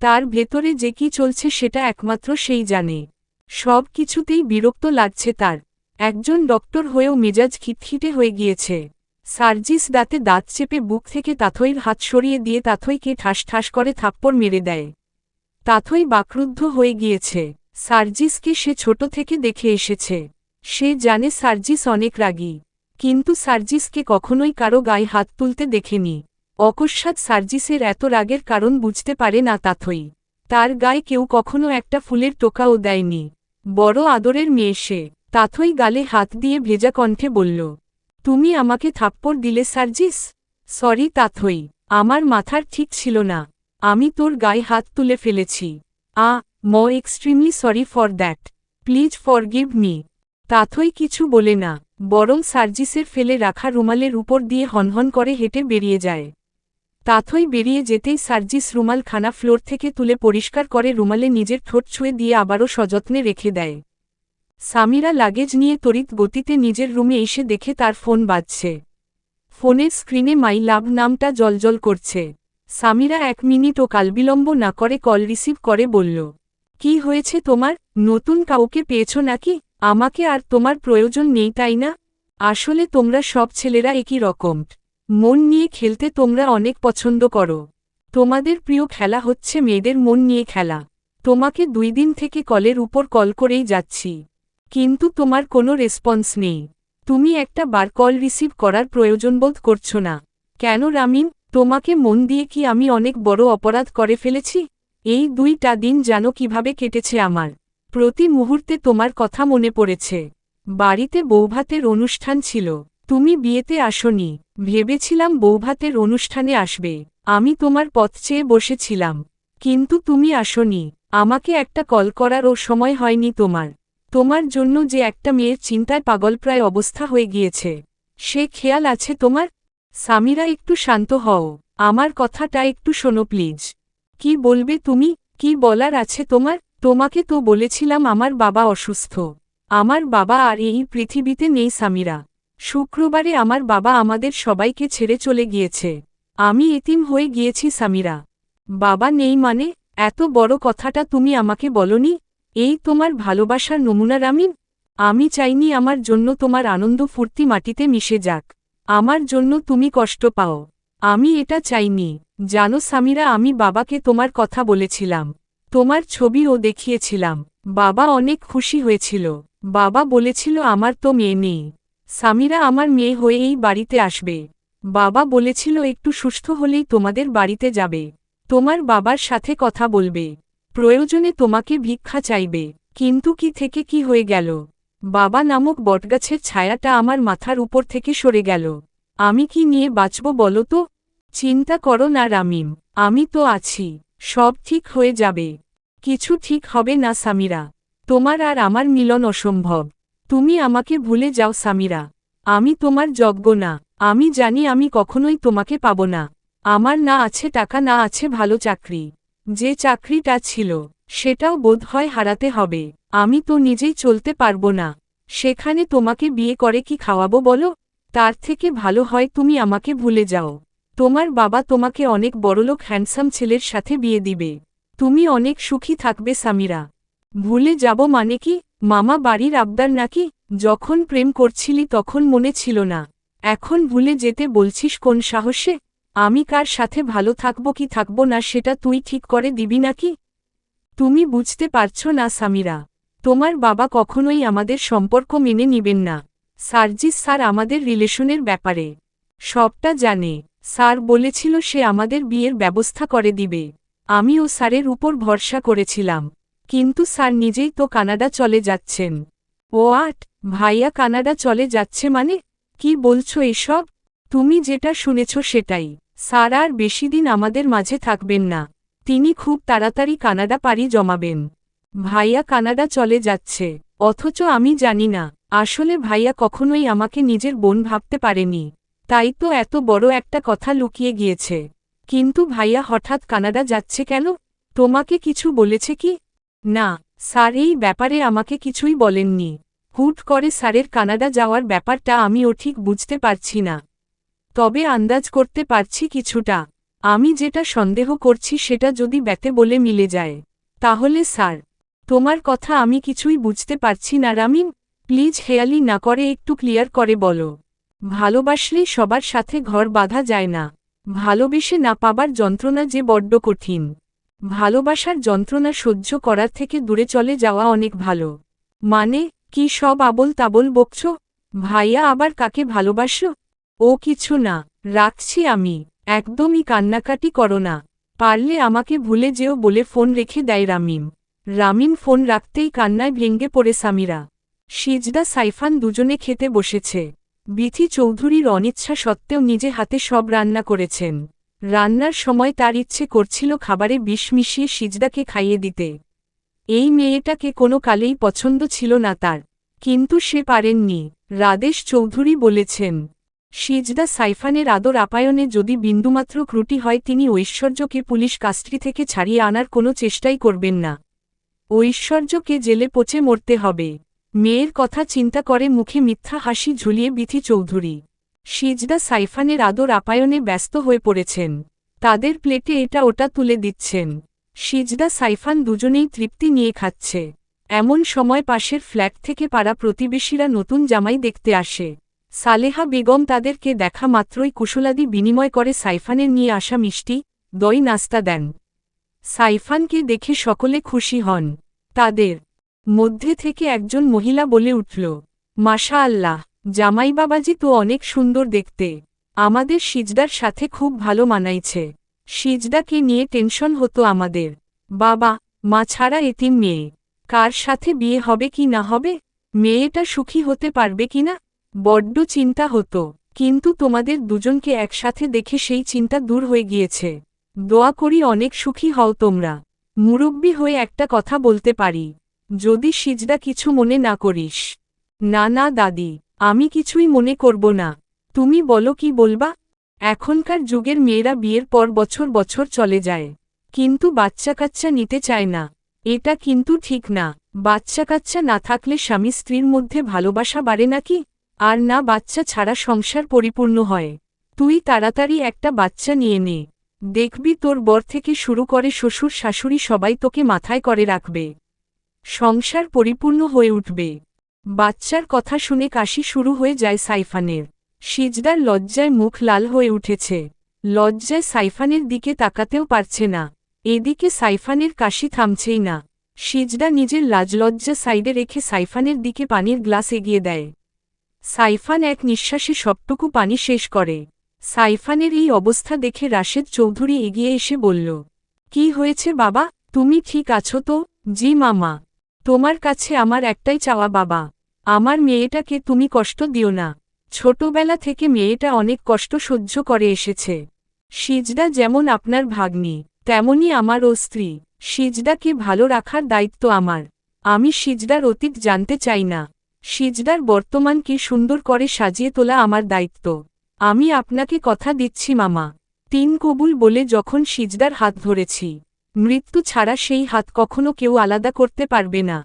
A: তার ভেতরে যে কি চলছে সেটা একমাত্র সেই জানে। সব কিছুতেই বিরক্ত লাগছে তার। একজন ডক্টর হয়েও মেজাজ খিটখিটে হয়ে গিয়েছে। সার্জিস দাঁতে দাঁত চেপে বুক থেকে তাথইর হাত সরিয়ে দিয়ে তাথইকে ঠাস ঠাস করে থাপ্পড় মেরে দেয়। তাথই বাকরুদ্ধ হয়ে গিয়েছে। সার্জিসকে সে ছোট থেকে দেখে এসেছে। সে জানে সার্জিস অনেক রাগী, কিন্তু সার্জিসকে কখনোই কারো গায়ে হাত তুলতে দেখেনি। অকস্মাৎ সার্জিসের এত রাগের কারণ বুঝতে পারে না তাথই। তার গায়ে কেউ কখনো একটা ফুলের টোকাও দেয়নি। বড় আদরের মেয়ে সে। তাথই গালে হাত দিয়ে ভেজা কণ্ঠে বলল, তুমি আমাকে থাপ্পড় দিলে সার্জিস? সরি তাথই, আমার মাথার ঠিক ছিল না। আমি তোর গায়ে হাত তুলে ফেলেছি। Extremely sorry for that. Please forgive me. Tathoi কিছু বলে না, বরং সার্জিসের ফেলে রাখা রুমালের উপর দিয়ে হনহন করে হেঁটে বেরিয়ে যায়। তাথই বেরিয়ে যেতেই সার্জিস রুমালখানা ফ্লোর থেকে তুলে পরিষ্কার করে রুমালে নিজের ঠোঁট ছুঁয়ে দিয়ে আবারও সযত্নে রেখে দেয়। সামিরা লাগেজ নিয়ে তড়িৎ গতিতে নিজের রুমে এসে দেখে তার ফোন বাজছে। ফোনের স্ক্রিনে মাই লাভ নামটা জ্বলজ্বল করছে। সামিরা 1 মিনিটও কালবিলম্ব না করে কল রিসিভ করে বলল, কি হয়েছে তোমার? নতুন কাউকে পেয়েছ নাকি? আমাকে আর তোমার প্রয়োজন নেই তাই না? আসলে তোমরা সব ছেলেরা একই রকম। মন নিয়ে খেলতে তোমরা অনেক পছন্দ করো। তোমাদের প্রিয় খেলা হচ্ছে মেয়েদের মন নিয়ে খেলা। তোমাকে 2 দিন থেকে কলের উপর কল করেই যাচ্ছি, কিন্তু তোমার কোনো রেসপন্স নেই। তুমি একটা বার কল রিসিভ করার প্রয়োজন বোধ করছো না কেন রামিম? তোমাকে মন দিয়ে কি আমি অনেক বড় অপরাধ করে ফেলেছি? এই 2টা দিন জানো কিভাবে কেটেছে আমার? প্রতি মুহূর্তে তোমার কথা মনে পড়েছে। বাড়িতে বৌভাতের অনুষ্ঠান ছিল, তুমি বিয়েতে আসোনি। ভেবেছিলাম বৌভাতের অনুষ্ঠানে আসবে, আমি তোমার পথ চেয়ে বসেছিলাম, কিন্তু তুমি আসোনি। আমাকে একটা কল করারও সময় হয়নি তোমার। তোমার জন্য যে একটা মেয়ের চিন্তায় পাগলপ্রায় অবস্থা হয়ে গিয়েছে, সে খেয়াল আছে তোমার? সামিরা একটু শান্ত হও, আমার কথাটা একটু শোনো প্লিজ। কি বলবে তুমি? কি বলার আছে তোমার? তোমাকে তো বলেছিলাম আমার বাবা অসুস্থ। আমার বাবা আর এই পৃথিবীতে নেই সামিরা। শুক্রবারে আমার বাবা আমাদের সবাইকে ছেড়ে চলে গিয়েছে। আমি এতিম হয়ে গিয়েছি সামিরা। বাবা নেই মানে? এত বড় কথাটা তুমি আমাকে বলনি? এই তোমার ভালোবাসার নমুনা রামিম? আমি চাইনি আমার জন্য তোমার আনন্দ ফুর্তি মাটিতে মিশে যাক। আমার জন্য তুমি কষ্ট পাও, আমি এটা চাইনি। জানো সামিরা, আমি বাবাকে তোমার কথা বলেছিলাম, তোমার ছবিও দেখিয়েছিলাম। বাবা অনেক খুশি হয়েছিল। বাবা বলেছিল আমার তো মেয়ে নেই, সামিরা আমার মেয়ে হয়ে এই বাড়িতে আসবে। বাবা বলেছিল একটু সুস্থ হলেই তোমাদের বাড়িতে যাবে, তোমার বাবার সাথে কথা বলবে, প্রয়োজনে তোমাকে ভিক্ষা চাইবে। কিন্তু কি থেকে কি হয়ে গেল? বাবা নামক বটগাছের ছায়াটা আমার মাথার উপর থেকে সরে গেল। আমি কি নিয়ে বাঁচব বলো তো? চিন্তা করো না রামিম, আমি তো আছি, সব ঠিক হয়ে যাবে। কিছু ঠিক হবে না সামিরা, তোমার আর আমার মিলন অসম্ভব। তুমি আমাকে ভুলে যাও সামিরা, আমি তোমার যোগ্য না। আমি জানি আমি কখনোই তোমাকে পাব না। আমার না আছে টাকা, না আছে ভালো চাকরি। যে চাকরিটা ছিল সেটাও বোধহয় হারাতে হবে। আমি তো নিজেই চলতে পারবো না, সেখানে তোমাকে বিয়ে করে কি খাওয়াবো বলো? তার থেকে ভালো হয় তুমি আমাকে ভুলে যাও। তোমার বাবা তোমাকে অনেক বড়লোক হ্যান্ডসাম ছেলের সাথে বিয়ে দিবে, তুমি অনেক সুখী থাকবে সামিরা। ভুলে যাব মানে কি? মামা বাড়ির আবদার নাকি? যখন প্রেম করছিলি তখন মনে ছিল না, এখন ভুলে যেতে বলছিস কোন সাহসে? আমি কার সাথে ভালো থাকবো কি থাকবো না সেটা তুই ঠিক করে দিবি নাকি? তুমি বুঝতে পারছো না সামিরা, তোমার বাবা কখনোই আমাদের সম্পর্ক মেনে নিবেন না। সার্জিস স্যার আমাদের রিলেশনের ব্যাপারে সবটা জানে। স্যার বলেছিল সে আমাদের বিয়ের ব্যবস্থা করে দিবে। আমিও স্যারের উপর ভরসা করেছিলাম, কিন্তু স্যার নিজেই তো কানাডা চলে যাচ্ছেন। হোয়াট? ভাইয়া কানাডা চলে যাচ্ছে মানে? কি বলছো এসব? তুমি যেটা শুনেছ সেটাই। স্যার আর বেশিদিন আমাদের মাঝে থাকবেন না, তিনি খুব তাড়াতাড়ি কানাডা পাড়ি জমাবেন। ভাইয়া কানাডা চলে যাচ্ছে, অথচ আমি জানি না। আসলে ভাইয়া কখনোই আমাকে নিজের বোন ভাবতে পারেনি, তাই তো এত বড় একটা কথা লুকিয়ে গিয়েছে। কিন্তু ভাইয়া হঠাৎ কানাডা যাচ্ছে কেন? তোমাকে কিছু বলেছে কি? না, স্যার এই ব্যাপারে আমাকে কিছুই বলেননি। হুট করে স্যারের কানাডা যাওয়ার ব্যাপারটা আমিও ঠিক বুঝতে পারছি না, তবে আন্দাজ করতে পারছি কিছুটা। আমি যেটা সন্দেহ করছি সেটা যদি ব্যাতে বলে মিলে যায়, তাহলে স্যার। তোমার কথা আমি কিছুই বুঝতে পারছি না রামিম, প্লিজ হেয়ালি না করে একটু ক্লিয়ার করে বলো। ভালোবাসলেই সবার সাথে ঘর বাঁধা যায় না। ভালোবেসে না পাবার যন্ত্রণা যে বড্ড কঠিন। ভালোবাসার যন্ত্রণা সহ্য করার থেকে দূরে চলে যাওয়া অনেক ভালো। মানে, কি সব আবোল তাবোল বকছ? ভাইয়া আবার কাকে ভালোবাসো? ও কিছু না, রাখছি আমি। একদমই কান্নাকাটি করো না। পারলে আমাকে ভুলে যেও বলে ফোন রেখে দেয় রামিম। রামিম ফোন রাখতেই কান্নায় ভেঙে পড়ে সামিরা। সিজদা সাইফান দুজনে খেতে বসেছে। বিথি চৌধুরীর অনিচ্ছা সত্ত্বেও নিজে হাতে সব রান্না করেছেন। রান্নার সময় তার ইচ্ছে করছিল খাবারে বিষ মিশিয়ে সিজদাকে খাইয়ে দিতে। এই মেয়েটাকে কোনো কালেই পছন্দ ছিল না তার, কিন্তু সে পারেননি। রাদেশ চৌধুরী বলেছেন, সিজদা সাইফানের আদর আপ্যায়নে যদি বিন্দুমাত্র ত্রুটি হয় তিনি ঐশ্বর্যকে পুলিশ কাস্ট্রি থেকে ছাড়িয়ে আনার কোনো চেষ্টাই করবেন না। ঐশ্বর্যকে জেলে পচে মরতে হবে। মেয়ের কথা চিন্তা করে মুখে মিথ্যা হাসি ঝুলিয়ে বিথি চৌধুরী সিজদা সাইফানের আদর আপ্যায়নে ব্যস্ত হয়ে পড়েছেন। তাদের প্লেটে এটা ওটা তুলে দিচ্ছেন। সিজদা সাইফান দুজনেই তৃপ্তি নিয়ে খাচ্ছে। এমন সময় পাশের ফ্ল্যাট থেকে পাড়া প্রতিবেশীরা নতুন জামাই দেখতে আসে। সালেহা বেগম তাদেরকে দেখা মাত্রই কুশলাদি বিনিময় করে সাইফানের নিয়ে আসা মিষ্টি, দই নাস্তা দেন। সাইফানকে দেখে সকলে খুশি হন। তাদের মধ্যে থেকে একজন মহিলা বলে উঠল, মাশা আল্লাহ, জামাই বাবাজি তো অনেক সুন্দর দেখতে। আমাদের সিজদার সাথে খুব ভালো মানাইছে। সিজদাকে নিয়ে টেনশন হতো আমাদের। বাবা মা ছাড়া এতিম মেয়ে, কার সাথে বিয়ে হবে কি না হবে, মেয়েটা সুখী হতে পারবে কিনা, বড্ড চিন্তা হতো। কিন্তু তোমাদের দুজনকে একসাথে দেখে সেই চিন্তা দূর হয়ে গিয়েছে। দোয়া করি অনেক সুখী হও তোমরা। মুরব্বি হয়ে একটা কথা বলতে পারি, যদি সিজদা কিছু মনে না করিস। না না দাদি, আমি কিছুই মনে করব না। তুমি বলো কি বলবা? এখনকার যুগের মেয়েরা বিয়ের পর বছর বছর চলে যায়, কিন্তু বাচ্চা কাচ্চা নিতে চায় না। এটা কিন্তু ঠিক না। বাচ্চা কাচ্চা না থাকলে স্বামী স্ত্রীর মধ্যে ভালোবাসা বাড়ে নাকি? আর না বাচ্চা ছাড়া সংসার পরিপূর্ণ হয়। তুই তাড়াতাড়ি একটা বাচ্চা নিয়ে নে, দেখবি তোর বর থেকে শুরু করে শ্বশুর শাশুড়ি সবাই তোকে মাথায় করে রাখবে। সংসার পরিপূর্ণ হয়ে উঠবে। বাচ্চার কথা শুনে কাশি শুরু হয়ে যায় সাইফানের। সিজদার লজ্জায় মুখ লাল হয়ে উঠেছে। লজ্জায় সাইফানের দিকে তাকাতেও পারছে না। এদিকে সাইফানের কাশি থামছেই না। সিজদা নিজের লাজলজ্জা সাইডে রেখে সাইফানের দিকে পানির গ্লাস এগিয়ে দেয়। সাইফান এক নিঃশ্বাসে সবটুকু পানি শেষ করে। সাইফানের এই অবস্থা দেখে রাশেদ চৌধুরী এগিয়ে এসে বলল, কি হয়েছে বাবা, তুমি ঠিক আছো তো? জি মামা, তোমার কাছে আমার একটাই চাওয়া বাবা, আমার মেয়েটাকে তুমি কষ্ট দিও না। ছোটবেলা থেকে মেয়েটা অনেক কষ্ট সহ্য করে এসেছে। সিজদা যেমন আপনার ভাগ্নি, তেমনি আমারও স্ত্রী। সিজদাকে ভালো রাখার দায়িত্ব আমার। আমি সিজদার অতীত জানতে চাই না। সিজদার বর্তমানকে সুন্দর করে সাজিয়ে তোলা আমার দায়িত্ব। আমি আপনাকে কথা দিচ্ছি মামা। তিন কবুল বলে যখন সিজদার হাত ধরেছি, মৃত্যু ছাড়া সেই হাত কখনো কেউ আলাদা করতে পারবে না।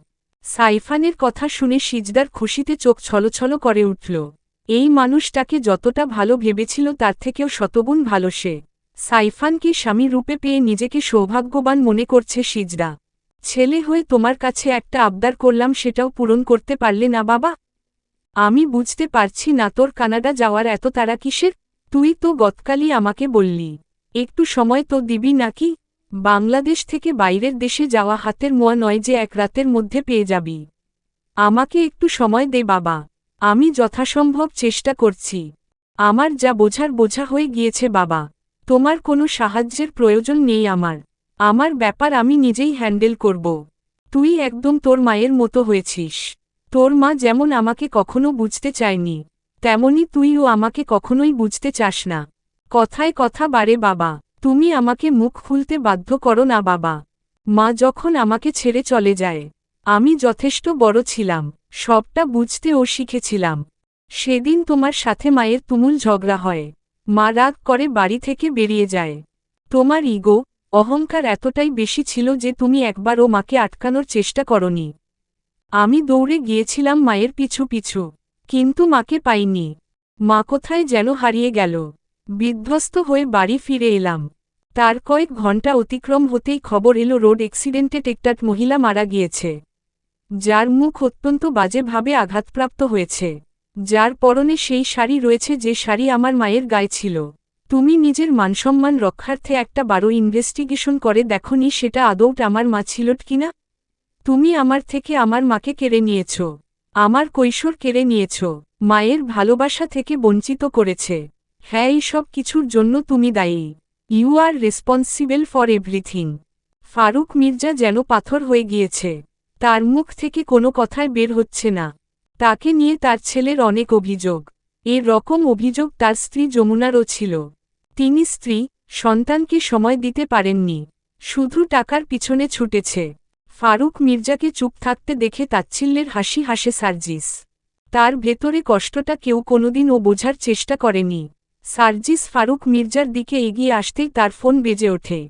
A: সাইফানের কথা শুনে সিজদার খুশিতে চোখ ছলছল করে উঠল। এই মানুষটাকে যতটা ভালো ভেবেছিল তার থেকেও শতগুণ ভালো সে। সাইফানকে স্বামী রূপে পেয়ে নিজেকে সৌভাগ্যবান মনে করছে সিজদা। ছেলে হয়ে তোমার কাছে একটা আবদার করলাম, সেটাও পূরণ করতে পারলে না বাবা? আমি বুঝতে পারছি না তোর কানাডা যাওয়ার এত তাড়া কিসের? তুই তো গতকালই আমাকে বললি, একটু সময় তো দিবি নাকি? বাংলাদেশ থেকে বাইরের দেশে যাওয়া হাতের মোয়া নয় যে এক রাতের মধ্যে পেয়ে যাবি। আমাকে একটু সময় দে বাবা, আমি যথাসম্ভব চেষ্টা করছি। আমার যা বোঝার বোঝা হয়ে গিয়েছে বাবা, তোমার কোনো সাহায্যের প্রয়োজন নেই আমার। আমার ব্যাপার আমি নিজেই হ্যান্ডেল করব। তুই একদম তোর মায়ের মতো হয়েছিস। তোর মা যেমন আমাকে কখনো বুঝতে চায়নি, তেমনি তুইও আমাকে কখনোই বুঝতে চাস না। কথায় কথা বাড়ে বাবা, তুমি আমাকে মুখ খুলতে বাধ্য করো না বাবা। মা যখন আমাকে ছেড়ে চলে যায়, আমি যথেষ্ট বড় ছিলাম, সবটা বুঝতেও শিখেছিলাম। সেদিন তোমার সাথে মায়ের তুমুল ঝগড়া হয়, মা রাগ করে বাড়ি থেকে বেরিয়ে যায়। তোমার ইগো, অহংকার এতটাই বেশি ছিল যে তুমি একবারও মাকে আটকানোর চেষ্টা করনি। আমি দৌড়ে গিয়েছিলাম মায়ের পিছু পিছু, কিন্তু মাকে পাইনি। মা কোথায় যেন হারিয়ে গেল। বিধ্বস্ত হয়ে বাড়ি ফিরে এলাম। তার কয়েক ঘন্টা অতিক্রম হতেই খবর এলো রোড অ্যাক্সিডেন্টে টেকটাট মহিলা মারা গিয়েছে, যার মুখ অত্যন্ত বাজেভাবে আঘাতপ্রাপ্ত হয়েছে। যার পরনে সেই শাড়ি রয়েছে যে শাড়ি আমার মায়ের গায়ে ছিল। তুমি নিজের মানসম্মান রক্ষার্থে একটা ইনভেস্টিগেশন করে দেখনি সেটা আদৌ আমার মা ছিল কিনা? তুমি আমার থেকে আমার মাকে কেড়ে নিয়েছ, আমার কৈশোর কেড়ে নিয়েছ, মায়ের ভালোবাসা থেকে বঞ্চিত করেছে। হ্যাঁ, এই সব কিছুর জন্য তুমি দায়ী। You are responsible for everything. Farooq Mirza যেন পাথর হয়ে গিয়েছে। তার মুখ থেকে কোনো কথাই বের হচ্ছে না। তাকে নিয়ে তার ছেলের অনেক অভিযোগ। এর রকম অভিযোগ তার স্ত্রী যমুনারও ছিল। তিনি স্ত্রী, সন্তানকে সময় দিতে পারেননি, শুধু টাকার পিছনে ছুটেছে। ফারুক মির্জাকে চুপ থাকতে দেখে তাচ্ছিল্যের হাসি হাসে সার্জিস। তার ভেতরে কষ্টটা কেউ কোনোদিনও বোঝার চেষ্টা করেনি। সার্জিস ফারুক মির্জার দিকে এগিয়ে আসতেই তার ফোন বেজে ওঠে।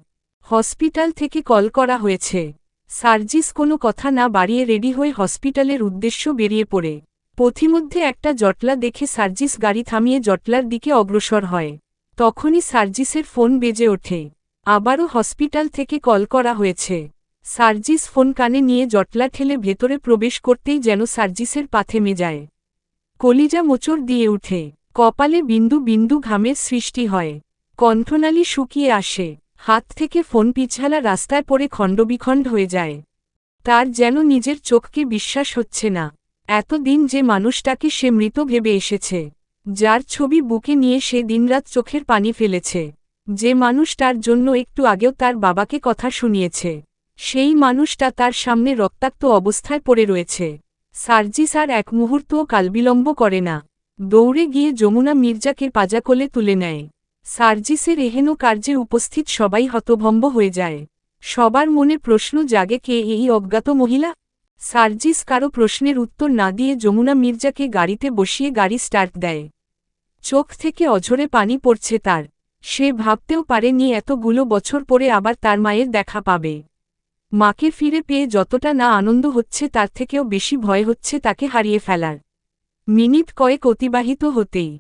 A: হসপিটাল থেকে কল করা হয়েছে। সার্জিস কোনো কথা না বাড়িয়ে রেডি হয়ে হসপিটালের উদ্দেশ্য বেরিয়ে পড়ে। পথিমধ্যে একটা জটলা দেখে সার্জিস গাড়ি থামিয়ে জটলার দিকে অগ্রসর হয়। তখনই সার্জিসের ফোন বেজে ওঠে। আবারও হসপিটাল থেকে কল করা হয়েছে। সার্জিস ফোন কানে নিয়ে জটলা ঠেলে ভেতরে প্রবেশ করতেই যেন সার্জিসের পা থেমে যায়। কলিজা মোচড় দিয়ে উঠে, কপালে বিন্দু বিন্দু ঘামের সৃষ্টি হয়, কণ্ঠনালী শুকিয়ে আসে, হাত থেকে ফোন পিছালা রাস্তায় পড়ে খণ্ডবিখণ্ড হয়ে যায়। তার যেন নিজের চোখকে বিশ্বাস হচ্ছে না। এতদিন যে মানুষটাকে সে মৃত ভেবে এসেছে, যার ছবি বুকে নিয়ে সে দিনরাত চোখের পানি ফেলেছে, যে মানুষটার জন্য একটু আগেও তার বাবাকে কথা শুনিয়েছে, সেই মানুষটা তার সামনে রক্তাক্ত অবস্থায় পড়ে রয়েছে। সার্জিস আর এক মুহূর্তও কালবিলম্ব করে না। দৌড়ে গিয়ে যমুনা মির্জাকে পাজাকোলে তুলে নেয়। সার্জিসের এহেন কার্যে উপস্থিত সবাই হতভম্ব হয়ে যায়। সবার মনে প্রশ্ন জাগে, কে এই অজ্ঞাত মহিলা? সার্জিস কারো প্রশ্নের উত্তর না দিয়ে যমুনা মির্জাকে গাড়িতে বসিয়ে গাড়ি স্টার্ট দেয়। চোখ থেকে অঝরে পানি পড়ছে তার। সে ভাবতেও পারেনি এতগুলো বছর পরে আবার তার মায়ের দেখা পাবে। মাকে ফিরে পেয়ে যতটা না আনন্দ হচ্ছে তার থেকেও বেশি ভয় হচ্ছে তাকে হারিয়ে ফেলার। মিনিট কয়েক অতিবাহিত হতেই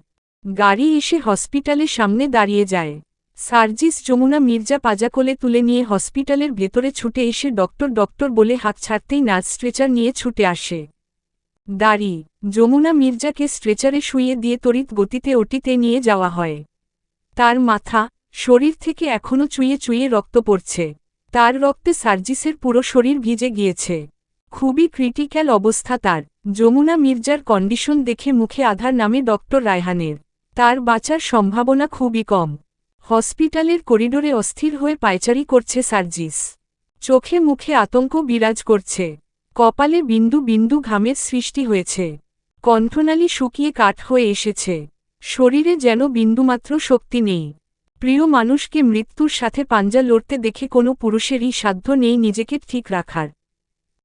A: গাড়ি এসে হসপিটালের সামনে দাঁড়িয়ে যায়। সার্জিস যমুনা মির্জা পাজাকোলে তুলে নিয়ে হসপিটালের ভেতরে ছুটে এসে ডক্টর ডক্টর বলে হাত ছাড়তেই নার্স স্ট্রেচার নিয়ে ছুটে আসে। দাঁড়ি যমুনা মির্জাকে স্ট্রেচারে শুইয়ে দিয়ে তড়িৎ গতিতে ওটিতে নিয়ে যাওয়া হয়। তার মাথা, শরীর থেকে এখনও চুইয়ে চুইয়ে রক্ত পড়ছে। তার রক্তে সার্জিসের পুরো শরীর ভিজে গিয়েছে। খুবই ক্রিটিক্যাল অবস্থা তার। যমুনা মির্জার কন্ডিশন দেখে মুখে আধার নামে ডক্টর রায়হানের। তার বাঁচার সম্ভাবনা খুবই কম। হসপিটালের করিডোরে অস্থির হয়ে পায়চারি করছে সার্জিস। চোখে মুখে আতঙ্ক বিরাজ করছে, কপালে বিন্দু বিন্দু ঘামের সৃষ্টি হয়েছে, কণ্ঠনালী শুকিয়ে কাঠ হয়ে এসেছে, শরীরে যেন বিন্দুমাত্র শক্তি নেই। প্রিয় মানুষকে মৃত্যুর সাথে পাঞ্জা লড়তে দেখে কোনো পুরুষেরই সাধ্য নেই নিজেকে ঠিক রাখার।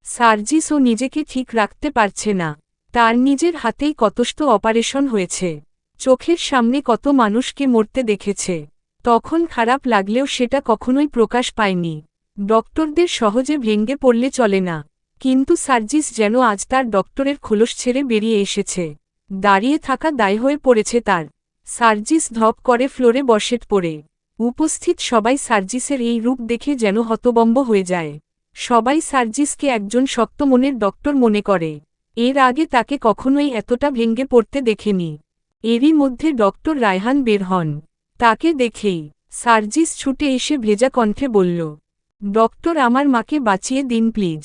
A: সার্জিসও নিজেকে ঠিক রাখতে পারছে না। তার নিজের হাতেই কতষ্ট অপারেশন হয়েছে, চোখের সামনে কত মানুষকে মরতে দেখেছে। তখন খারাপ লাগলেও সেটা কখনোই প্রকাশ পায়নি। ডক্টরদের সহজে ভেঙে পড়লে চলে না, কিন্তু সার্জিস যেন আজ তার ডক্টরের খোলস ছেড়ে বেরিয়ে এসেছে। দাঁড়িয়ে থাকা দায় হয়ে পড়েছে তার। সার্জিস ধপ করে ফ্লোরে বসে পড়ে। উপস্থিত সবাই সার্জিসের এই রূপ দেখে যেন হতবম্ব হয়ে যায়। সবাই সার্জিসকে একজন শক্ত মনের ডক্টর মনে করে। এর আগে তাকে কখনোই এতটা ভেঙে পড়তে দেখেনি। এরই মধ্যে ডক্টর রায়হান বের হন। তাকে দেখেই সার্জিস ছুটে এসে ভেজা কণ্ঠে বলল, ডক্টর, আমার মাকে বাঁচিয়ে দিন প্লিজ।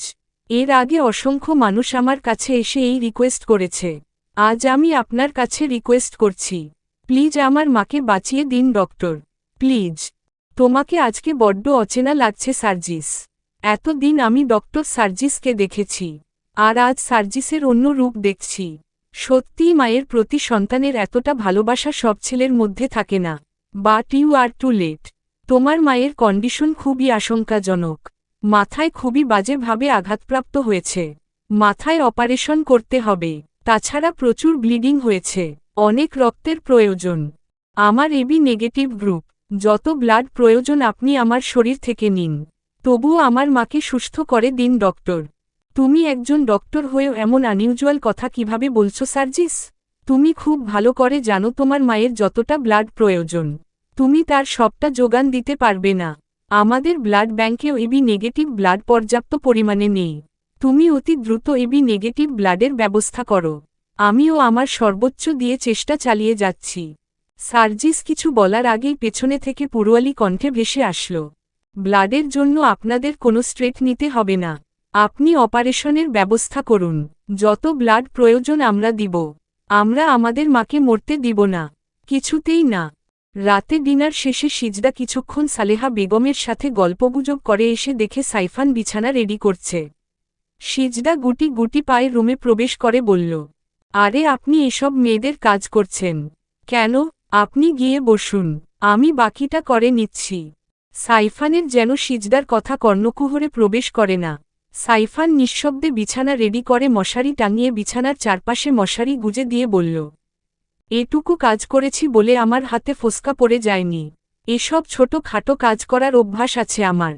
A: এর আগে অসংখ্য মানুষ আমার কাছে এসে এই রিকোয়েস্ট করেছে। আজ আমি আপনার কাছে রিকোয়েস্ট করছি, প্লিজ আমার মাকে বাঁচিয়ে দিন ডক্টর, প্লিজ। তোমাকে আজকে বড্ড অচেনা লাগছে সার্জিস। এতদিন আমি ডক্টর সার্জিসকে দেখেছি, আর আজ সার্জিসের অন্য রূপ দেখছি। সত্যিই মায়ের প্রতি সন্তানের এতটা ভালোবাসা সব ছেলের মধ্যে থাকে না। But you are too late. তোমার মায়ের কন্ডিশন খুবই আশঙ্কাজনক। মাথায় খুবই বাজেভাবে আঘাতপ্রাপ্ত হয়েছে। মাথায় অপারেশন করতে হবে। তাছাড়া প্রচুর ব্লিডিং হয়েছে, অনেক রক্তের প্রয়োজন। আমার এবি নেগেটিভ গ্রুপ। যত ব্লাড প্রয়োজন আপনি আমার শরীর থেকে নিন, তবুও আমার মাকে সুস্থ করে দিন ডক্টর। তুমি একজন ডক্টর হয়েও এমন আনইউজুয়াল কথা কিভাবে বলছো সার্জিস? তুমি খুব ভালো করে জানো তোমার মায়ের যতটা ব্লাড প্রয়োজন, তুমি তার সবটা যোগান দিতে পারবে না। আমাদের ব্লাড ব্যাংকেও এবি নেগেটিভ ব্লাড পর্যাপ্ত পরিমাণে নেই। তুমি অতি দ্রুত এবি নেগেটিভ ব্লাডের ব্যবস্থা করো। আমিও আমার সর্বোচ্চ দিয়ে চেষ্টা চালিয়ে যাচ্ছি। সার্জিস কিছু বলার আগেই পেছনে থেকে পুরোয়ালি কণ্ঠে ভেসে আসল, ব্লাডের জন্য আপনাদের কোনো স্ট্রেট নিতে হবে না। আপনি অপারেশনের ব্যবস্থা করুন, যত ব্লাড প্রয়োজন আমরা দিব। আমরা আমাদের মাকে মরতে দিব না, কিছুতেই না। রাতে ডিনার শেষে সিজদা কিছুক্ষণ সালেহা বেগমের সাথে গল্পগুজব করে এসে দেখে সাইফান বিছানা রেডি করছে। সিজদা গুটি গুটি পায়ে রুমে প্রবেশ করে বলল, আরে আপনি এসব মেয়েদের কাজ করছেন কেন? আপনি গিয়ে বসুন, আমি বাকিটা করে নিচ্ছি। সাইফানের যেন সিজদার কথা কর্ণকুহরে প্রবেশ করে না। সাইফান নিঃশব্দে বিছানা রেডি করে মশারি টাঙিয়ে বিছানার চারপাশে মশারি গুজে দিয়ে বলল, এটুকু কাজ করেছি বলে আমার হাতে ফোসকা পড়ে যায়নি। এসব ছোট খাটো কাজ করার অভ্যাস আছে আমার।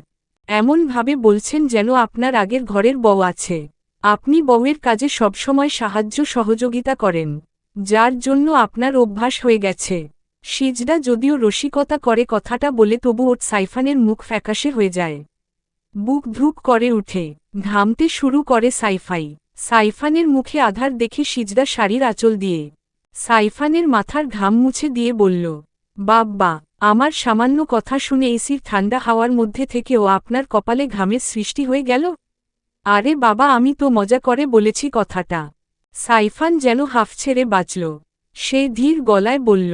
A: এমনভাবে বলছেন যেন আপনার আগের ঘরের বউ আছে। আপনি বউয়ের কাজে সবসময় সাহায্য সহযোগিতা করেন, যার জন্য আপনার অভ্যাস হয়ে গেছে। সিজদা যদিও রসিকতা করে কথাটা বলে তবু ওর সাইফানের মুখ ফ্যাকাশে হয়ে যায়। বুক ধুক করে উঠে, ঘামতে শুরু করে সাইফানের মুখে আধার দেখে সিজদা শাড়ির আঁচল দিয়ে সাইফানের মাথার ঘাম মুছে দিয়ে বলল, বাব্বা, আমার সামান্য কথা শুনে এসির ঠান্ডা হাওয়ার মধ্যে থেকেও আপনার কপালে ঘামের সৃষ্টি হয়ে গেল? আরে বাবা, আমি তো মজা করে বলেছি কথাটা। সাইফান যেন হাফ ছেড়ে বাঁচল। সে ধীর গলায় বলল,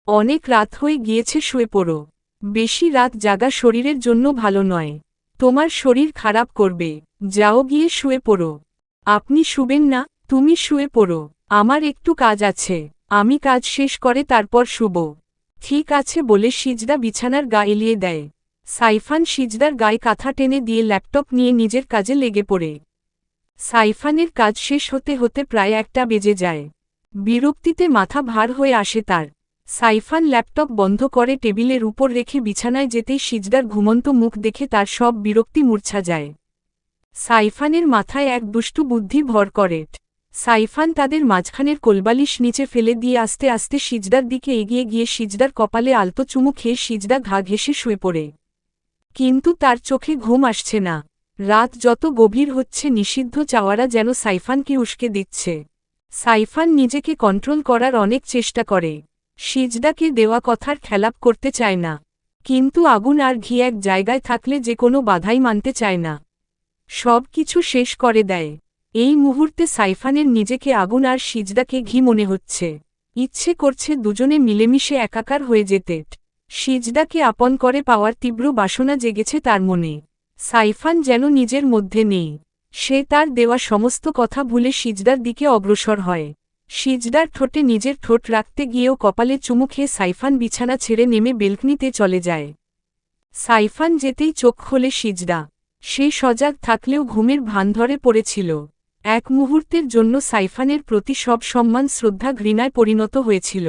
A: অনেক রাত হয়ে গিয়েছে, শুয়ে পড়ো। বেশি রাত জাগা শরীরের জন্য ভালো নয়, তোমার শরীর খারাপ করবে। যাও গিয়ে শুয়ে পড়ো। আপনি শুবেন না? তুমি শুয়ে পড়ো, আমার একটু কাজ আছে, আমি কাজ শেষ করে তারপর শুব। ঠিক আছে বলে সিজদা বিছানার গা এলিয়ে দেয়। সাইফান সিজদার গায়ে কাঁথা টেনে দিয়ে ল্যাপটপ নিয়ে নিজের কাজে লেগে পড়ে। সাইফানের কাজ শেষ হতে হতে প্রায় 1টা বেজে যায়। বিরক্তিতে মাথা ভার হয়ে আসে তার। সাইফান ল্যাপটপ বন্ধ করে টেবিলের উপর রেখে বিছানায় যেতেই সিজদার ঘুমন্ত মুখ দেখে তার সব বিরক্তি মূর্ছা যায়। সাইফানের মাথায় এক দুষ্টু বুদ্ধি ভর করে। সাইফান তাদের মাঝখানের কোলবালিশ নিচে ফেলে দিয়ে আস্তে আস্তে সিজদার দিকে এগিয়ে গিয়ে সিজদার কপালে আলতো চুমু খেয়ে সিজদা ঘা ঘেঁষে শুয়ে পড়ে। কিন্তু তার চোখে ঘুম আসছে না। রাত যত গভীর হচ্ছে নিষিদ্ধ চাওয়ারা যেন সাইফানকে উস্কে দিচ্ছে। সাইফান নিজেকে কন্ট্রোল করার অনেক চেষ্টা করে। সিজদাকে দেওয়া কথার খেলাপ করতে চায় না, কিন্তু আগুন আর ঘি এক জায়গায় থাকলে যে কোনো বাধাই মানতে চায় না। সব কিছু শেষ করে দেয়। এই মুহূর্তে সাইফানের নিজেকে আগুন আর সিজদাকে ঘি মনে হচ্ছে। ইচ্ছে করছে দুজনে মিলেমিশে একাকার হয়ে যেতে। সিজদাকে আপন করে পাওয়ার তীব্র বাসনা জেগেছে তার মনে। সাইফান যেন নিজের মধ্যে নেই। সে তার দেওয়া সমস্ত কথা ভুলে সিজদার দিকে অগ্রসর হয়। সিজদার ঠোঁটে নিজের ঠোঁট রাখতে গিয়েও কপালে চুমু খেয়ে সাইফান বিছানা ছেড়ে নেমে বেলকনিতে চলে যায়। সাইফান যেতেই চোখ খোলে সিজদা। সে সজাগ থাকলেও ঘুমের ভান ধরে পড়েছিল। এক মুহূর্তের জন্য সাইফানের প্রতি সব সম্মান শ্রদ্ধা ঘৃণায় পরিণত হয়েছিল।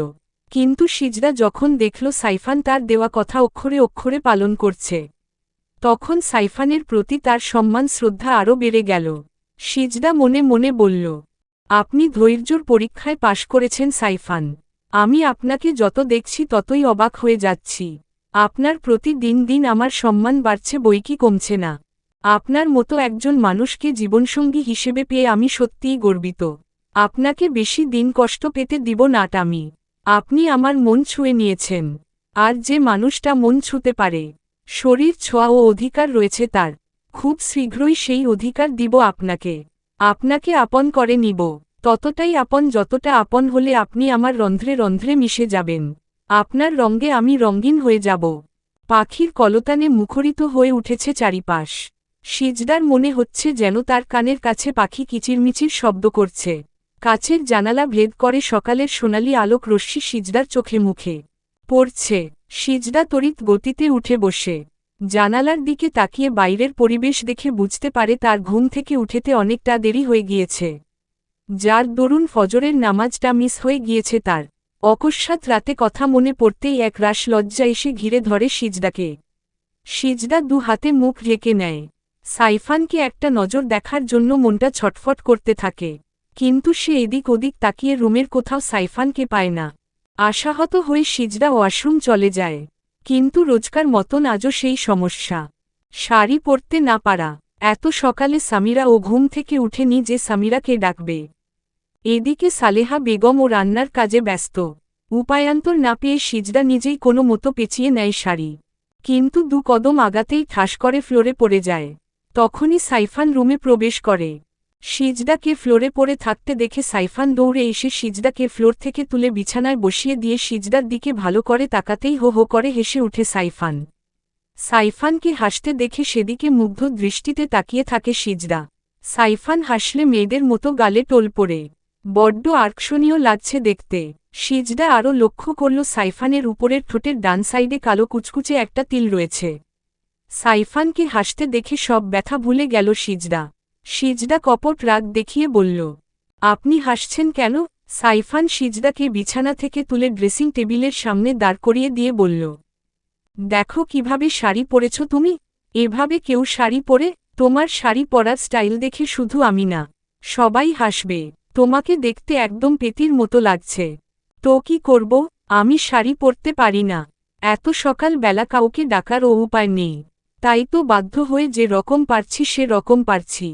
A: কিন্তু সিজদা যখন দেখল সাইফান তার দেওয়া কথা অক্ষরে অক্ষরে পালন করছে, তখন সাইফানের প্রতি তার সম্মান শ্রদ্ধা আরও বেড়ে গেল। সিজদা মনে মনে বলল, আপনি ধৈর্যর পরীক্ষায় পাশ করেছেন সাইফান। আমি আপনাকে যত দেখছি ততই অবাক হয়ে যাচ্ছি। আপনার প্রতি দিন দিন আমার সম্মান বাড়ছে, বইকি কমছে না। আপনার মতো একজন মানুষকে জীবনসঙ্গী হিসেবে পেয়ে আমি সত্যিই গর্বিত। আপনাকে বেশি দিন কষ্ট পেতে দিব না আমি। আপনি আমার মন ছুঁয়ে নিয়েছেন। আর যে মানুষটা মন ছুঁতে পারে, শরীর ছোঁয়া ও অধিকার রয়েছে তার, খুব শীঘ্রই সেই অধিকার দিব আপনাকে। আপনাকে আপন করে নিব, ততটাই আপন যতটা আপন হলে আপনি আমার রন্ধ্রে রন্ধ্রে মিশে যাবেন। আপনার রঙে আমি রঙিন হয়ে যাব। পাখির কলতানে মুখরিত হয়ে উঠেছে চারিপাশ। সিজদার মনে হচ্ছে যেন তার কানের কাছে পাখি কিচিরমিচির শব্দ করছে। কাচের জানালা ভেদ করে সকালের সোনালি আলোক রশ্মি সিজদার চোখে মুখে পড়ছে। সিজদা তড়িৎ গতিতে উঠে বসে জানালার দিকে তাকিয়ে বাইরের পরিবেশ দেখে বুঝতে পারে তার ঘুম থেকে উঠেতে অনেকটা দেরি হয়ে গিয়েছে, যার দরুন ফজরের নামাজটা মিস হয়ে গিয়েছে তার। অকস্মাৎ রাতে কথা মনে পড়তেই এক রাশ লজ্জা এসে ঘিরে ধরে সিজদাকে। সিজদা দু হাতে মুখ ঢেকে নেয়। সাইফানকে একটা নজর দেখার জন্য মনটা ছটফট করতে থাকে, কিন্তু সে এদিক ওদিক তাকিয়ে রুমের কোথাও সাইফানকে পায় না। আশাহত হয়ে সিজদা ওয়াশরুম চলে যায়, কিন্তু রোজকার মতন আজও সেই সমস্যা, শাড়ি পরতে না পারা। এত সকালে সামিরা ও ঘুম থেকে উঠেনি যে সামিরাকে ডাকবে। এদিকে সালেহা বেগম ও রান্নার কাজে ব্যস্ত। উপায়ান্তর না পেয়ে সিজদা নিজেই কোনো মতো পেঁচিয়ে নেয় শাড়ি, কিন্তু 2 কদম আগাতেই ঠাস করে ফ্লোরে পড়ে যায়। তখনই সাইফান রুমে প্রবেশ করে। সিজদাকে ফ্লোরে পড়ে থাকতে দেখে সাইফান দৌড়ে এসে সিজদাকে ফ্লোর থেকে তুলে বিছানায় বসিয়ে দিয়ে সিজদার দিকে ভালো করে তাকাতেই হো হো করে হেসে উঠে সাইফান। সাইফানকে হাসতে দেখে সেদিকে মুগ্ধ দৃষ্টিতে তাকিয়ে থাকে সিজদা। সাইফান হাসলে মেয়েদের মতো গালে টোল পড়ে, বড্ড আকর্ষণীয় লাগছে দেখতে। সিজদা আরও লক্ষ্য করল সাইফানের উপরের ঠোঁটের ডান সাইডে কালো কুচকুচে একটা তিল রয়েছে। সাইফানকে হাসতে দেখে সব ব্যথা ভুলে গেল সিজদা। সিজদা কপট রাগ দেখিয়ে বলল, আপনি হাসছেন কেন? সাইফান সিজদাকে বিছানা থেকে তুলে ড্রেসিং টেবিলের সামনে দাঁড় করিয়ে দিয়ে বলল, দেখো কিভাবে শাড়ি পরেছ তুমি। এভাবে কেউ শাড়ি পরে? তোমার শাড়ি পরার স্টাইল দেখে শুধু আমি না, সবাই হাসবে। তোমাকে দেখতে একদম পেতির মতো লাগছে। তো কি করব, আমি শাড়ি পরতে পারি না। এত সকাল বেলা কাউকে ডাকারও উপায় নেই, তাই তো বাধ্য হয়ে যে রকম পারছি সে রকম পারছি।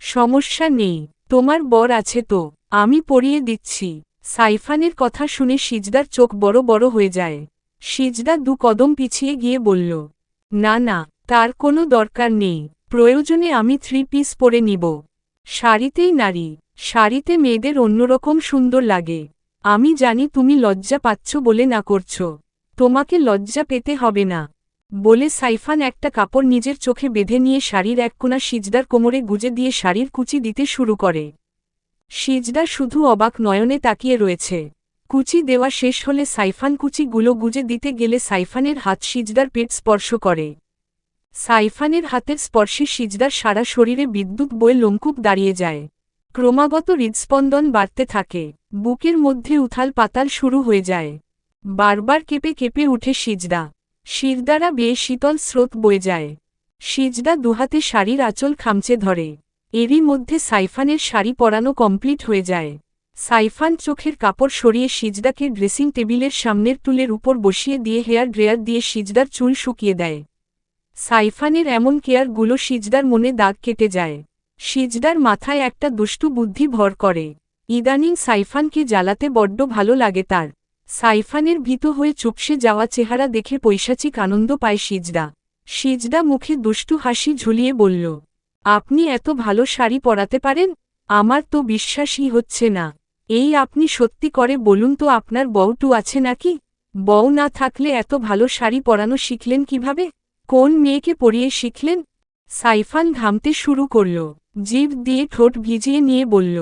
A: সমস্যা নেই, তোমার বর আছে তো, আমি পরিয়ে দিচ্ছি। সাইফানের কথা শুনে সিজদার চোখ বড় বড় হয়ে যায়। সিজদা 2 কদম পিছিয়ে গিয়ে বলল, না না, তার কোনো দরকার নেই। প্রয়োজনে আমি 3 পিস পরে নিব। শাড়িতেই নারী, শাড়িতে মেয়েদের অন্যরকম সুন্দর লাগে। আমি জানি তুমি লজ্জা পাচ্ছ বলে না করছ, তোমাকে লজ্জা পেতে হবে না। বলে সাইফান একটা কাপড় নিজের চোখে বেঁধে নিয়ে শাড়ির এক কোণা সিজদার কোমরে গুজে দিয়ে শাড়ির কুচি দিতে শুরু করে। সিজদা শুধু অবাক নয়নে তাকিয়ে রয়েছে। কুচি দেওয়া শেষ হলে সাইফান কুচিগুলো গুজে দিতে গেলে সাইফানের হাত সিজদার পেট স্পর্শ করে। সাইফানের হাতের স্পর্শে সিজদার সারা শরীরে বিদ্যুৎ বয়ে লোমকূপ দাঁড়িয়ে যায়। ক্রমাগত হৃদস্পন্দন বাড়তে থাকে, বুকের মধ্যে উথাল পাতাল শুরু হয়ে যায়। বারবার কেঁপে কেঁপে উঠে সিজদা, শির দ্বারা বেয়ে শীতল স্রোত বয়ে যায়। সিজদা দুহাতে শাড়ির আঁচল খামচে ধরে। এরই মধ্যে সাইফানের শাড়ি পরানো কমপ্লিট হয়ে যায়। সাইফান চোখের কাপড় সরিয়ে সিজদাকে ড্রেসিং টেবিলের সামনের টুলের উপর বসিয়ে দিয়ে হেয়ার ড্রায়ার দিয়ে সিজদার চুল শুকিয়ে দেয়। সাইফানের এমন কেয়ারগুলো সিজদার মনে দাগ কেটে যায়। সিজদার মাথায় একটা দুষ্টু বুদ্ধি ভর করে। ইদানিং সাইফানকে জ্বালাতে বড্ড ভালো লাগে তার। সাইফানের ভীত হয়ে চুপসে যাওয়া চেহারা দেখে পৈশাচিক আনন্দ পায় সিজদা। সিজদা মুখে দুষ্টু হাসি ঝুলিয়ে বলল, আপনি এত ভালো শাড়ি পরাতে পারেন? আমার তো বিশ্বাসই হচ্ছে না। এই আপনি সত্যি করে বলুন তো, আপনার বউটু আছে নাকি? বউ না থাকলে এত ভালো শাড়ি পরানো শিখলেন কিভাবে? কোন মেয়েকে পরিয়ে শিখলেন? সাইফান ঘামতে শুরু করল, জিভ দিয়ে ঠোঁট ভিজিয়ে নিয়ে বলল,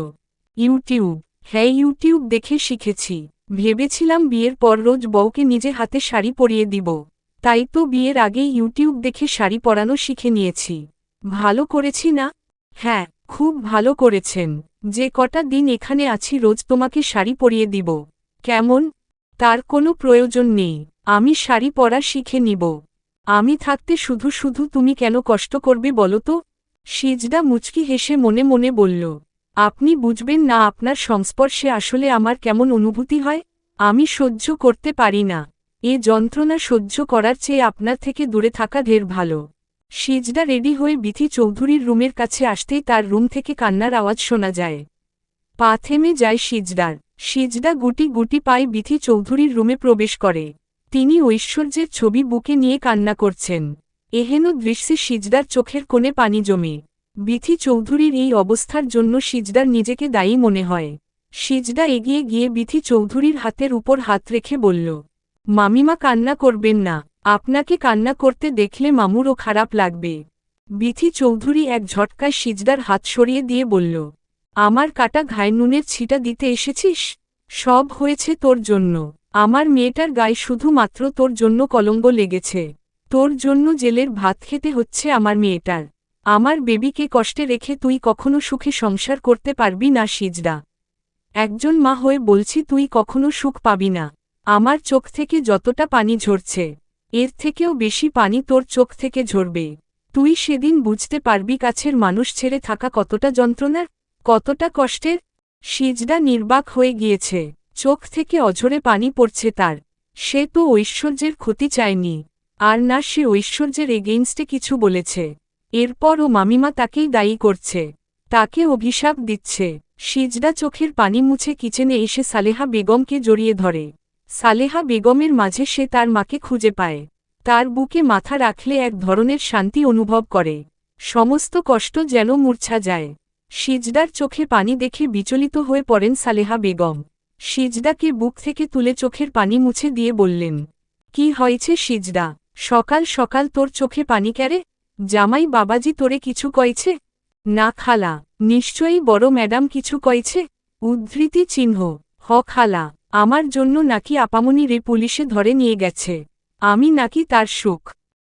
A: ইউটিউব। হ্যাঁ, ইউটিউব দেখে শিখেছি। ভেবেছিলাম বিয়ের পর রোজ বউকে নিজে হাতে শাড়ি পরিয়ে দিব, তাই তো বিয়ের আগেই ইউটিউব দেখে শাড়ি পরানো শিখে নিয়েছি। ভালো করেছি না? হ্যাঁ, খুব ভালো করেছেন। যে কটা দিন এখানে আছি রোজ তোমাকে শাড়ি পরিয়ে দিব। কেমন? তার কোনো প্রয়োজন নেই, আমি শাড়ি পরা শিখে নিব। আমি থাকতে শুধু শুধু তুমি কেন কষ্ট করবে বলো তো? সিজদা মুচকি হেসে মনে মনে বলল, আপনি বুঝবেন না আপনার সংস্পর্শে আসলে আমার কেমন অনুভূতি হয়। আমি সহ্য করতে পারি না। এ যন্ত্রণা সহ্য করার চেয়ে আপনার থেকে দূরে থাকা ঢের ভালো। সিজদা রেডি হয়ে বিথি চৌধুরীর রুমের কাছে আসতেই তার রুম থেকে কান্নার আওয়াজ শোনা যায়। পা থেমে যায় সিজদার। সিজদা গুটি গুটি পায়ে বিথি চৌধুরীর রুমে প্রবেশ করে। তিনি ঐশ্বর্যের ছবি বুকে নিয়ে কান্না করছেন। এহেন দৃশ্যে সিজদার চোখের কোণে পানি জমে। বিথি চৌধুরীর এই অবস্থার জন্য সিজদার নিজেকে দায়ী মনে হয়। সিজদা এগিয়ে গিয়ে বিথি চৌধুরীর হাতের উপর হাত রেখে বলল, মামিমা কান্না করবেন না, আপনাকে কান্না করতে দেখলে মামুরও খারাপ লাগবে। বিথি চৌধুরী এক ঝটকায় সিজদার হাত সরিয়ে দিয়ে বলল, আমার কাটা ঘায়ে নুনের ছিটা দিতে এসেছিস? সব হয়েছে তোর জন্য। আমার মেয়েটার গায়ে শুধুমাত্র তোর জন্য কলঙ্ক লেগেছে। তোর জন্য জেলের ভাত খেতে হচ্ছে আমার মেয়েটার। আমার বেবিকে কষ্টে রেখে তুই কখনো সুখে সংসার করতে পারবি না সিজদা। একজন মা হয়ে বলছি, তুই কখনো সুখ পাবি না। আমার চোখ থেকে যতটা পানি ঝরছে, এর থেকেও বেশি পানি তোর চোখ থেকে ঝরবে। তুই সেদিন বুঝতে পারবি কাছের মানুষ ছেড়ে থাকা কতটা যন্ত্রণার, কতটা কষ্টের। সিজদা নির্বাক হয়ে গিয়েছে, চোখ থেকে অঝরে পানি পড়ছে তার। সে তো ঐশ্বর্যের ক্ষতি চায়নি, আর না সে ঐশ্বর্যের এগেইনস্টে কিছু বলেছে। এরপরও মামিমা তাকেই দায়ী করছে, তাকে অভিশাপ দিচ্ছে। সিজদা চোখের পানি মুছে কিচেনে এসে সালেহা বেগমকে জড়িয়ে ধরে। সালেহা বেগমের মাঝে সে তার মাকে খুঁজে পায়। তার বুকে মাথা রাখলে এক ধরনের শান্তি অনুভব করে। সমস্ত কষ্ট যেন মূর্ছা যায়। সিজদার চোখে পানি দেখে বিচলিত হয়ে পড়েন সালেহা বেগম। সিজদাকে বুক থেকে তুলে চোখের পানি মুছে দিয়ে বললেন, কি হয়েছে সিজদা? সকাল সকাল তোর চোখে পানি ক্যারে? জামাই বাবাজি তোরে কিছু কইছে? না খালা, নিশ্চয়ই বড় ম্যাডাম কিছু কইছে। উদ্ধৃতি চিহ্ন। হ খালা, আমার জন্য নাকি আপামনি রে পুলিশে ধরে নিয়ে গেছে। আমি নাকি তার সুখ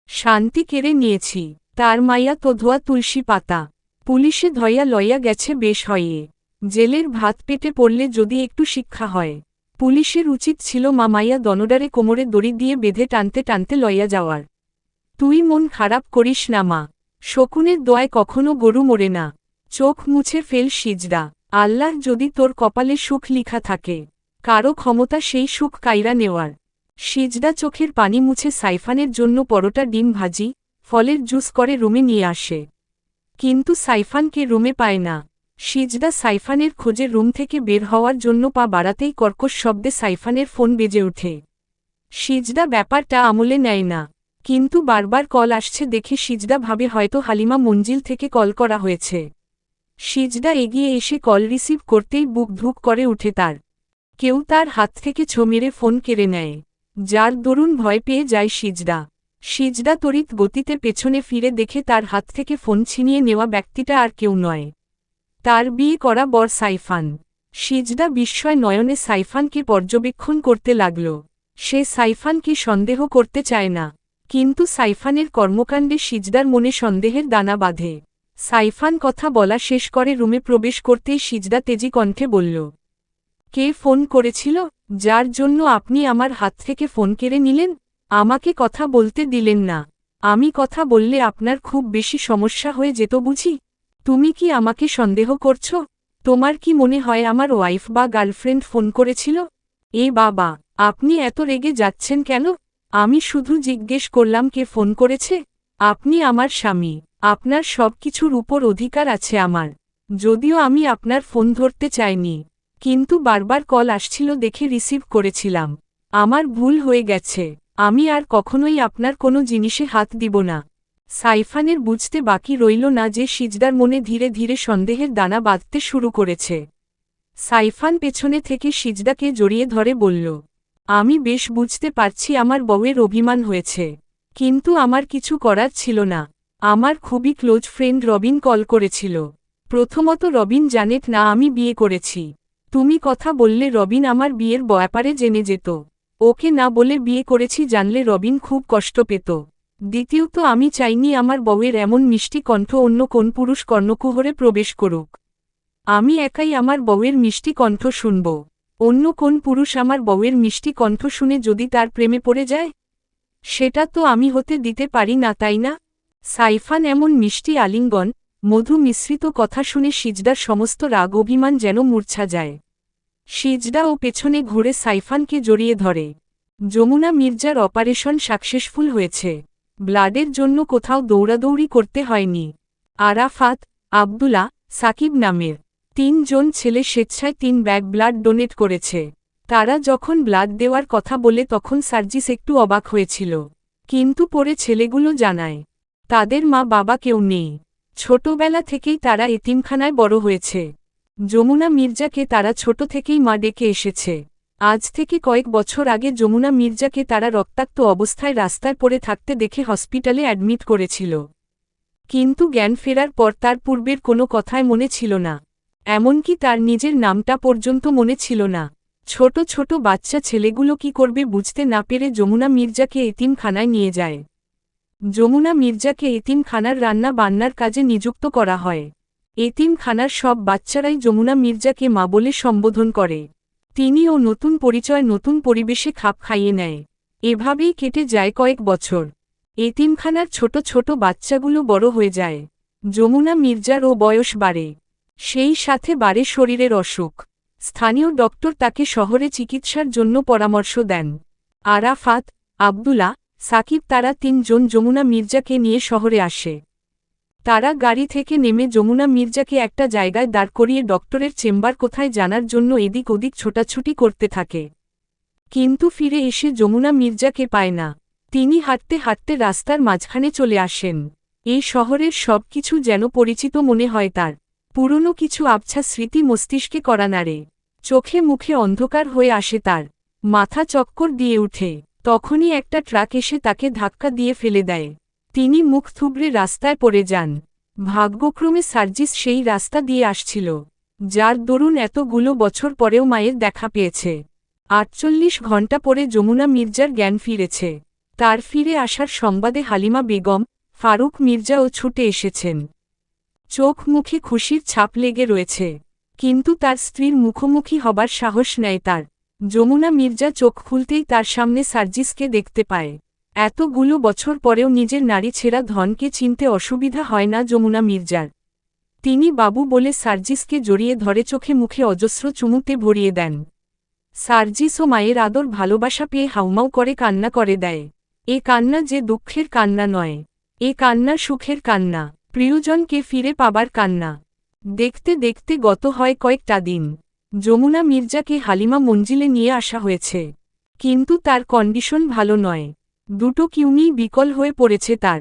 A: শান্তি কেড়ে নিয়েছি। তার মাইয়া তো ধোয়া তুলসী পাতা। পুলিশে ধইয়া লইয়া গেছে বেশ হয়ে। জেলের ভাত পেটে পড়লে যদি একটু শিক্ষা হয়। পুলিশের উচিত ছিল মামাইয়া দনডারে কোমরে দড়ি দিয়ে বেঁধে টানতে টানতে লইয়া যাওয়ার। তুই মন খারাপ করিস না মা, শকুনের দোয়ায় কখনো গরু মরে না। চোখ মুছে ফেল সিজদা। আল্লাহ যদি তোর কপালে সুখ লিখা থাকে, কারো ক্ষমতা সেই সুখ কাইরা নেওয়ার। সিজদা চোখের পানি মুছে সাইফানের জন্য পরোটা ডিম ভাজি, ফলের জুস করে রুমে নিয়ে আসে। কিন্তু সাইফানকে রুমে পায় না। সিজদা সাইফানের খোঁজে রুম থেকে বের হওয়ার জন্য পা বাড়াতেই কর্কশ শব্দে সাইফানের ফোন বেজে ওঠে। সিজদা ব্যাপারটা আমলে নেয় না, কিন্তু বারবার কল আসছে দেখে সিজদা ভাবে হয়তো হালিমা মঞ্জিল থেকে কল করা হয়েছে। সিজদা এগিয়ে এসে কল রিসিভ করতেই বুক ধুক করে উঠে তার। কেউ তার হাত থেকে ছো মেরে ফোন কেড়ে নেয়, যার দরুন ভয় পেয়ে যায় সিজদা। সিজদা তড়িৎ গতিতে পেছনে ফিরে দেখে তার হাত থেকে ফোন ছিনিয়ে নেওয়া ব্যক্তিটা আর কেউ নয়, তার বিয়ে করা বর সাইফান। সিজদা বিস্ময় নয়নে সাইফানকে পর্যবেক্ষণ করতে লাগল। সে সাইফানকে সন্দেহ করতে চায় না, কিন্তু সাইফানের কর্মকাণ্ডে সিজদার মনে সন্দেহের দানা বাঁধে। সাইফান কথা বলা শেষ করে রুমে প্রবেশ করতেই সিজদা তেজি কণ্ঠে বলল, কে ফোন করেছিল, যার জন্য আপনি আমার হাত থেকে ফোন কেড়ে নিলেন? আমাকে কথা বলতে দিলেন না। আমি কথা বললে আপনার খুব বেশি সমস্যা হয়ে যেত বুঝি। তুমি কি আমাকে সন্দেহ করছো? তোমার কি মনে হয় আমার ওয়াইফ বা গার্লফ্রেন্ড ফোন করেছিল? এ বাবা, আপনি এত রেগে যাচ্ছেন কেন? আমি শুধু জিজ্ঞেস করলাম কে ফোন করেছে। আপনি আমার স্বামী, আপনার সব কিছুর উপর অধিকার আছে আমার। যদিও আমি আপনার ফোন ধরতে চাইনি, কিন্তু বারবার কল আসছিল দেখে রিসিভ করেছিলাম। আমার ভুল হয়ে গেছে। আমি আর কখনোই আপনার কোনো জিনিসে হাত দিব না। সাইফানের বুঝতে বাকি রইল না যে সিজদার মনে ধীরে ধীরে সন্দেহের দানা বাঁধতে শুরু করেছে। সাইফান পেছনে থেকে সিজদাকে জড়িয়ে ধরে বলল, আমি বেশ বুঝতে পারছি আমার বউয়ের অভিমান হয়েছে, কিন্তু আমার কিছু করার ছিল না। আমার খুবই ক্লোজ ফ্রেন্ড রবিন কল করেছিল। প্রথমত রবিন জানেত না আমি বিয়ে করেছি। তুমি কথা বললে রবিন আমার বিয়ের ব্যাপারে জেনে যেত। ওকে না বলে বিয়ে করেছি জানলে রবিন খুব কষ্ট পেত। দ্বিতীয়ত আমি চাইনি আমার বউয়ের এমন মিষ্টি কণ্ঠ অন্য কোন পুরুষ কর্ণকুহরে প্রবেশ করুক। আমি একাই আমার বউয়ের মিষ্টি কণ্ঠ শুনব। অন্য কোন পুরুষ আমার বউয়ের মিষ্টি কণ্ঠ শুনে যদি তার প্রেমে পড়ে যায়, সেটা তো আমি হতে দিতে পারি না, তাই না? সাইফান এমন মিষ্টি আলিঙ্গন, মধু মিশ্রিত কথা শুনে সিজদার সমস্ত রাগ অভিমান যেন মূর্ছা যায়। সিজদা ও পেছনে ঘুরে সাইফানকে জড়িয়ে ধরে। যমুনা মির্জার অপারেশন সাকসেসফুল হয়েছে। ব্লাডের জন্য কোথাও দৌড়াদৌড়ি করতে হয়নি। আরাফাত, আব্দুলা, সাকিব নামের 3 জন ছেলে স্বেচ্ছায় 3 ব্যাগ ব্লাড ডোনেট করেছে। তারা যখন ব্লাড দেওয়ার কথা বলে তখন সার্জিস একটু অবাক হয়েছিল, কিন্তু পরে ছেলেগুলো জানায় তাদের মা বাবা কেউ নেই। ছোটবেলা থেকেই তারা এতিমখানায় বড় হয়েছে। যমুনা মির্জাকে তারা ছোট থেকেই মা ডেকে এসেছে। আজ থেকে কয়েক বছর আগে যমুনা মির্জাকে তারা রক্তাক্ত অবস্থায় রাস্তায় পড়ে থাকতে দেখে হসপিটালে অ্যাডমিট করেছিল, কিন্তু জ্ঞান ফেরার পর তার পূর্বের কোনো কথাই মনে ছিল না। এমনকি তার নিজের নামটা পর্যন্ত মনে ছিল না। ছোট ছোট বাচ্চা ছেলেগুলো কি করবে বুঝতে না পেরে যমুনা মির্জাকে এতিমখানায় নিয়ে যায়। যমুনা মির্জাকে এতিমখানার রান্না বান্নার কাজে নিযুক্ত করা হয়। এতিমখানার সব বাচ্চারাই যমুনা মির্জাকে মা বলে সম্বোধন করে। তিনিও নতুন পরিচয় নতুন পরিবেশে খাপ খাইয়ে নেয়। এভাবেই কেটে যায় কয়েক বছর। এতিমখানার ছোট ছোট বাচ্চাগুলো বড় হয়ে যায়। যমুনা মির্জারও বয়স বাড়ে, সেই সাথে বাড়ে শরীরের অসুখ। স্থানীয় ডক্টর তাকে শহরে চিকিৎসার জন্য পরামর্শ দেন। আরাফাত, আব্দুলা, সাকিব তারা 3 জন যমুনা মির্জাকে নিয়ে শহরে আসে। তারা গাড়ি থেকে নেমে যমুনা মির্জাকে একটা জায়গায় দাঁড় করিয়ে ডক্টরের চেম্বার কোথায় জানার জন্য এদিক ওদিক ছোটাছুটি করতে থাকে। কিন্তু ফিরে এসে যমুনা মির্জাকে পায় না। তিনি হাঁটতে হাঁটতে রাস্তার মাঝখানে চলে আসেন। এই শহরের সব কিছু যেন পরিচিত মনে হয় তার। পুরনো কিছু আবছা স্মৃতি মস্তিষ্কে করা নাড়ে। চোখে মুখে অন্ধকার হয়ে আসে তার। মাথা চক্কর দিয়ে উঠে। তখনই একটা ট্রাক এসে তাকে ধাক্কা দিয়ে ফেলে দেয়। তিনি মুখ থুবড়ে রাস্তায় পড়ে যান। ভাগ্যক্রমে সার্জিস সেই রাস্তা দিয়ে আসছিল, যার দরুন এতগুলো বছর পরেও মায়ের দেখা পেয়েছে। ৪৮ ঘণ্টা পরে যমুনা মির্জার জ্ঞান ফিরেছে। তার ফিরে আসার সংবাদে হালিমা বেগম, ফারুক মির্জাও ছুটে এসেছেন। চোখ মুখে খুশির ছাপ লেগে রয়েছে, কিন্তু তার স্ত্রীর মুখোমুখি হবার সাহস নেয় তার। যমুনা মির্জা চোখ খুলতেই তার সামনে সার্জিসকে দেখতে পায়। এতগুলো বছর পরেও নিজের নারী ছেঁড়া ধনকে চিনতে অসুবিধা হয় না যমুনা মির্জার। তিনি বাবু বলে সার্জিসকে জড়িয়ে ধরে চোখে মুখে অজস্র চুমুতে ভরিয়ে দেন। সার্জিসও মায়ের আদর ভালোবাসা পেয়ে হাউমাউ করে কান্না করে দেয়। এ কান্না যে দুঃখের কান্না নয়, এ কান্না সুখের কান্না, প্রিয়জনকে ফিরে পাবার কান্না। দেখতে দেখতে গত হয় কয়েকটা দিন। যমুনা মির্জাকে হালিমা মঞ্জিলে নিয়ে আসা হয়েছে, কিন্তু তার কন্ডিশন ভালো নয়। দুটো কিউনি বিকল হয়ে পড়েছে তার।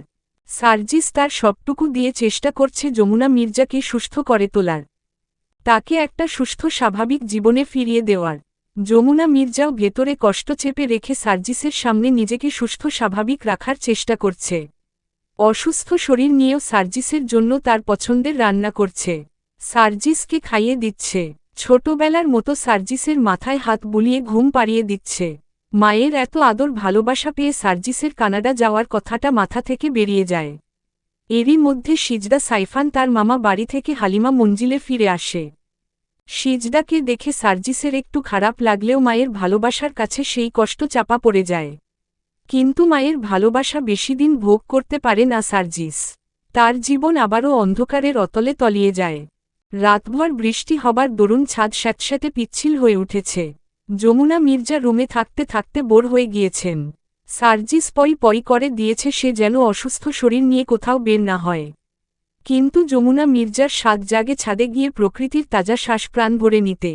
A: সার্জিস তার সবটুকু দিয়ে চেষ্টা করছে যমুনা মির্জাকে সুস্থ করে তোলার, তাকে একটা সুস্থ স্বাভাবিক জীবনে ফিরিয়ে দেওয়ার। যমুনা মির্জাও ভেতরে কষ্ট চেপে রেখে সার্জিসের সামনে নিজেকে সুস্থ স্বাভাবিক রাখার চেষ্টা করছে। অসুস্থ শরীর নিয়েও সার্জিসের জন্য তার পছন্দের রান্না করছে, সার্জিসকে খাইয়ে দিচ্ছে। ছোটবেলার মতো সার্জিসের মাথায় হাত বুলিয়ে ঘুম পাড়িয়ে দিচ্ছে। মায়ের এত আদর ভালোবাসা পেয়ে সার্জিসের কানাডা যাওয়ার কথাটা মাথা থেকে বেরিয়ে যায়। এরই মধ্যে সিজদা সাইফান তার মামা বাড়ি থেকে হালিমা মঞ্জিলে ফিরে আসে। সিজদাকে দেখে সার্জিসের একটু খারাপ লাগলেও মায়ের ভালোবাসার কাছে সেই কষ্ট চাপা পড়ে যায়। কিন্তু মায়ের ভালোবাসা বেশিদিন ভোগ করতে পারে না সার্জিস। তার জীবন আবারও অন্ধকারের অতলে তলিয়ে যায়। রাতভর বৃষ্টি হবার দরুন ছাদ স্যাঁতস্যাঁতে পিচ্ছিল হয়ে উঠেছে। যমুনা মির্জা রুমে থাকতে থাকতে বোর হয়ে গিয়েছেন। সার্জিস পই পই করে দিয়েছে সে যেন অসুস্থ শরীর নিয়ে কোথাও বের না হয়। কিন্তু যমুনা মির্জার স্বাদ জাগে ছাদে গিয়ে প্রকৃতির তাজা শ্বাস প্রাণ ভরে নিতে।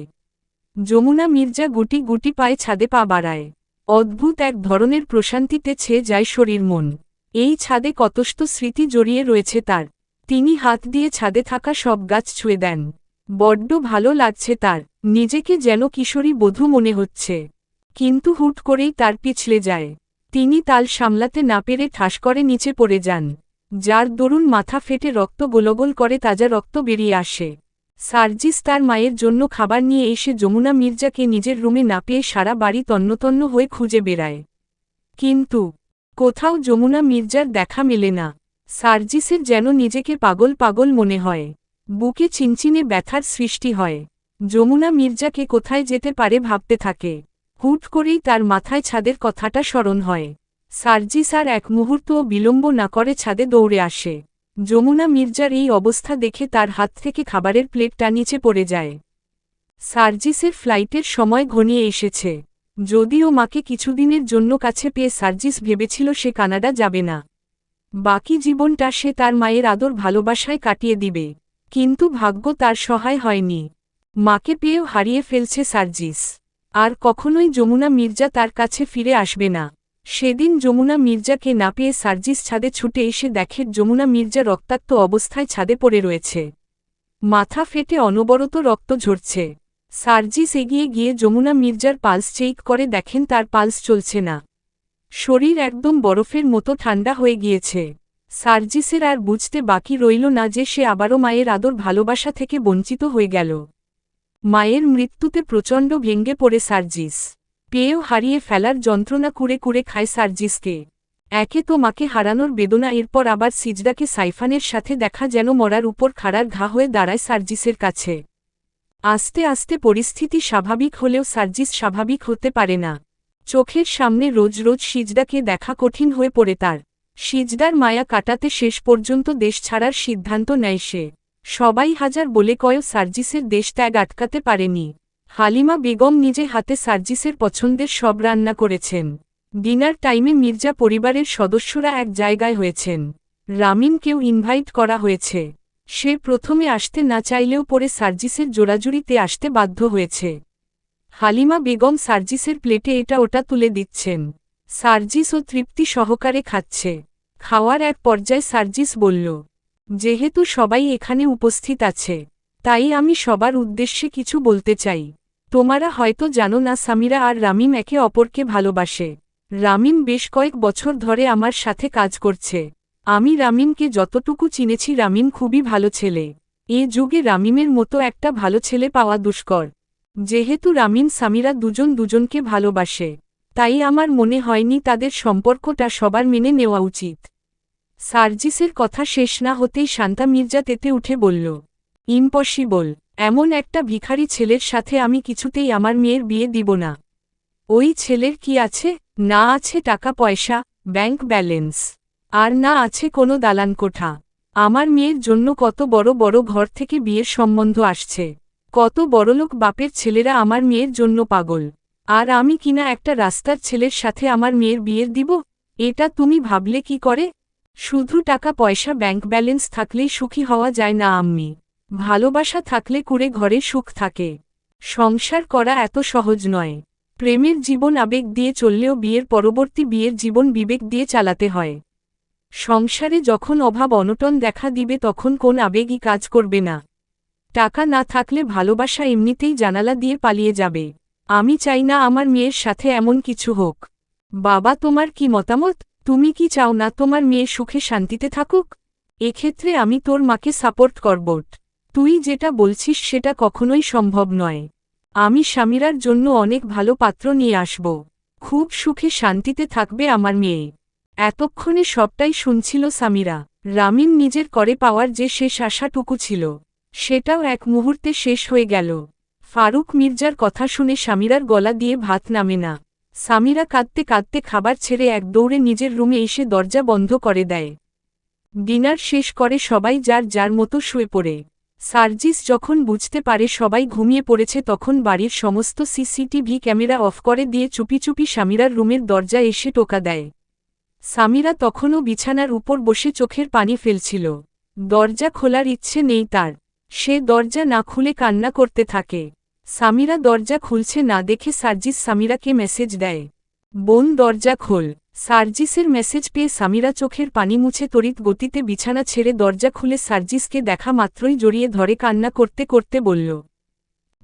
A: যমুনা মির্জা গুটি গুটি পায়ে ছাদে পা বাড়ায়। অদ্ভুত এক ধরনের প্রশান্তিতে ছেয়ে যায় শরীর মন। এই ছাদে কতষ্ট স্মৃতি জড়িয়ে রয়েছে তার। তিনি হাত দিয়ে ছাদে থাকা সব গাছ ছুঁয়ে দেন। বড্ড ভালো লাগছে তার, নিজেকে যেন কিশোরী বধূ মনে হচ্ছে। কিন্তু হুট করেই তার পিছলে যায়। তিনি তাল সামলাতে না পেরে ঠাস করে নিচে পড়ে যান, যার দরুন মাথা ফেটে রক্ত গোলগোল করে তাজা রক্ত বেরিয়ে আসে। সার্জিস তার মায়ের জন্য খাবার নিয়ে এসে যমুনা মির্জাকে নিজের রুমে না পেয়ে সারা বাড়ি তন্নতন্ন হয়ে খুঁজে বেড়ায়। কিন্তু কোথাও যমুনা মির্জার দেখা মেলে না। সার্জিসের যেন নিজেকে পাগল পাগল মনে হয়। বুকে চিনচিনে ব্যথার সৃষ্টি হয়। যমুনা মির্জাকে কোথায় যেতে পারে ভাবতে থাকে। হুট করেই তার মাথায় ছাদের কথাটা স্মরণ হয়। সার্জিস আর এক মুহূর্তও বিলম্ব না করে ছাদে দৌড়ে আসে। যমুনা মির্জার এই অবস্থা দেখে তার হাত থেকে খাবারের প্লেটটা নিচে পড়ে যায়। সার্জিসের ফ্লাইটের সময় ঘনিয়ে এসেছে। যদিও মাকে কিছুদিনের জন্য কাছে পেয়ে সার্জিস ভেবেছিল সে কানাডা যাবে না, বাকি জীবনটা সে তার মায়ের আদর ভালোবাসায় কাটিয়ে দিবে। কিন্তু ভাগ্য তার সহায় হয়নি। মাকে পেয়েও হারিয়ে ফেলছে সার্জিস। আর কখনোই যমুনা মির্জা তার কাছে ফিরে আসবে না। সেদিন যমুনা মির্জাকে না পেয়ে সার্জিস ছাদে ছুটে এসে দেখে যমুনা মির্জা রক্তাক্ত অবস্থায় ছাদে পড়ে রয়েছে। মাথা ফেটে অনবরত রক্ত ঝরছে। সার্জিস এগিয়ে গিয়ে যমুনা মির্জার পালস চেক করে দেখেন তার পালস চলছে না। শরীর একদম বরফের মতো ঠান্ডা হয়ে গিয়েছে। সার্জিসের আর বুঝতে বাকি রইল না যে সে আবারও মায়ের আদর ভালোবাসা থেকে বঞ্চিত হয়ে গেল। মায়ের মৃত্যুতে প্রচণ্ড ভেঙে পড়ে সার্জিস। পেয়েও হারিয়ে ফেলার যন্ত্রণা কুড়ে কুড়ে খায় সার্জিসকে। একে তো মাকে হারানোর বেদনা, এরপর আবার সিজদাকে সাইফানের সাথে দেখা যেন মরার উপর খাড়ার ঘা হয়ে দাঁড়ায় সার্জিসের কাছে। আস্তে আস্তে পরিস্থিতি স্বাভাবিক হলেও সার্জিস স্বাভাবিক হতে পারে না। চোখের সামনে রোজ রোজ সিজদাকে দেখা কঠিন হয়ে পড়ে তার। সিজদার মায়া কাটাতে শেষ পর্যন্ত দেশ ছাড়ার সিদ্ধান্ত নেয় সে। সবাই হাজার বলে কয়েও সার্জিসের দেশ ত্যাগ আটকাতে পারেনি। হালিমা বেগম নিজে হাতে সার্জিসের পছন্দের সব রান্না করেছেন। ডিনার টাইমে মির্জা পরিবারের সদস্যরা এক জায়গায় হয়েছেন। রামিনকেও ইনভাইট করা হয়েছে। সে প্রথমে আসতে না চাইলেও পরে সার্জিসের জোরাজুরিতে আসতে বাধ্য হয়েছে। হালিমা বেগম সার্জিসের প্লেটে এটা ওটা তুলে দিচ্ছেন। সার্জিসও তৃপ্তি সহকারে খাচ্ছে। খাওয়ার এক পর্যায়ে সার্জিস বলল, যেহেতু সবাই এখানে উপস্থিত আছে, তাই আমি সবার উদ্দেশ্যে কিছু বলতে চাই। তোমরা হয়তো জানো না, সামিরা আর রামিম একে অপরকে ভালোবাসে। রামিম বেশ কয়েক বছর ধরে আমার সাথে কাজ করছে। আমি রামিমকে যতটুকু চিনেছি, রামিম খুবই ভালো ছেলে। এ যুগে রামিমের মতো একটা ভালো ছেলে পাওয়া দুষ্কর। যেহেতু রামিম সামিরা দুজন দুজনকে ভালোবাসে, তাই আমার মনে হয়নি তাদের সম্পর্কটা সবার মেনে নেওয়া উচিত। সার্জিসের কথা শেষ না হতেই শান্তা মির্জা তেতে উঠে বলল, ইম্পসিবল। এমন একটা ভিখারি ছেলের সাথে আমি কিছুতেই আমার মেয়ের বিয়ে দিব না। ওই ছেলের কি আছে? না আছে টাকা পয়সা, ব্যাংক ব্যালেন্স, আর না আছে কোনো দালান কোঠা। আমার মেয়ের জন্য কত বড় বড় ঘর থেকে বিয়ের সম্বন্ধ আসছে। কত বড়লোক বাপের ছেলেরা আমার মেয়ের জন্য পাগল। আর আমি কিনা একটা রাস্তার ছেলের সাথে আমার মেয়ের বিয়ের দিব? এটা তুমি ভাবলে কি করে? শুধু টাকা পয়সা ব্যাংক ব্যালেন্স থাকলেই সুখী হওয়া যায় না আম্মি। ভালোবাসা থাকলে কুড়ে ঘরে সুখ থাকে। সংসার করা এত সহজ নয়। প্রেমের জীবন আবেগ দিয়ে চললেও বিয়ের পরবর্তী বিয়ের জীবন বিবেক দিয়ে চালাতে হয়। সংসারে যখন অভাব অনটন দেখা দিবে তখন কোন আবেগই কাজ করবে না। টাকা না থাকলে ভালোবাসা এমনিতেই জানালা দিয়ে পালিয়ে যাবে। আমি চাই না আমার মেয়ের সাথে এমন কিছু হোক। বাবা, তোমার কি মতামত? তুমি কি চাও না তোমার মেয়ে সুখে শান্তিতে থাকুক? এক্ষেত্রে আমি তোর মাকে সাপোর্ট করব। তুই যেটা বলছিস সেটা কখনোই সম্ভব নয়। আমি সামিরার জন্য অনেক ভালো পাত্র নিয়ে আসব। খুব সুখে শান্তিতে থাকবে আমার মেয়ে। এতক্ষণে সবটাই শুনছিল সামিরা। রামিম নিজের করে পাওয়ার যে শেষ আশাটুকু ছিল, সেটাও এক মুহূর্তে শেষ হয়ে গেল। ফারুক মির্জার কথা শুনে সামিরার গলা দিয়ে ভাত নামে না। সামিরা কাঁদতে কাঁদতে খাবার ছেড়ে এক দৌড়ে নিজের রুমে এসে দরজা বন্ধ করে দেয়। ডিনার শেষ করে সবাই যার যার মতো শুয়ে পড়ে। সার্জিস যখন বুঝতে পারে সবাই ঘুমিয়ে পড়েছে তখন বাড়ির সমস্ত সিসিটিভি ক্যামেরা অফ করে দিয়ে চুপি চুপি সামিরার রুমের দরজা এসে টোকা দেয়। সামিরা তখনও বিছানার উপর বসে চোখের পানি ফেলছিল। দরজা খোলার ইচ্ছে নেই তার। সে দরজা না খুলে কান্না করতে থাকে। সামিরা দরজা খুলছে না দেখে সার্জিস সামিরাকে মেসেজ দেয়, বোন দরজা খোল। সার্জিসের মেসেজ পেয়ে সামিরা চোখের পানি মুছে তড়িৎ গতিতে বিছানা ছেড়ে দরজা খুলে সার্জিসকে দেখা মাত্রই জড়িয়ে ধরে কান্না করতে করতে বলল,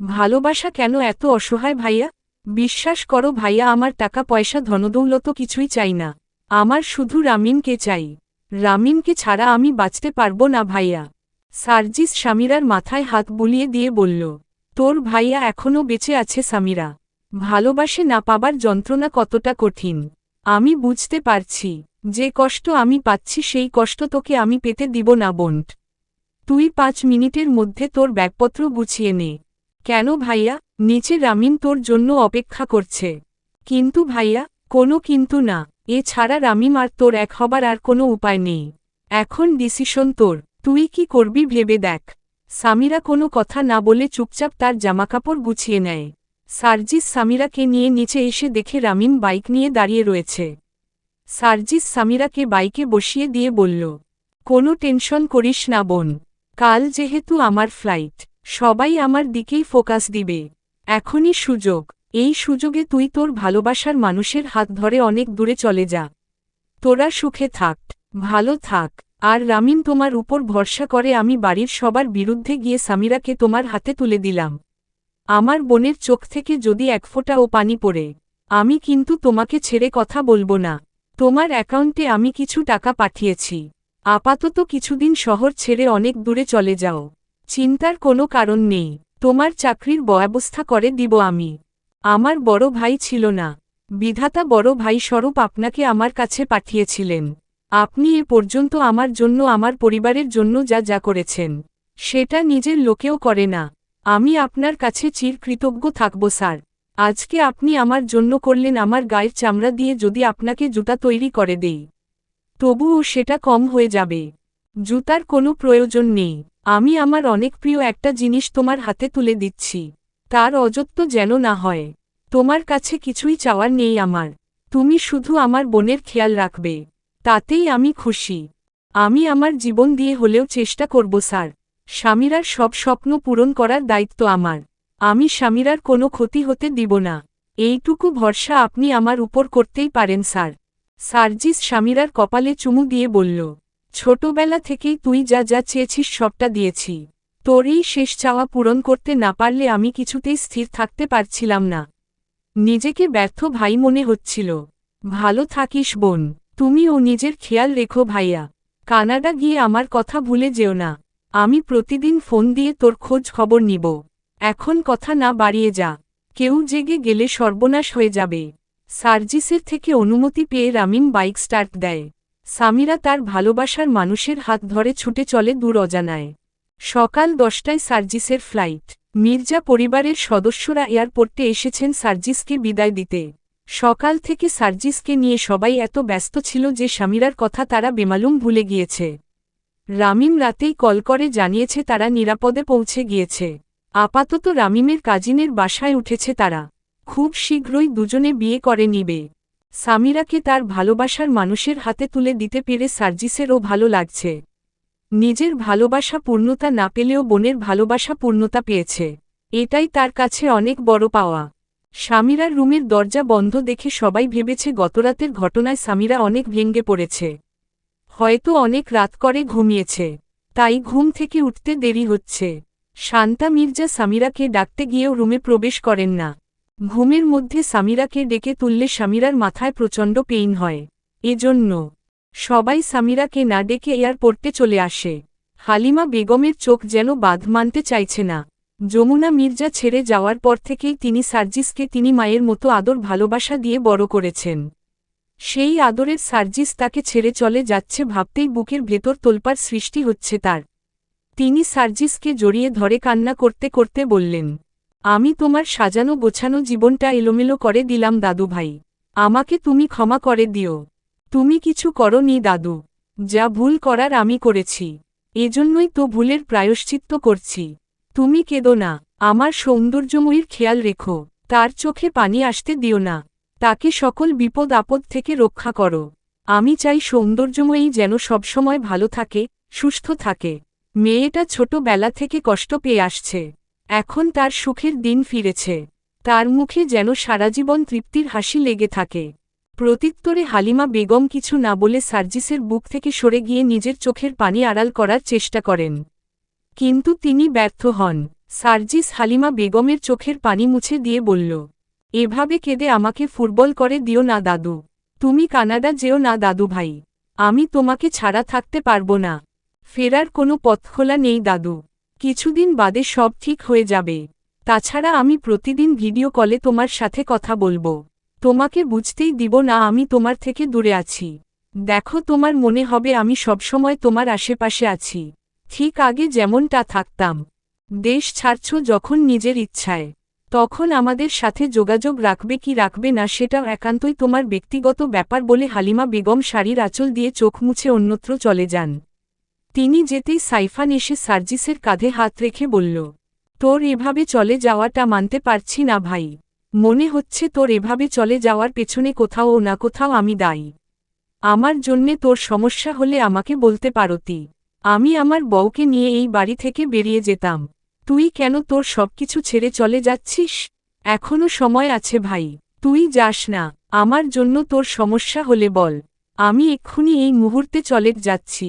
A: ভালোবাসা কেন এত অসহায় ভাইয়া? বিশ্বাস করো ভাইয়া, আমার টাকা পয়সা ধনদৌলত কিছুই চাই না। আমার শুধু রামিনকে চাই। রামিনকে ছাড়া আমি বাঁচতে পারবো না ভাইয়া। সার্জিস সামিরার মাথায় হাত বুলিয়ে দিয়ে বলল, তোর ভাইয়া এখনও বেঁচে আছে সামিরা। ভালোবাসে না পাবার যন্ত্রণা কতটা কঠিন আমি বুঝতে পারছি। যে কষ্ট আমি পাচ্ছি সেই কষ্ট তোকে আমি পেতে দিব না বোন। তুই 5 মিনিটের মধ্যে তোর ব্যাগপত্র গুছিয়ে নে। কেন ভাইয়া? নিচে রামিন তোর জন্য অপেক্ষা করছে। কিন্তু ভাইয়া? কোনো কিন্তু না। এছাড়া রামিম আর তোর এক হবার আর কোনো উপায় নেই। এখন ডিসিশন তোর। তুই কি করবি ভেবে দেখ। সামিরা কোনো কথা না বলে চুপচাপ তার জামাকাপড় গুছিয়ে নেয়। সার্জিস সামিরাকে নিয়ে নিচে এসে দেখে রামিম বাইক নিয়ে দাঁড়িয়ে রয়েছে। সার্জিস সামিরাকে বাইকে বসিয়ে দিয়ে বলল, কোনো টেনশন করিস না বোন। কাল যেহেতু আমার ফ্লাইট, সবাই আমার দিকেই ফোকাস দিবে। এখনই সুযোগ। এই সুযোগে তুই তোর ভালোবাসার মানুষের হাত ধরে অনেক দূরে চলে যা। তোরা সুখে থাক, ভালো থাক। আর রামিন তোমার উপর ভরসা করে আমি বাড়ির সবার বিরুদ্ধে গিয়ে সামিরাকে তোমার হাতে তুলে দিলাম। আমার বোনের চোখ থেকে যদি এক ফোঁটাও পানি পড়ে, আমি কিন্তু তোমাকে ছেড়ে কথা বলবো না। তোমার অ্যাকাউন্টে আমি কিছু টাকা পাঠিয়েছি। আপাতত কিছুদিন শহর ছেড়ে অনেক দূরে চলে যাও। চিন্তার কোনো কারণ নেই। তোমার চাকরির ব্যবস্থা করে দিব আমি। আমার বড় ভাই ছিল না, বিধাতা বড় ভাই স্বরূপ আপনাকে আমার কাছে পাঠিয়েছিলেন। আপনি এ পর্যন্ত আমার জন্য আমার পরিবারের জন্য যা যা করেছেন, সেটা নিজের লোকেও করে না। আমি আপনার কাছে চিরকৃতজ্ঞ থাকব স্যার। আজকে আপনি আমার জন্য করলেন, আমার গায়ের চামড়া দিয়ে যদি আপনাকে জুতা তৈরি করে দেই, তবুও সেটা কম হয়ে যাবে। জুতার কোনো প্রয়োজন নেই। আমি আমার অনেক প্রিয় একটা জিনিস তোমার হাতে তুলে দিচ্ছি। তার অযত্ন যেন না হয়। তোমার কাছে কিছুই চাওয়ার নেই আমার। তুমি শুধু আমার বোনের খেয়াল রাখবে, তাতেই আমি খুশি। আমি আমার জীবন দিয়ে হলেও চেষ্টা করব স্যার। সামিরার সব স্বপ্ন পূরণ করার দায়িত্ব আমার। আমি সামিরার কোনো ক্ষতি হতে দিব না। এইটুকু ভরসা আপনি আমার উপর করতেই পারেন স্যার। সার্জিস সামিরার কপালে চুমু দিয়ে বলল, ছোটবেলা থেকেই তুই যা যা চেয়েছিস সবটা দিয়েছি। তোর এই শেষ চাওয়া পূরণ করতে না পারলে আমি কিছুতেই স্থির থাকতে পারছিলাম না। নিজেকে ব্যর্থ ভাই মনে হচ্ছিল। ভালো থাকিস বোন। তুমিও নিজের খেয়াল রেখো ভাইয়া। কানাডা গিয়ে আমার কথা ভুলে যেও না। আমি প্রতিদিন ফোন দিয়ে তোর খোঁজ খবর নিব। এখন কথা না বাড়িয়ে যা। কেউ জেগে গেলে সর্বনাশ হয়ে যাবে। সার্জিসের থেকে অনুমতি পেয়ে রামিম বাইক স্টার্ট দেয়। সামিরা তার ভালোবাসার মানুষের হাত ধরে ছুটে চলে দূর অজানায়। সকাল 10টায় সার্জিসের ফ্লাইট। মির্জা পরিবারের সদস্যরা এয়ারপোর্টে এসেছেন সার্জিসকে বিদায় দিতে। সকাল থেকে সার্জিসকে নিয়ে সবাই এত ব্যস্ত ছিল যে সামিরার কথা তারা বেমালুম ভুলে গিয়েছে। রামিম রাতেই কল করে জানিয়েছে তারা নিরাপদে পৌঁছে গিয়েছে। আপাতত রামিমের কাজিনের বাসায় উঠেছে তারা। খুব শীঘ্রই দুজনে বিয়ে করে নিবে। সামিরাকে তার ভালোবাসার মানুষের হাতে তুলে দিতে পেরে সার্জিসেরও ভালো লাগছে। নিজের ভালোবাসা পূর্ণতা না পেলেও বোনের ভালোবাসা পূর্ণতা পেয়েছে। এটাই তার কাছে অনেক বড় পাওয়া। সামিরার রুমের দরজা বন্ধ দেখে সবাই ভেবেছে গতরাতের ঘটনায় সামিরা অনেক ভেঙে পড়েছে। হয়তো অনেক রাত করে ঘুমিয়েছে, তাই ঘুম থেকে উঠতে দেরি হচ্ছে। শান্তা মির্জা সামিরাকে ডাকতে গিয়েও রুমে প্রবেশ করেন না। ঘুমের মধ্যে সামিরাকে ডেকে তুললে সামিরার মাথায় প্রচণ্ড পেইন হয়। এজন্য সবাই সামিরাকে না ডেকে এয়ারপোর্টে চলে আসে। হালিমা বেগমের চোখ যেন বাঁধ মানতে চাইছে না। যমুনা মির্জা ছেড়ে যাওয়ার পর থেকেই তিনি সার্জিসকে তিনি মায়ের মতো আদর ভালোবাসা দিয়ে বড় করেছেন। সেই আদরের সার্জিস তাকে ছেড়ে চলে যাচ্ছে ভাবতেই বুকের ভেতর তোলপাড় সৃষ্টি হচ্ছে তার। তিনি সার্জিসকে জড়িয়ে ধরে কান্না করতে করতে বললেন, আমি তোমার সাজানো গোছানো জীবনটা এলোমেলো করে দিলাম দাদু ভাই। আমাকে তুমি ক্ষমা করে দিও। তুমি কিছু করনি দাদু। যা ভুল করার আমি করেছি। এজন্যই তো ভুলের প্রায়শ্চিত্ত করছি। তুমি কেঁদো না। আমার সৌন্দর্যময়ীর খেয়াল রেখো। তার চোখে পানি আসতে দিও না। তাকে সকল বিপদ আপদ থেকে রক্ষা করো। আমি চাই সৌন্দর্যময়ী যেন সবসময় ভালো থাকে, সুস্থ থাকে। মেয়েটা ছোটবেলা থেকে কষ্ট পেয়ে আসছে। এখন তার সুখের দিন ফিরেছে। তার মুখে যেন সারাজীবন তৃপ্তির হাসি লেগে থাকে। প্রত্যুত্তরে হালিমা বেগম কিছু না বলে সার্জিসের বুক থেকে সরে গিয়ে নিজের চোখের পানি আড়াল করার চেষ্টা করেন। কিন্তু তিনি ব্যর্থ হন। সার্জিস হালিমা বেগমের চোখের পানি মুছে দিয়ে বলল, এভাবে কেঁদে আমাকে ফুটবল করে দিও না দাদু। তুমি কানাডা যেও না দাদু ভাই। আমি তোমাকে ছাড়া থাকতে পারবো না। ফেরার কোনো পথ খোলা নেই দাদু। কিছুদিন বাদে সব ঠিক হয়ে যাবে। তাছাড়া আমি প্রতিদিন ভিডিও কলে তোমার সাথে কথা বলবো। তোমাকে বুঝতেই দিব না আমি তোমার থেকে দূরে আছি। দেখো তোমার মনে হবে আমি সবসময় তোমার আশেপাশে আছি। ঠিক আগে যেমনটা থাকতাম। দেশ ছাড়ছ যখন নিজের ইচ্ছায়, তখন আমাদের সাথে যোগাযোগ রাখবে কি রাখবে না সেটাও একান্তই তোমার ব্যক্তিগত ব্যাপার বলে হালিমা বেগম শাড়ির আঁচল দিয়ে চোখ মুছে অন্যত্র চলে যান। তিনি যেতেই সাইফান এসে সার্জিসের কাঁধে হাত রেখে বলল, তোর এভাবে চলে যাওয়াটা মানতে পারছি না ভাই। মনে হচ্ছে তোর এভাবে চলে যাওয়ার পেছনে কোথাও না কোথাও আমি দায়ী। আমার জন্যে তোর সমস্যা হলে আমাকে বলতে পারতি। আমি আমার বউকে নিয়ে এই বাড়ি থেকে বেরিয়ে যেতাম। তুই কেন তোর সবকিছু ছেড়ে চলে যাচ্ছিস? এখনো সময় আছে ভাই। তুই যাস না। আমার জন্য তোর সমস্যা হলে বল। আমি এক্ষুনি এই মুহূর্তে চলে যাচ্ছি।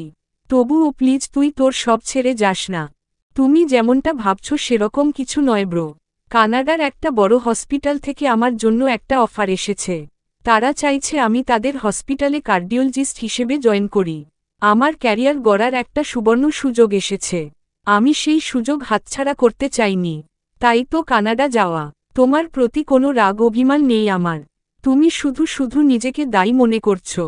A: তবুও প্লিজ তুই তোর সব ছেড়ে যাস না। তুমি যেমনটা ভাবছো সেরকম কিছু নয় ব্রো। কানাডার একটা বড় হসপিটাল থেকে আমার জন্য একটা অফার এসেছে। তারা চাইছে আমি তাদের হসপিটালে কার্ডিওলজিস্ট হিসেবে জয়েন করি। আমার ক্যারিয়ার গড়ার একটা সুবর্ণ সুযোগ এসেছে। আমি সেই সুযোগ হাতছাড়া করতে চাইনি। তাই তো কানাডা যাওয়া। তোমার প্রতি কোনো রাগ অভিমান নেই আমার। তুমি শুধু শুধু নিজেকে দায়ী মনে করছো।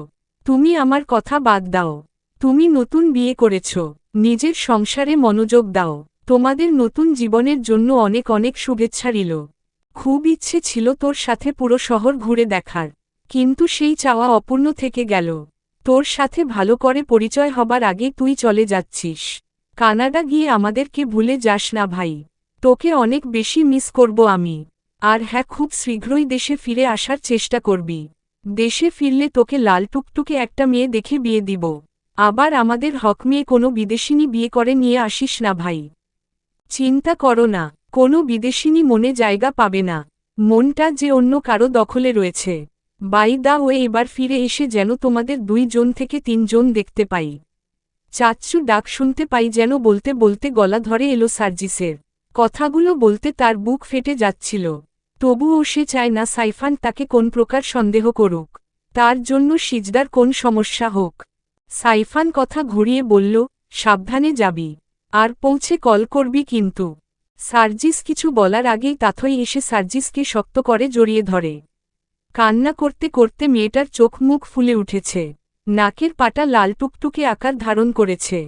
A: তুমি আমার কথা বাদ দাও। তুমি নতুন বিয়ে করেছ। নিজের সংসারে মনোযোগ দাও। তোমাদের নতুন জীবনের জন্য অনেক অনেক শুভেচ্ছা রইল। খুব ইচ্ছে ছিল তোর সাথে পুরো শহর ঘুরে দেখার, কিন্তু সেই চাওয়া অপূর্ণ থেকে গেল। তোর সাথে ভালো করে পরিচয় হবার আগে তুই চলে যাচ্ছিস। কানাডা গিয়ে আমাদেরকে ভুলে যাস না ভাই। তোকে অনেক বেশি মিস করব আমি। আর হ্যাঁ, খুব শীঘ্রই দেশে ফিরে আসার চেষ্টা করবি। দেশে ফিরলে তোকে লাল টুকটুকে একটা মেয়ে দেখে বিয়ে দিব। আবার আমাদের হক মেয়ে কোনো বিদেশিনী বিয়ে করে নিয়ে আসিস না ভাই। চিন্তা করো না, কোনো বিদেশিনী মনে জায়গা পাবে না। মনটা যে অন্য কারো দখলে রয়েছে। বাই দা ওয়ে এবার ফিরে এসে যেন তোমাদের 2 জন থেকে 3 জন দেখতে পাই। চাচ্চু ডাক শুনতে পাই যেন বলতে বলতে গলা ধরে এলো সার্জিসের। কথাগুলো বলতে তার বুক ফেটে যাচ্ছিল। তবুও সে চায় না সাইফান তাকে কোন প্রকার সন্দেহ করুক, তার জন্য সিজদার কোন সমস্যা হোক। সাইফান কথা ঘুরিয়ে বলল, সাবধানে যাবি, আর পৌঁছে কল করবি কিন্তু। সার্জিস কিছু বলার আগেই তাথই এসে সার্জিসকে শক্ত করে জড়িয়ে ধরে। কান্না করতে করতে মেয়েটার চোখ মুখ ফুলে উঠেছে, নাকের পাটা লাল টুকটুকে আকার ধারণ করেছে।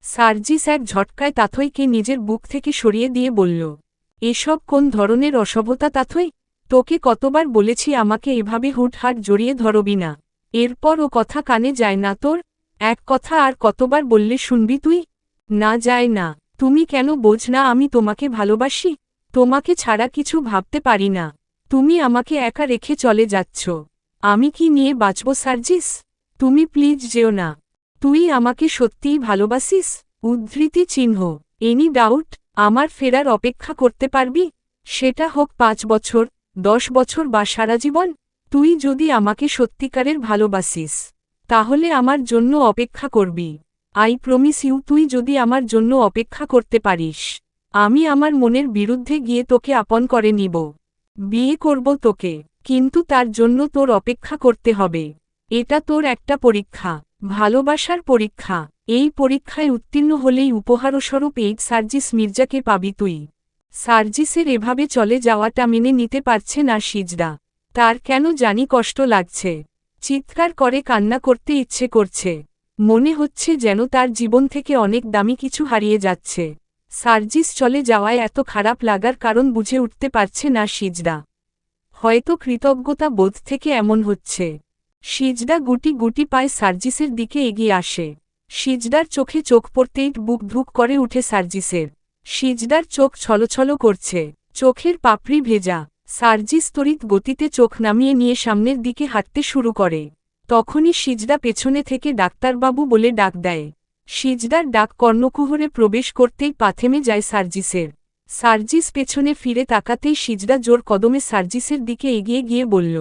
A: সার্জিস এক ঝটকায় তাথইকে নিজের বুক থেকে সরিয়ে দিয়ে বলল, এসব কোন ধরনের অসভ্যতা তাথই? তোকে কতবার বলেছি আমাকে এভাবে হুটহাট জড়িয়ে ধরবি না। এরপর ও কথা কানে যায় না তোর? এক কথা আর কতবার বললে শুনবি তুই? না যায় না। তুমি কেন বোঝ না আমি তোমাকে ভালোবাসি? তোমাকে ছাড়া কিছু ভাবতে পারি না। তুমি আমাকে একা রেখে চলে যাচ্ছ, আমি কি নিয়ে বাঁচব সার্জিস? তুমি প্লিজ যেও না। তুই আমাকে সত্যিই ভালোবাসিস? উদ্ধৃতি চিহ্ন। Any doubt? আমার ফেরার অপেক্ষা করতে পারবি? সেটা হোক 5 বছর, 10 বছর বা সারা জীবন। তুই যদি আমাকে সত্যিকারের ভালোবাসিস, তাহলে আমার জন্য অপেক্ষা করবি। আই প্রমিস ইউ তুই যদি আমার জন্য অপেক্ষা করতে পারিস, আমি আমার মনের বিরুদ্ধে গিয়ে তোকে আপন করে নিব। বিয়ে করব তোকে, কিন্তু তার জন্য তোর অপেক্ষা করতে হবে। এটা তোর একটা পরীক্ষা, ভালোবাসার পরীক্ষা। এই পরীক্ষায় উত্তীর্ণ হলেই উপহারস্বরূপ এই সার্জিস মির্জাকে পাবি তুই। সার্জিসের এভাবে চলে যাওয়াটা মেনে নিতে পারছে না সিজদা। তার কেন জানি কষ্ট লাগছে। চিৎকার করে কান্না করতে ইচ্ছে করছে। মনে হচ্ছে যেন তার জীবন থেকে অনেক দামি কিছু হারিয়ে যাচ্ছে। সার্জিস চলে যাওয়ায় এত খারাপ লাগার কারণ বুঝে উঠতে পারছে না সিজদা। হয়তো কৃতজ্ঞতা বোধ থেকে এমন হচ্ছে। সিজদা গুটি গুটি পায়ে সার্জিসের দিকে এগিয়ে আসে। সিজদার চোখে চোখ পড়তেই বুক ধুক করে উঠে সার্জিসের। সিজদার চোখ ছলছল করছে, চোখের পাপড়ি ভেজা। সার্জিস তড়িৎ গতিতে চোখ নামিয়ে নিয়ে সামনের দিকে হাঁটতে শুরু করে। তখনই সিজদা পেছনে থেকে ডাক্তারবাবু বলে ডাক দেয়। সিজদার ডাক কর্ণকুহরে প্রবেশ করতেই পা থেমে যায় সার্জিসের। সার্জিস পেছনে ফিরে তাকাতেই সিজদা জোর কদমে সার্জিসের দিকে এগিয়ে গিয়ে বলল,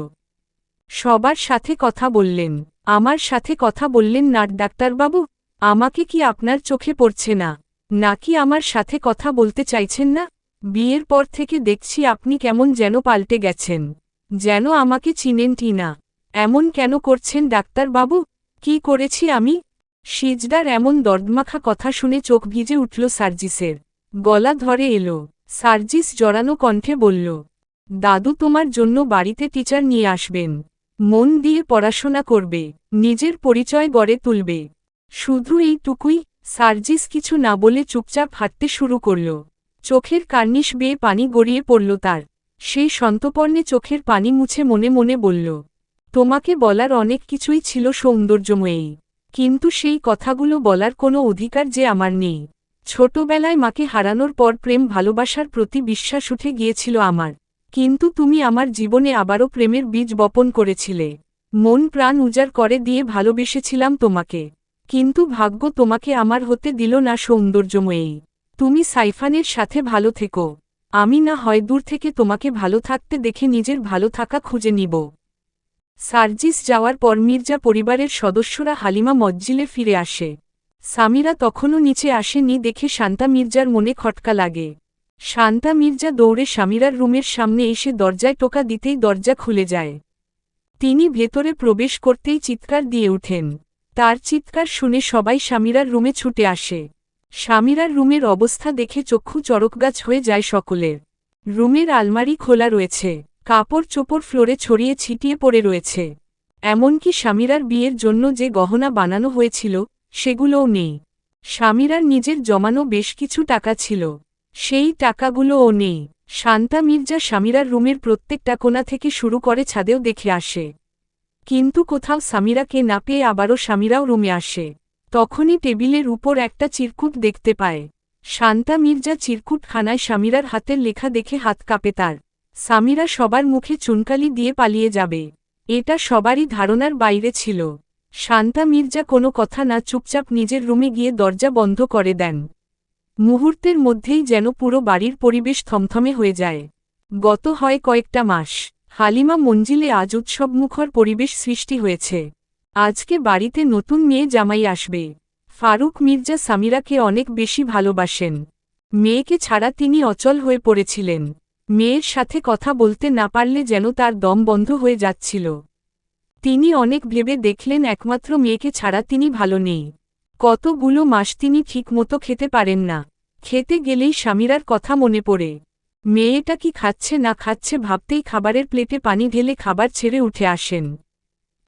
A: সবার সাথে কথা বললেন, আমার সাথে কথা বললেন না ডাক্তারবাবু? আমাকে কি আপনার চোখে পড়ছে না, নাকি আমার সাথে কথা বলতে চাইছেন না? বিয়ের পর থেকে দেখছি আপনি কেমন যেন পাল্টে গেছেন, যেন আমাকে চিনেনই না। এমন কেন করছেন ডাক্তারবাবু? কি করেছি আমি? সিজদার এমন দর্দমাখা কথা শুনে চোখ ভিজে উঠল সার্জিসের। গলা ধরে এলো। সার্জিস জড়ানো কণ্ঠে বলল, দাদু তোমার জন্য বাড়িতে টিচার নিয়ে আসবেন, মন দিয়ে পড়াশোনা করবে, নিজের পরিচয় গড়ে তুলবে। শুধু এইটুকুই? সার্জিস কিছু না বলে চুপচাপ হাঁটতে শুরু করল। চোখের কার্নিশ বেয়ে পানি গড়িয়ে পড়ল তার। সেই সন্তপর্ণে চোখের পানি মুছে মনে মনে বলল, তোমাকে বলার অনেক কিছুই ছিল সৌন্দর্যময়ী, কিন্তু সেই কথাগুলো বলার কোনো অধিকার যে আমার নেই। ছোটবেলায় মাকে হারানোর পর প্রেম ভালোবাসার প্রতি বিশ্বাস উঠে গিয়েছিল আমার, কিন্তু তুমি আমার জীবনে আবারও প্রেমের বীজ বপন করেছিলে। মন প্রাণ উজাড় করে দিয়ে ভালোবেসেছিলাম তোমাকে, কিন্তু ভাগ্য তোমাকে আমার হতে দিল না সৌন্দর্যময়ী। তুমি সাইফানের সাথে ভালো থেকো, আমি না হয় দূর থেকে তোমাকে ভালো থাকতে দেখে নিজের ভালো থাকা খুঁজে নিব। সার্জিস যাওয়ার পর মির্জা পরিবারের সদস্যরা হালিমা মজ্জিলে ফিরে আসে। সামিরা তখনও নিচে আসেনি দেখে শান্তা মির্জার মনে খটকা লাগে। শান্তা মির্জা দৌড়ে সামিরার রুমের সামনে এসে দরজায় টোকা দিতেই দরজা খুলে যায়। তিনি ভেতরে প্রবেশ করতেই চিৎকার দিয়ে ওঠেন। তার চিৎকার শুনে সবাই সামিরার রুমে ছুটে আসে। সামিরার রুমের অবস্থা দেখে চক্ষু চড়কগাছ হয়ে যায় সকলের। রুমের আলমারি খোলা রয়েছে, কাপড় চোপড় ফ্লোরে ছড়িয়ে ছিটিয়ে পড়ে রয়েছে। এমনকি সামিরার বিয়ের জন্য যে গহনা বানানো হয়েছিল সেগুলোও নেই। সামিরার নিজের জমানো বেশ কিছু টাকা ছিল, সেই টাকাগুলোও নেই। শান্তা মির্জা সামিরার রুমের প্রত্যেকটা কোণা থেকে শুরু করে ছাদেও দেখে আসে, কিন্তু কোথাও সামিরাকে না পেয়ে আবারও সামিরাও রুমে আসে। তখনই টেবিলের উপর একটা চিরকুট দেখতে পায়। শান্তা মির্জা চিরকুটখানায় সামিরার হাতের লেখা দেখে হাত কাঁপে তার। সামিরা সবার মুখে চুনকালি দিয়ে পালিয়ে যাবে, এটা সবারই ধারণার বাইরে ছিল। শান্তা মির্জা কোনো কথা না চুপচাপ নিজের রুমে গিয়ে দরজা বন্ধ করে দেন। মুহূর্তের মধ্যেই যেন পুরো বাড়ির পরিবেশ থমথমে হয়ে যায়। গত হয় কয়েকটা মাস, হালিমা মঞ্জিলে আজ উৎসবমুখর পরিবেশ সৃষ্টি হয়েছে। আজকে বাড়িতে নতুন মেয়ে জামাই আসবে। ফারুক মির্জা সামিরাকে অনেক বেশি ভালোবাসেন। মেয়েকে ছাড়া তিনি অচল হয়ে পড়েছিলেন। মেয়ের সাথে কথা বলতে না পারলে যেন তার দম বন্ধ হয়ে যাচ্ছিল। তিনি অনেক ভেবে দেখলেন একমাত্র মেয়েকে ছাড়া তিনি ভালো নেই। কতগুলো মাস তিনি ঠিকমতো খেতে পারেন না। খেতে গেলেই সামিরার কথা মনে পড়ে। মেয়েটা কি খাচ্ছে না খাচ্ছে ভাবতেই খাবারের প্লেটে পানি ঢেলে খাবার ছেড়ে উঠে আসেন।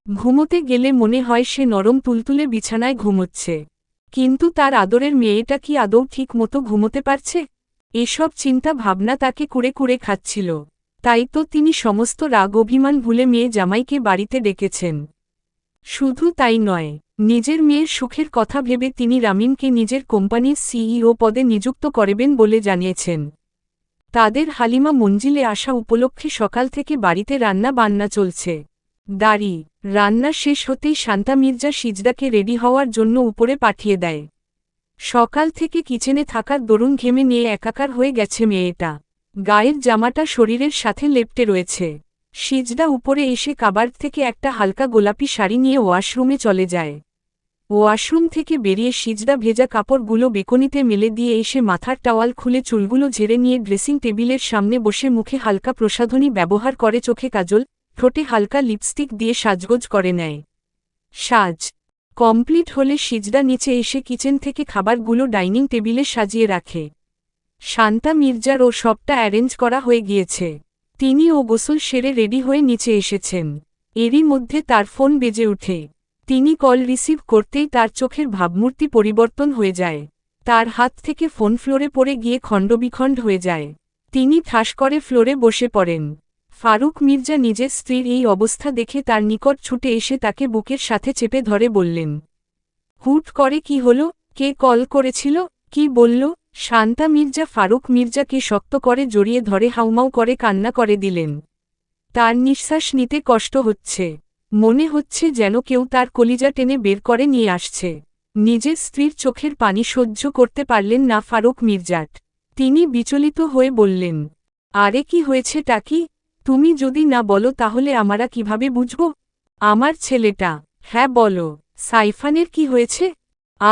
A: ঘুমোতে গেলে মনে হয় সে নরম তুলতুলে বিছানায় ঘুমোচ্ছে। কিন্তু তার আদরের মেয়েটা কি আদৌ ঠিক মতো ঘুমোতে পারছে? এসব চিন্তা ভাবনা তাকে কুড়ে কুড়ে খাচ্ছিল। তাই তো তিনি সমস্ত রাগ অভিমান ভুলে মেয়ে জামাইকে বাড়িতে ডেকেছেন। শুধু তাই নয়, নিজের মেয়ের সুখের কথা ভেবে তিনি রামিনকে নিজের কোম্পানির সিইও পদে নিযুক্ত করবেন বলে জানিয়েছেন। তাদের হালিমা মঞ্জিলে আসা উপলক্ষে সকাল থেকে বাড়িতে রান্না বান্না চলছে। রান্না শেষ হতেই শান্তা মির্জা সিজদাকে রেডি হওয়ার জন্য উপরে পাঠিয়ে দেয়। সকাল থেকে কিচেনে থাকার দরুন ঘেমে নিয়ে একাকার হয়ে গেছে মেয়েটা। গায়ের জামাটা শরীরের সাথে লেপ্টে রয়েছে। সিজদা উপরে এসে কাবার্ড থেকে একটা হালকা গোলাপি শাড়ি নিয়ে ওয়াশরুমে চলে যায়। ওয়াশরুম থেকে বেরিয়ে সিজদা ভেজা কাপড়গুলো বেকনিতে মেলে দিয়ে এসে মাথার টাওয়াল খুলে চুলগুলো ঝেড়ে নিয়ে ড্রেসিং টেবিলের সামনে বসে মুখে হালকা প্রসাধনী ব্যবহার করে চোখে কাজল, ঠোঁটে হালকা লিপস্টিক দিয়ে সাজগোজ করে নেয়। সাজ কমপ্লিট হলে সিজদা নিচে এসে কিচেন থেকে খাবারগুলো ডাইনিং টেবিলে সাজিয়ে রাখে। শান্তা মির্জার ও সবটা অ্যারেঞ্জ করা হয়ে গিয়েছে। তিনি ও গোসল সেরে রেডি হয়ে নিচে এসেছেন। এরই মধ্যে তার ফোন বেজে ওঠে। তিনি কল রিসিভ করতেই তার চোখের ভাবমূর্তি পরিবর্তন হয়ে যায়। তার হাত থেকে ফোন ফ্লোরে পড়ে গিয়ে খণ্ডবিখণ্ড হয়ে যায়। তিনি ঠাস করে ফ্লোরে বসে পড়েন। ফারুক মির্জা নিজের স্ত্রীর এই অবস্থা দেখে তার নিকট ছুটে এসে তাকে বুকের সাথে চেপে ধরে বললেন, হুট করে কি হলো? কে কল করেছিল? কি বলল? শান্তা মির্জা ফারুক মির্জাকে শক্ত করে জড়িয়ে ধরে হাউমাউ করে কান্না করে দিলেন। তার নিঃশ্বাস নিতে কষ্ট হচ্ছে। মনে হচ্ছে যেন কেউ তার কলিজা টেনে বের করে নিয়ে আসছে। নিজের স্ত্রীর চোখের পানি সহ্য করতে পারলেন না ফারুক মির্জাট। তিনি বিচলিত হয়ে বললেন, আরে কি হয়েছেটা কি? তুমি যদি না বলো তাহলে আমরা কিভাবে বুঝব? আমার ছেলেটা। হ্যাঁ বলো, সাইফানের কি হয়েছে?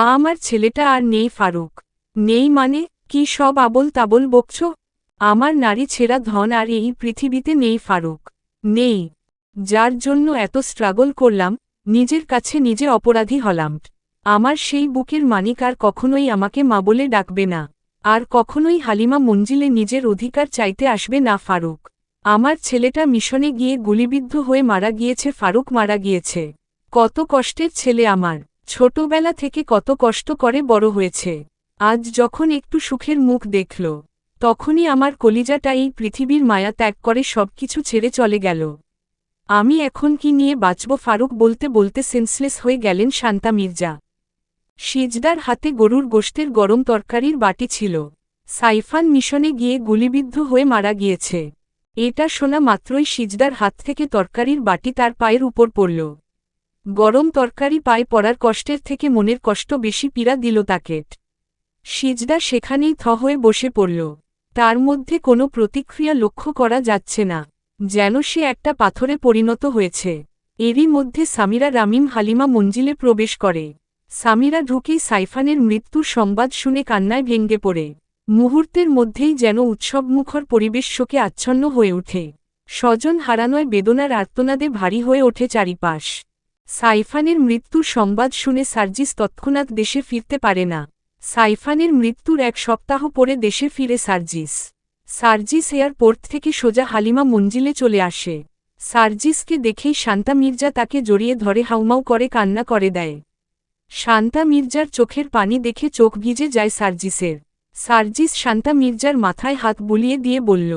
A: আমার ছেলেটা আর নেই ফারুক। নেই মানে? কি সব আবোল তাবোল বকছ? আমার নারী ছেঁড়া ধন আর এই পৃথিবীতে নেই ফারুক। নেই। যার জন্য এত স্ট্রাগল করলাম, নিজের কাছে নিজে অপরাধী হলাম। আমার সেই বুকের মানিক আর কখনোই আমাকে মা বলে ডাকবে না। আর কখনোই হালিমা মঞ্জিলে নিজের অধিকার চাইতে আসবে না ফারুক। আমার ছেলেটা মিশনে গিয়ে গুলিবিদ্ধ হয়ে মারা গিয়েছে। ফারুক মারা গিয়েছে। কত কষ্টের ছেলে আমার। ছোটবেলা থেকে কত কষ্ট করে বড় হয়েছে। আজ যখন একটু সুখের মুখ দেখল, তখনই আমার কলিজাটা এই পৃথিবীর মায়া ত্যাগ করে সবকিছু ছেড়ে চলে গেল। আমি এখন কি নিয়ে বাঁচব? ফারুক বলতে বলতে সেন্সলেস হয়ে গেলেন শান্তা মির্জা। সিজদার হাতে গরুর গোশতের গরম তরকারির বাটি ছিল। সাইফান মিশনে গিয়ে গুলিবিদ্ধ হয়ে মারা গিয়েছে। এটা শোনা মাত্রই সিজদার হাত থেকে তরকারির বাটি তার পায়ের উপর পড়ল। গরম তরকারি পায়ে পড়ার কষ্টের থেকে মনের কষ্ট বেশি পীড়া দিল তাকে। সিজদা সেখানেই থ হয়ে বসে পড়ল। তার মধ্যে কোনো প্রতিক্রিয়া লক্ষ্য করা যাচ্ছে না, যেন সে একটা পাথরে পরিণত হয়েছে। এরই মধ্যে সামিরা রামিম হালিমা মঞ্জিলে প্রবেশ করে। সামিরা ঢুকেই সাইফানের মৃত্যুর সংবাদ শুনে কান্নায় ভেঙে পড়ে। মুহূর্তের মধ্যেই যেন উৎসবমুখর পরিবেশ শোকে আচ্ছন্ন হয়ে ওঠে। স্বজন হারানোয় বেদনার আর্তনাদে ভারী হয়ে ওঠে চারিপাশ। সাইফানের মৃত্যুর সংবাদ শুনে সার্জিস তৎক্ষণাৎ দেশে ফিরতে পারে না। সাইফানের মৃত্যুর এক সপ্তাহ পরে দেশে ফিরে সার্জিস এয়ারপোর্ট থেকে সোজা হালিমা মঞ্জিলে চলে আসে। সার্জিসকে দেখেই শান্তা মির্জা তাকে জড়িয়ে ধরে হাউমাউ করে কান্না করে দেয়। শান্তা মির্জার চোখের পানি দেখে চোখ ভিজে যায় সার্জিসের। সার্জিস শান্তা মির্জার মাথায় হাত বুলিয়ে দিয়ে বলল,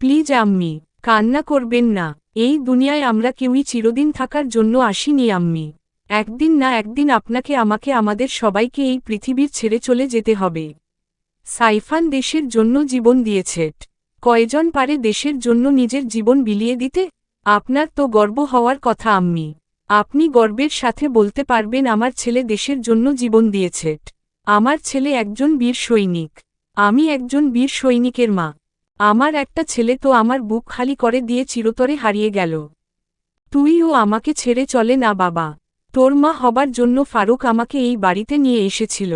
A: প্লিজ আম্মি, কান্না করবেন না। এই দুনিয়ায় আমরা কেউই চিরদিন থাকার জন্য আসিনি আম্মি। একদিন না একদিন আপনাকে আমাকে আমাদের সবাইকে এই পৃথিবীর ছেড়ে চলে যেতে হবে। সাইফান দেশের জন্য জীবন দিয়েছে। কয়জন পারে দেশের জন্য নিজের জীবন বিলিয়ে দিতে? আপনার তো গর্ব হওয়ার কথা আম্মি। আপনি গর্বের সাথে বলতে পারবেন আমার ছেলে দেশের জন্য জীবন দিয়েছে। আমার ছেলে একজন বীর সৈনিক। আমি একজন বীর সৈনিকের মা। আমার একটা ছেলে তো আমার বুক খালি করে দিয়ে চিরতরে হারিয়ে গেল। তুইও আমাকে ছেড়ে চলে না বাবা। তোর মা হবার জন্য ফারুক আমাকে এই বাড়িতে নিয়ে এসেছিল।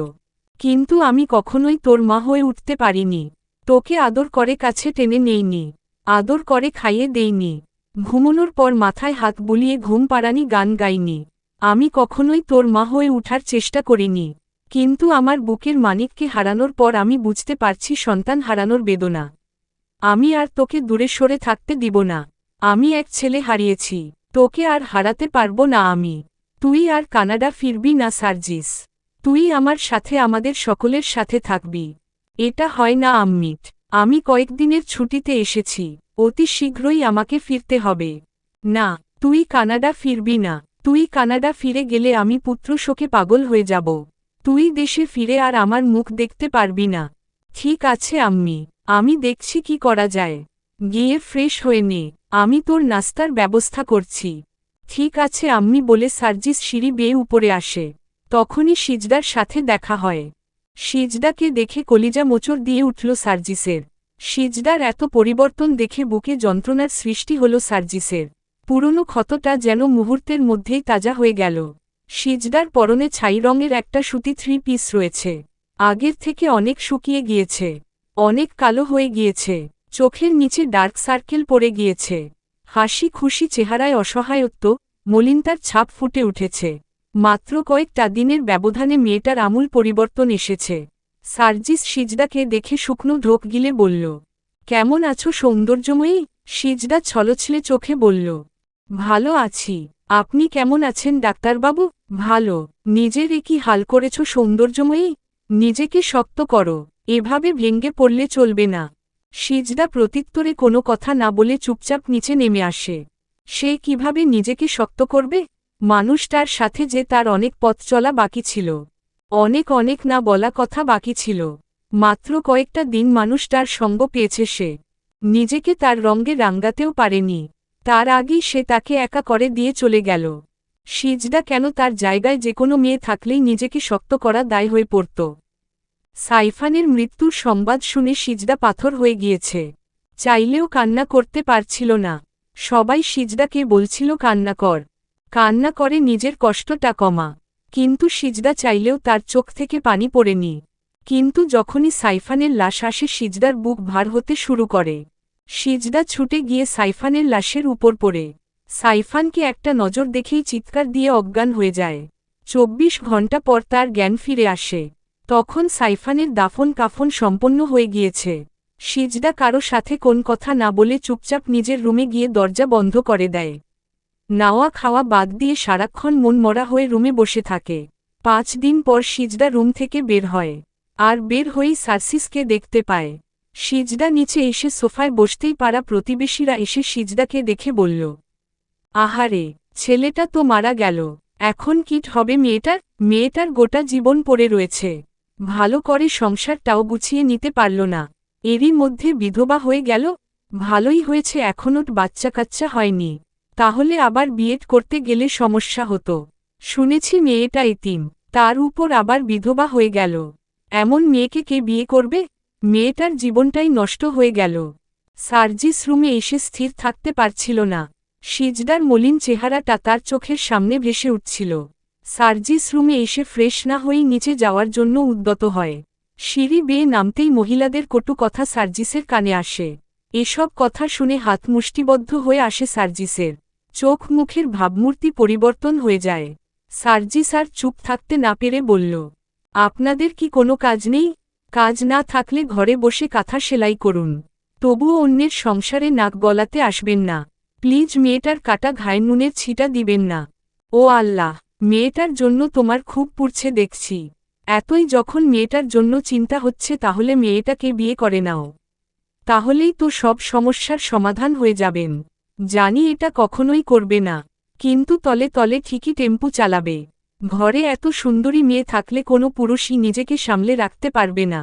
A: কিন্তু আমি কখনোই তোর মা হয়ে উঠতে পারিনি। তোকে আদর করে কাছে টেনে নেইনি। আদর করে খাইয়ে দেইনি। ঘুমোনোর পর মাথায় হাত বুলিয়ে ঘুম পাড়ানি গান গাইনি। আমি কখনোই তোর মা হয়ে উঠার চেষ্টা করিনি। কিন্তু আমার বুকের মানিককে হারানোর পর আমি বুঝতে পারছি সন্তান হারানোর বেদনা। আমি আর তোকে দূরে সরে থাকতে দিব না। আমি এক ছেলে হারিয়েছি। তোকে আর হারাতে পারবো না আমি। তুই আর কানাডা ফিরবি না সার্জিস। তুই আমার সাথে আমাদের সকলের সাথে থাকবি। এটা হয় না আম্মিট। আমি কয়েকদিনের ছুটিতে এসেছি। অতি শীঘ্রই আমাকে ফিরতে হবে। না, তুই কানাডা ফিরবি না। তুই কানাডা ফিরে গেলে আমি পুত্র শোকে পাগল হয়ে যাব। তুই দেশে ফিরে আর আমার মুখ দেখতে পারবি না। ঠিক আছে আম্মি, আমি দেখছি কি করা যায়। গিয়ে ফ্রেশ হয়ে নে, আমি তোর নাস্তার ব্যবস্থা করছি। ঠিক আছে আম্মি বলে সার্জিস সিঁড়ি বেয়ে উপরে আসে। তখনই সিজদার সাথে দেখা হয়। সিজদাকে দেখে কলিজা মোচড় দিয়ে উঠল সার্জিসের। সিজদার এত পরিবর্তন দেখে বুকে যন্ত্রণার সৃষ্টি হল সার্জিসের। পুরনো ক্ষতটা যেন মুহূর্তের মধ্যেই তাজা হয়ে গেল। সিজদার পরনে ছাই রঙের একটা সুতি 3 পিস রয়েছে। আগের থেকে অনেক শুকিয়ে গিয়েছে। অনেক কালো হয়ে গিয়েছে। চোখের নিচে ডার্ক সার্কেল পড়ে গিয়েছে। হাসি খুশি চেহারায় অসহায়ত্ব, মলিনতার ছাপ ফুটে উঠেছে। মাত্র কয়েকটা দিনের ব্যবধানে মেয়েটার আমূল পরিবর্তন এসেছে। সার্জিস সিজদাকে দেখে শুকনো ঢোক গিলে বলল, কেমন আছো সৌন্দর্যময়ী? সিজদা ছলছলে চোখে বলল, ভালো আছি। আপনি কেমন আছেন ডাক্তারবাবু? ভালো। নিজের কি হাল করেছ সৌন্দর্যময়ী? নিজেকে শক্ত করো। এভাবে ভেঙ্গে পড়লে চলবে না। সিজদা প্রত্যুত্তরে কোনো কথা না বলে চুপচাপ নিচে নেমে আসে। সে কিভাবে নিজেকে শক্ত করবে? মানুষটার সাথে যে তার অনেক পথ চলা বাকি ছিল। অনেক অনেক না বলা কথা বাকি ছিল। মাত্র কয়েকটা দিন মানুষটার সঙ্গ পেয়েছে সে। নিজেকে তার রঙে রাঙ্গাতেও পারেনি। তার আগেই সে তাকে একা করে দিয়ে চলে গেল। সিজদা কেন তার জায়গায় যে কোনো মেয়ে থাকলেই নিজেকে শক্ত করা দায় হয়ে পড়ত। সাইফানের মৃত্যুর সংবাদ শুনে সিজদা পাথর হয়ে গিয়েছে। চাইলেও কান্না করতে পারছিল না। সবাই সিজদাকে বলছিল কান্না কর। কান্না করে নিজের কষ্টটা কমা। কিন্তু সিজদা চাইলেও তার চোখ থেকে পানি পড়েনি। কিন্তু যখনই সাইফানের লাশ আসে সিজদার বুক ভার হতে শুরু করে। সিজদা ছুটে গিয়ে সাইফানের লাশের উপর পড়ে। সাইফানকে একটা নজর দেখেই চিৎকার দিয়ে অজ্ঞান হয়ে যায়। 24 ঘণ্টা পর তার জ্ঞান ফিরে আসে। তখন সাইফানের দাফন কাফন সম্পন্ন হয়ে গিয়েছে। সিজদা কারো সাথে কোন কথা না বলে চুপচাপ নিজের রুমে গিয়ে দরজা বন্ধ করে দেয়। নাওয়া খাওয়া বাদ দিয়ে সারাক্ষণ মন মরা হয়ে রুমে বসে থাকে। 5 দিন পর সিজদা রুম থেকে বের হয়। আর বের হয়েই সার্জিসকে দেখতে পায়। সিজদা নিচে এসে সোফায় বসতেই পারা প্রতিবেশীরা এসে সিজদাকে দেখে বলল, আহারে, ছেলেটা তো মারা গেল। এখন কিট হবে মেয়েটার? মেয়েটার গোটা জীবন পড়ে রয়েছে। ভালো করে সংসারটাও গুছিয়ে নিতে পারল না। এরই মধ্যে বিধবা হয়ে গেল। ভালোই হয়েছে এখনও বাচ্চা কাচ্চা হয়নি। তাহলে আবার বিয়েট করতে গেলে সমস্যা হতো। শুনেছি মেয়েটা এতিম, তার উপর আবার বিধবা হয়ে গেল। এমন মেয়েকে কে বিয়ে করবে? মেয়েটার জীবনটাই নষ্ট হয়ে গেল। সার্জিস রুমে এসে স্থির থাকতে পারছিল না। সিজদার মলিন চেহারাটা তার চোখের সামনে ভেসে উঠছিল। সার্জিস রুমে এসে ফ্রেশ না হয়েই নিচে যাওয়ার জন্য উদ্যত হয়। সিঁড়ি বেয়ে নামতেই মহিলাদের কটু কথা সার্জিসের কানে আসে। এসব কথা শুনে হাত মুষ্টিবদ্ধ হয়ে আসে সার্জিসের। চোখ মুখের ভাবমূর্তি পরিবর্তন হয়ে যায়। সার্জিস আর চুপ থাকতে না পেরে বলল, আপনাদের কি কোনো কাজ নেই? কাজ না থাকলে ঘরে বসে কাঁথা সেলাই করুন। তবুও অন্যের সংসারে নাক গলাতে আসবেন না। প্লিজ মেয়েটার কাটা ঘায়ে নুনের ছিটা দিবেন না। ও আল্লাহ, মেয়েটার জন্য তোমার খুব পুড়ছে দেখছি। এতই যখন মেয়েটার জন্য চিন্তা হচ্ছে তাহলে মেয়েটাকে বিয়ে করে নাও। তাহলেই তো সব সমস্যার সমাধান হয়ে যাবেন। জানি এটা কখনোই করবে না, কিন্তু তলে তলে ঠিকই টেম্পু চালাবে। ঘরে এত সুন্দরী মেয়ে থাকলে কোনো পুরুষই নিজেকে সামলে রাখতে পারবে না।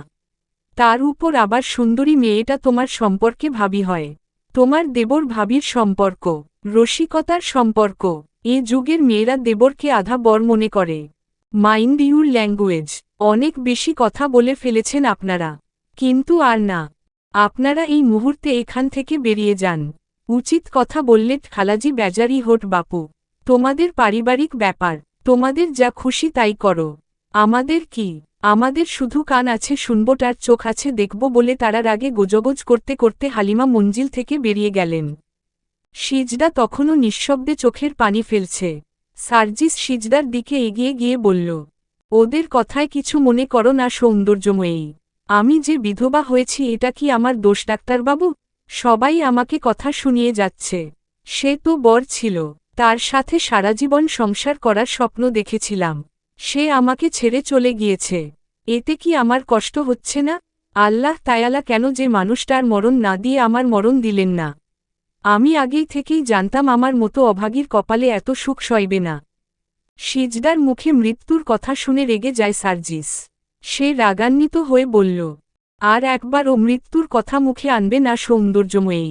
A: তার উপর আবার সুন্দরী মেয়েটা তোমার সম্পর্কে ভাবি হয়। তোমার দেবর ভাবির সম্পর্ক, রসিকতার সম্পর্ক। এ যুগের মেয়েরা দেবরকে আধা বর মনে করে। Mind your language. অনেক বেশি কথা বলে ফেলেছেন আপনারা। কিন্তু আর না। আপনারা এই মুহূর্তে এখান থেকে বেরিয়ে যান। উচিত কথা বললে খালাজি বেজারি হোট বাপু। তোমাদের পারিবারিক ব্যাপার, তোমাদের যা খুশি তাই করো। আমাদের কি? আমাদের শুধু কান আছে শুনবটার চোখ আছে দেখব বলে তারার আগে গোজগোজ করতে করতে হালিমা মঞ্জিল থেকে বেরিয়ে গেলেন। সিজদা তখনও নিঃশব্দে চোখের পানি ফেলছে। সার্জিস সিজদার দিকে এগিয়ে গিয়ে বলল, ওদের কথায় কিছু মনে করো না সৌন্দর্যময়ী। আমি যে বিধবা হয়েছি এটা কি আমার দোষ ডাক্তারবাবু? সবাই আমাকে কথা শুনিয়ে যাচ্ছে। সে তো বর ছিল, তার সাথে সারাজীবন সংসার করার স্বপ্ন দেখেছিলাম। সে আমাকে ছেড়ে চলে গিয়েছে। এতে কি আমার কষ্ট হচ্ছে না? আল্লাহ তায়ালা কেন যে মানুষটার মরণ না দিয়ে আমার মরণ দিলেন না? আমি আগেই থেকেই জানতাম আমার মতো অভাগীর কপালে এত সুখ সইবে না। সিজদার মুখে মৃত্যুর কথা শুনে রেগে যায় সার্জিস। সে রাগান্বিত হয়ে বলল, আর একবার ও মৃত্যুর কথা মুখে আনবে না সৌন্দর্যময়ী।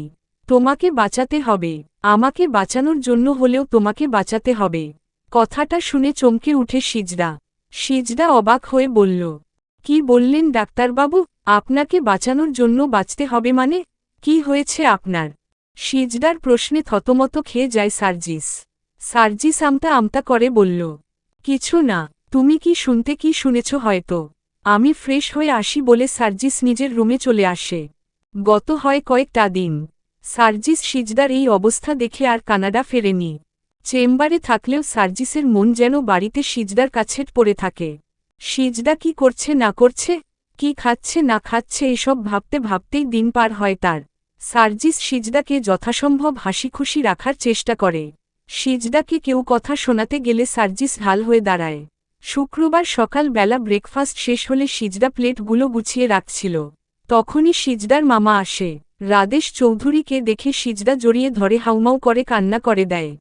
A: তোমাকে বাঁচাতে হবে। আমাকে বাঁচানোর জন্য হলেও তোমাকে বাঁচাতে হবে। কথাটা শুনে চমকে উঠে সিজদা। সিজদা অবাক হয়ে বলল, কি বললেন ডাক্তারবাবু? আপনাকে বাঁচানোর জন্য বাঁচতে হবে মানে? কি হয়েছে আপনার? সিজদার প্রশ্নে থতমত খেয়ে যায় সার্জিস। সার্জিস আমতা আমতা করে বলল, কিছু না। তুমি কি শুনতে কি শুনেছ হয়তো। আমি ফ্রেশ হয়ে আসি বলে সার্জিস নিজের রুমে চলে আসে। গত হয় কয়েকটা দিন। সার্জিস সিজদার এই অবস্থা দেখে আর কানাডা ফেরেনি। চেম্বারে থাকলেও সার্জিসের মন যেন বাড়িতে সিজদার কাছে পড়ে থাকে। সিজদা কি করছে না করছে, কি খাচ্ছে না খাচ্ছে এসব ভাবতে ভাবতেই দিন পার হয় তার। সার্জিস সিজদাকে যথাসম্ভব হাসিখুশি রাখার চেষ্টা করে। সিজদাকে কেউ কথা শোনাতে গেলে সার্জিস ঢাল হয়ে দাঁড়ায়। শুক্রবার সকাল বেলা ব্রেকফাস্ট শেষ হলে সিজদা প্লেটগুলো গুছিয়ে রাখছিল। তখনই সিজদার মামা আসে। রাদেশ চৌধুরীকে দেখে সিজদা জড়িয়ে ধরে হাউমাউ করে কান্না করে দেয়।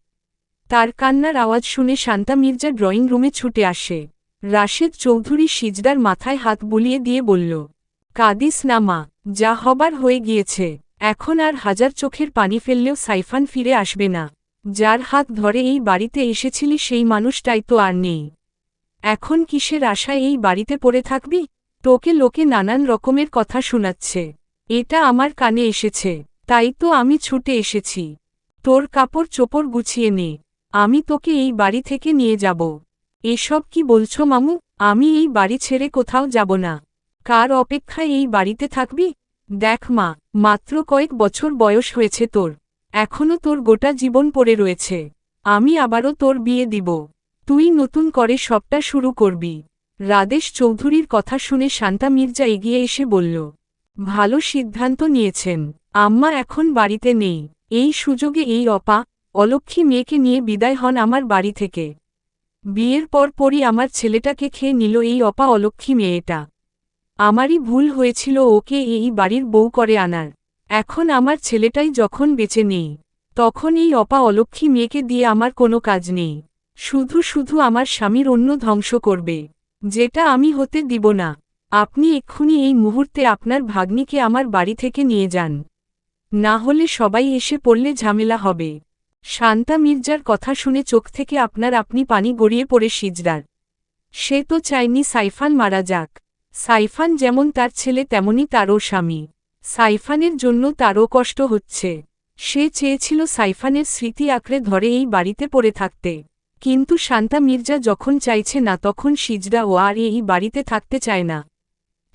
A: তার কান্নার আওয়াজ শুনে শান্তা মির্জা ড্রয়িং রুমে ছুটে আসে। রাশেদ চৌধুরী সিজদার মাথায় হাত বুলিয়ে দিয়ে বলল, কাঁদিস না মা, যা হবার হয়ে গিয়েছে। এখন আর হাজার চোখের পানি ফেললেও সাইফান ফিরে আসবে না। যার হাত ধরে এই বাড়িতে এসেছিলি সেই মানুষটাই তো আর নেই। এখন কিসের আশায় এই বাড়িতে পড়ে থাকবি? তোকে লোকে নানান রকমের কথা শোনাচ্ছে। এটা আমার কানে এসেছে, তাই তো আমি ছুটে এসেছি। তোর কাপড় চোপড় গুছিয়ে নে, আমি তোকে এই বাড়ি থেকে নিয়ে যাব। এসব কি বলছো মামু? আমি এই বাড়ি ছেড়ে কোথাও যাব না। কার অপেক্ষায় এই বাড়িতে থাকবি? দেখ মা, মাত্র কয়েক বছর বয়স হয়েছে তোর। এখনো তোর গোটা জীবন পড়ে রয়েছে। আমি আবারও তোর বিয়ে দিব। তুই নতুন করে সবটা শুরু করবি। রাদেশ চৌধুরীর কথা শুনে শান্তা মির্জা এগিয়ে এসে বলল, ভালো সিদ্ধান্ত নিয়েছেন। আম্মা এখন বাড়িতে নেই। এই সুযোগে এই অলক্ষী মেয়েকে নিয়ে বিদায় হন আমার বাড়ি থেকে। বিয়ের পরপরই আমার ছেলেটাকে খেয়ে নিল এই অলক্ষী মেয়েটা। আমারই ভুল হয়েছিল ওকে এই বাড়ির বউ করে আনার। এখন আমার ছেলেটাই যখন বেঁচে নেই, তখন এই অলক্ষী মেয়েকে দিয়ে আমার কোনো কাজ নেই। শুধু শুধু আমার স্বামীর অন্য ধ্বংস করবে, যেটা আমি হতে দিব না। আপনি এক্ষুনি এই মুহূর্তে আপনার ভাগ্নিকে আমার বাড়ি থেকে নিয়ে যান, না হলে সবাই এসে পড়লে ঝামেলা হবে। শান্তা মির্জার কথা শুনে চোখ থেকে আপনি পানি গড়িয়ে পড়ে সিজদার। সে তো চায়নি সাইফান মারা যাক। সাইফান যেমন তার ছেলে তেমনি তারও স্বামী। সাইফানের জন্য তারও কষ্ট হচ্ছে। সে চেয়েছিল সাইফানের স্মৃতি আঁকড়ে ধরে এই বাড়িতে পড়ে থাকতে। কিন্তু শান্তা মির্জা যখন চাইছে না তখন সিজদা ও আর এই বাড়িতে থাকতে চায় না।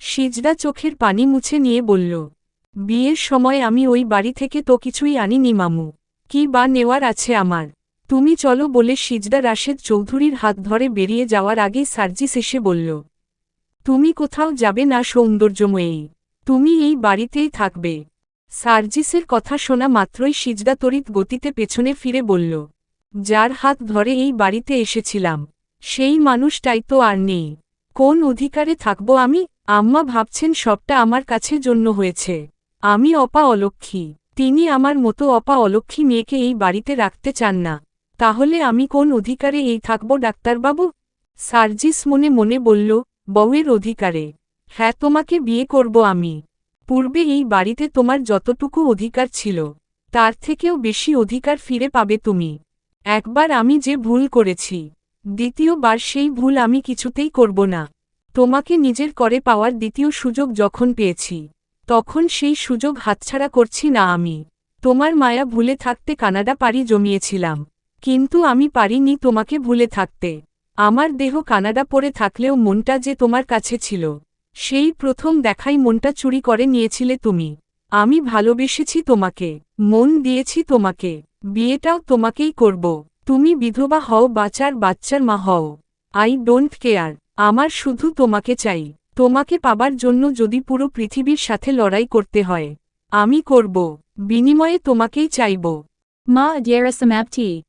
A: সিজদা চোখের পানি মুছে নিয়ে বলল, বিয়ের সময় আমি ওই বাড়ি থেকে তো কিছুই আনিনি মামু। কি বা নেওয়ার আছে আমার? তুমি চলো বলে সিজদা রাশেদ চৌধুরীর হাত ধরে বেরিয়ে যাওয়ার আগেই সার্জিস এসে বলল, তুমি কোথাও যাবে না সৌন্দর্যময়ী, তুমি এই বাড়িতেই থাকবে। সার্জিসের কথা শোনা মাত্রই সিজদা তড়িৎ গতিতে পেছনে ফিরে বলল, যার হাত ধরে এই বাড়িতে এসেছিলাম, সেই মানুষটাই তো আর নেই। কোন অধিকারে থাকব আমি? আম্মা ভাবছেন সবটা আমার কাছে জন্য হয়েছে। আমি অলক্ষী, তিনি আমার মতো অলক্ষী মেয়েকে এই বাড়িতে রাখতে চান না। তাহলে আমি কোন অধিকারে এই থাকব ডাক্তারবাবু? সার্জিস মনে মনে বলল, বউয়ের অধিকারে। হ্যাঁ, তোমাকে বিয়ে করব আমি। পূর্বে এই বাড়িতে তোমার যতটুকু অধিকার ছিল, তার থেকেও বেশি অধিকার ফিরে পাবে তুমি। একবার আমি যে ভুল করেছি, দ্বিতীয়বার সেই ভুল আমি কিছুতেই করব না। তোমাকে নিজের করে পাওয়ার দ্বিতীয় সুযোগ যখন পেয়েছি, তখন সেই সুযোগ হাতছাড়া করছি না আমি। তোমার মায়া ভুলে থাকতে কানাডা পাড়ি জমিয়েছিলাম, কিন্তু আমি পারিনি তোমাকে ভুলে থাকতে। আমার দেহ কানাডা পড়ে থাকলেও মনটা যে তোমার কাছে ছিল, সেই প্রথম দেখাই মনটা চুরি করে নিয়েছিলে তুমি। আমি ভালোবেসেছি তোমাকে, মন দিয়েছি তোমাকে, বিয়েটাও তোমাকেই করব। তুমি বিধবা হও বা চার বাচ্চার মা হও, আই ডোন্ট কেয়ার। আমার শুধু তোমাকে চাই। তোমাকে পাবার জন্য যদি পুরো পৃথিবীর সাথে লড়াই করতে হয়, আমি করব। বিনিময়ে তোমাকেই চাইব।
B: Ma Adira Samapti.